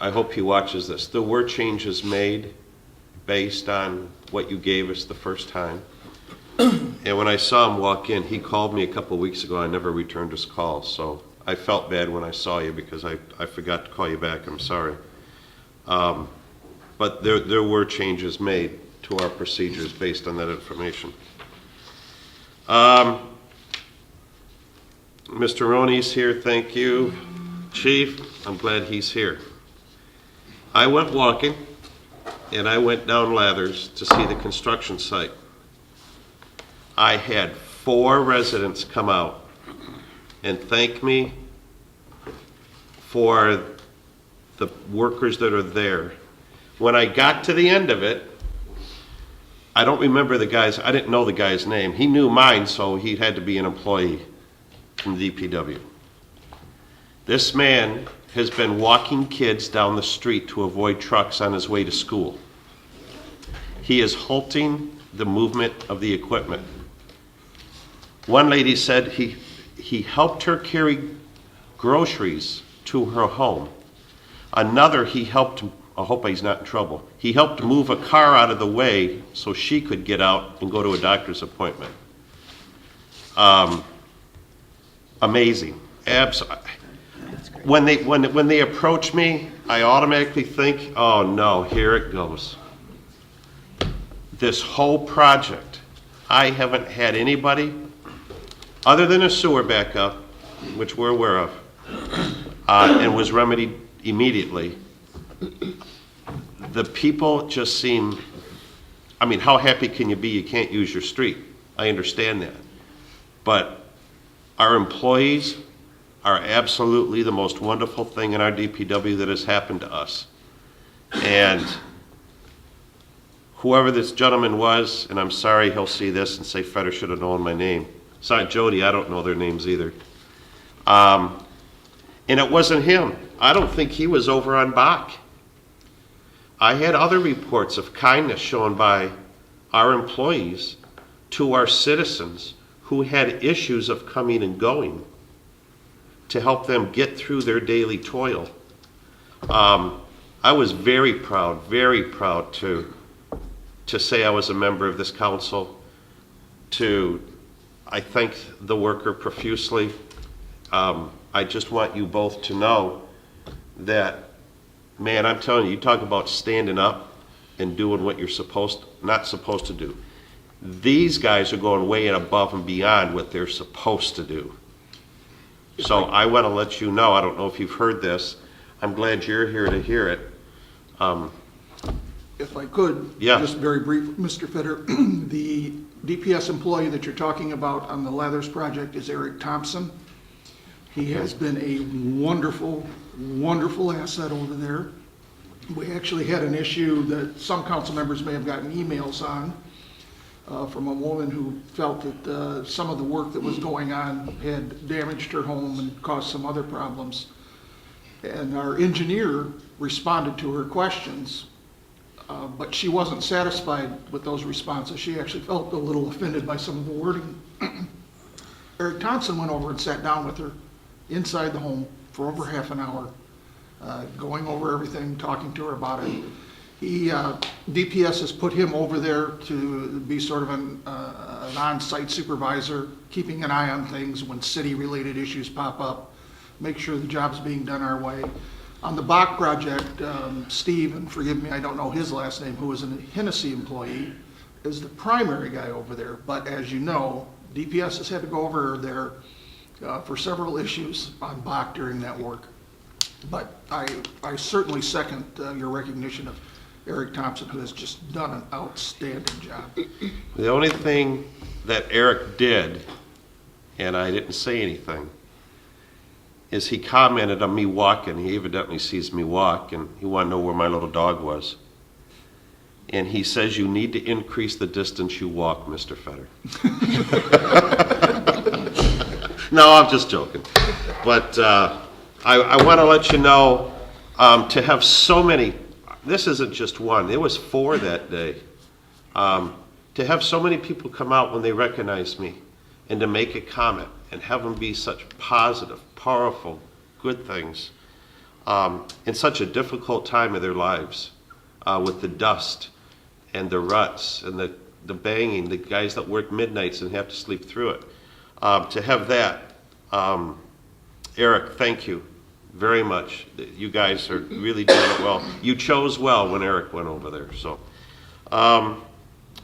I hope he watches this. There were changes made based on what you gave us the first time. And when I saw him walk in, he called me a couple weeks ago. I never returned his call, so I felt bad when I saw you because I forgot to call you back. I'm sorry. But there were changes made to our procedures based on that information. Mr. Roney's here, thank you. Chief, I'm glad he's here. I went walking, and I went down Lathers to see the construction site. I had 4 residents come out and thank me for the workers that are there. When I got to the end of it, I don't remember the guy's, I didn't know the guy's name. He knew mine, so he had to be an employee from DPW. This man has been walking kids down the street to avoid trucks on his way to school. He is halting the movement of the equipment. One lady said he helped her carry groceries to her home. Another, he helped, I hope he's not in trouble, he helped move a car out of the way so she could get out and go to a doctor's appointment. Amazing. When they approach me, I automatically think, oh no, here it goes. This whole project, I haven't had anybody, other than a sewer backup, which we're aware of, and was remedied immediately. The people just seem, I mean, how happy can you be you can't use your street? I understand that. But our employees are absolutely the most wonderful thing in our DPW that has happened to us. And whoever this gentleman was, and I'm sorry he'll see this and say Fetter should have known my name. Sorry, Jody, I don't know their names either. And it wasn't him. I don't think he was over on Bach. I had other reports of kindness shown by our employees to our citizens who had issues of coming and going to help them get through their daily toil. I was very proud to say I was a member of this council, I thank the worker profusely. I just want you both to know that, man, I'm telling you, you talk about standing up and doing what you're not supposed to do. These guys are going way and above and beyond what they're supposed to do. So I want to let you know, I don't know if you've heard this, I'm glad you're here to hear it. If I could, yeah. Just very brief, Mr. Fitter, the DPS employee that you're talking about on the Lathers project is Eric Thompson. He has been a wonderful, wonderful asset over there. We actually had an issue that some council members may have gotten emails on from a woman who felt that some of the work that was going on had damaged her home and caused some other problems. And our engineer responded to her questions, but she wasn't satisfied with those responses. She actually felt a little offended by some of the wording. Eric Thompson went over and sat down with her inside the home for over half an hour, going over everything, talking to her about it. DPS has put him over there to be sort of an on-site supervisor, keeping an eye on things when city-related issues pop up, make sure the job's being done our way. On the Bach project, Steve, and forgive me, I don't know his last name, who is a Hennessy employee, is the primary guy over there. But as you know, DPS has had to go over there for several issues on Bach during that work. But I certainly second your recognition of Eric Thompson, who has just done an outstanding job. The only thing that Eric did, and I didn't say anything, is he commented on me walking. He evidently sees me walk, and he wanted to know where my little dog was. And he says, you need to increase the distance you walk, Mr. Fetter. No, I'm just joking. But I want to let you know, to have so many, this isn't just one, there was 4 that day. To have so many people come out when they recognize me and to make a comment and have them be such positive, powerful, good things in such a difficult time of their lives with the dust and the ruts and the banging, the guys that work midnights and have to sleep through it. To have that, Eric, thank you very much. You guys are really doing it well. You chose well when Eric went over there. So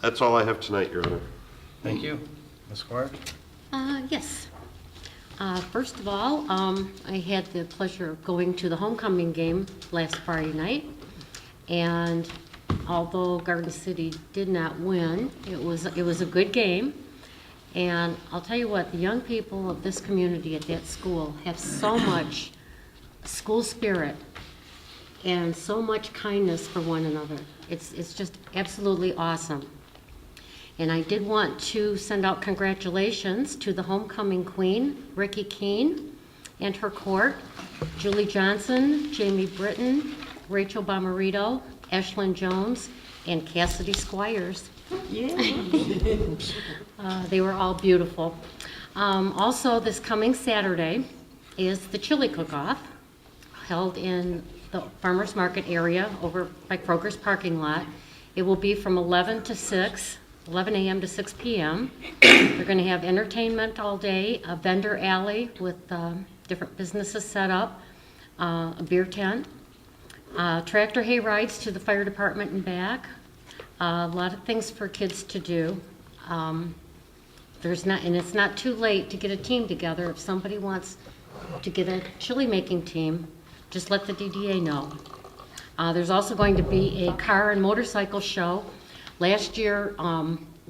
that's all I have tonight, Your Honor. Thank you. Ms. Squire? Yes. First of all, I had the pleasure of going to the homecoming game last Friday night, and although Garden City did not win, it was a good game. And I'll tell you what, the young people of this community at that school have so much school spirit and so much kindness for one another. It's just absolutely awesome. And I did want to send out congratulations to the homecoming queen, Ricky Keene, and her court, Julie Johnson, Jamie Britton, Rachel Bomarito, Ashlyn Jones, and Cassidy Squires. They were all beautiful. Also, this coming Saturday is the chili cook-off, held in the farmers market area over by Kroger's parking lot. It will be from 11 a.m. to 6 p.m. They're going to have entertainment all day, a vendor alley with different businesses set up, a beer tent, tractor hay rides to the fire department and back, a lot of things for kids to do. And it's not too late to get a team together. If somebody wants to get a chili making team, just let the DDA know. There's also going to be a car and motorcycle show. Last year,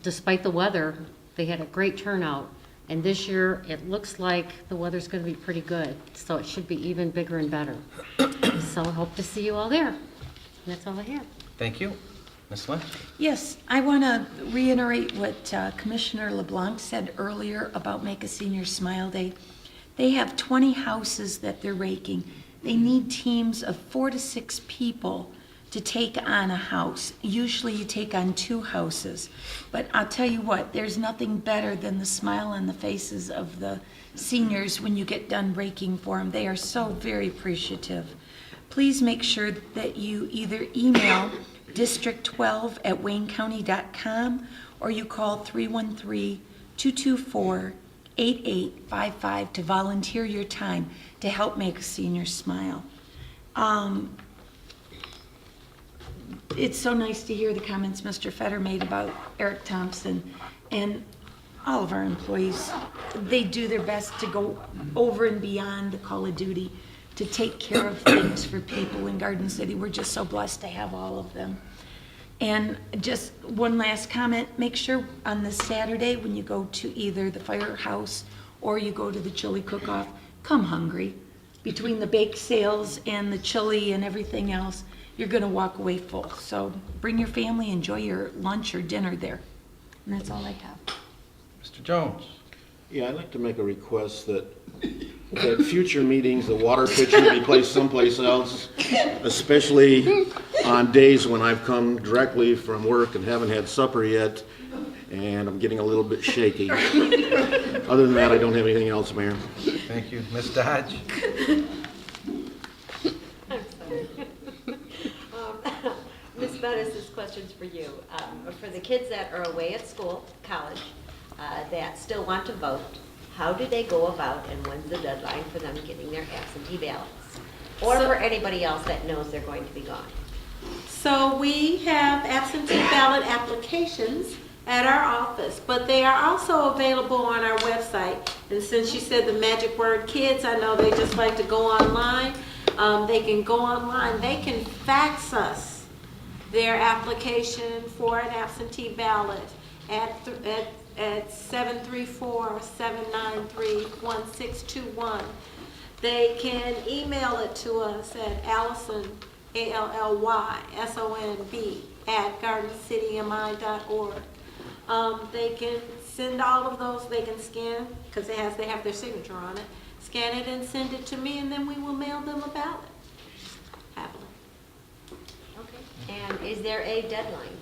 despite the weather, they had a great turnout. And this year, it looks like the weather's going to be pretty good. So it should be even bigger and better. So I hope to see you all there. And that's all I have. Thank you. Ms. Lynch? Yes, I want to reiterate what Commissioner LeBlanc said earlier about Make a Senior Smile Day. They have 20 houses that they're raking. They need teams of 4 to 6 people to take on a house. Usually you take on 2 houses. But I'll tell you what, there's nothing better than the smile on the faces of the seniors when you get done raking for them. They are so very appreciative. Please make sure that you either email district12@waynecounty.com or you call 313-224-8855 to volunteer your time to help make a senior smile. It's so nice to hear the comments Mr. Fetter made about Eric Thompson and all of our employees. They do their best to go over and beyond the call of duty to take care of things for people in Garden City. We're just so blessed to have all of them. And just one last comment, make sure on this Saturday when you go to either the firehouse or you go to the chili cook-off, come hungry. Between the bake sales and the chili and everything else, you're gonna walk away full. So bring your family, enjoy your lunch or dinner there. And that's all I have. Mr. Jones? Yeah, I'd like to make a request that at future meetings, the water pitcher be placed someplace else, especially on days when I've come directly from work and haven't had supper yet, and I'm getting a little bit shaky. Other than that, I don't have anything else, Mayor. Thank you. Ms. Dodge? Ms. Bettis, this question's for you. For the kids that are away at school, college, that still want to vote, how do they go about and when's the deadline for them getting their absentee ballots? Or for anybody else that knows they're going to be gone? So we have absentee ballot applications at our office, but they are also available on our website. And since you said the magic word kids, I know they just like to go online. They can go online. They can fax us their application for an absentee ballot at 734-793-1621. They can email it to us at Allison, ALLYSONB, @gardencitymi.org. They can send all of those, they can scan, because they have their signature on it, scan it and send it to me, and then we will mail them a ballot. Happily. Okay. And is there a deadline?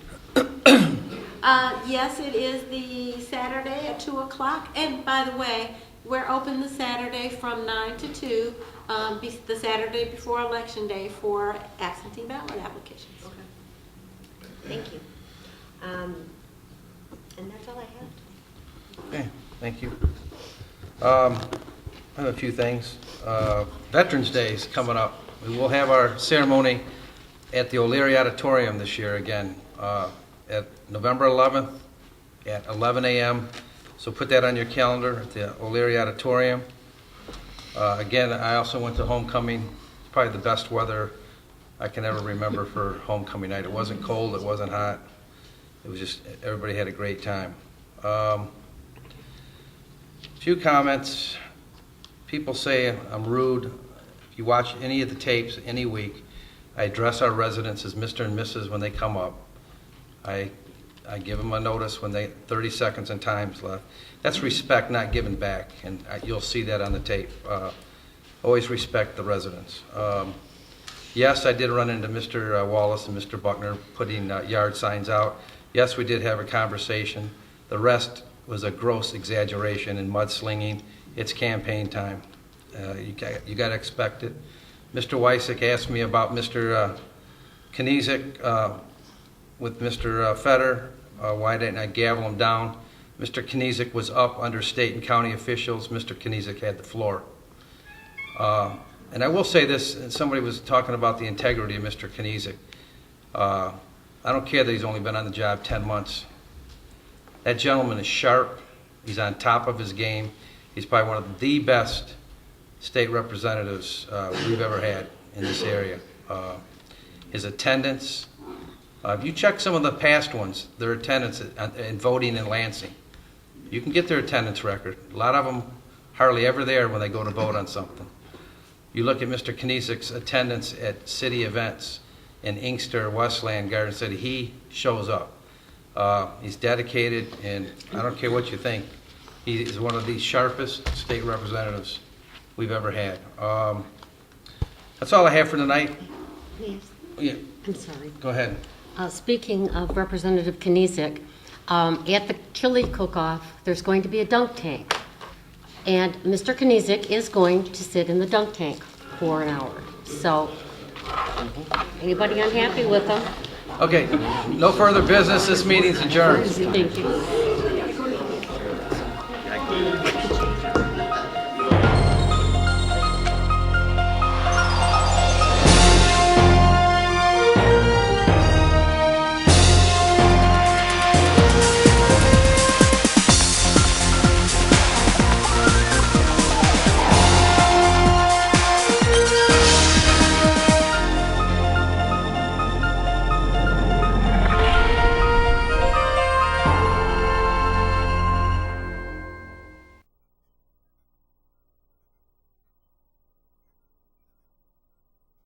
Yes, it is the Saturday at 2 o'clock. And by the way, we're open the Saturday from 9 to 2, the Saturday before Election Day for absentee ballot applications. Thank you. And that's all I have. Okay, thank you. I have a few things. Veterans Day is coming up. We will have our ceremony at the O'Leary Auditorium this year again, at November 11th at 11 a.m. So put that on your calendar at the O'Leary Auditorium. Again, I also went to homecoming. It's probably the best weather I can ever remember for homecoming night. It wasn't cold, it wasn't hot. It was just, everybody had a great time. Few comments. People say I'm rude. If you watch any of the tapes any week, I address our residents as Mr. and Mrs. when they come up. I give them a notice when they 30 seconds and time's left. That's respect, not giving back, and you'll see that on the tape. Always respect the residents. Yes, I did run into Mr. Wallace and Mr. Buckner putting yard signs out. Yes, we did have a conversation. The rest was a gross exaggeration and mudslinging. It's campaign time. You got to expect it. Mr. Wysick asked me about Mr. Kniezek with Mr. Fetter. Why didn't I gavel him down? Mr. Kniezek was up under state and county officials. Mr. Kniezek had the floor. And I will say this, and somebody was talking about the integrity of Mr. Kniezek. I don't care that he's only been on the job 10 months. That gentleman is sharp. He's on top of his game. He's probably one of the best state representatives we've ever had in this area. His attendance, if you check some of the past ones, their attendance in voting in Lansing, you can get their attendance record. A lot of them hardly ever there when they go to vote on something. You look at Mr. Kniezek's attendance at city events in Inkster, Westland, Garden City, he shows up. He's dedicated, and I don't care what you think, he is one of the sharpest state representatives we've ever had. That's all I have for tonight. Yes. Yeah. I'm sorry. Go ahead. Speaking of Representative Kniezek, at the Chili Cook-Off, there's going to be a dunk tank. And Mr. Kniezek is going to sit in the dunk tank for an hour. So, anybody unhappy with him? Okay, no further business. This meeting's adjourned. Thank you.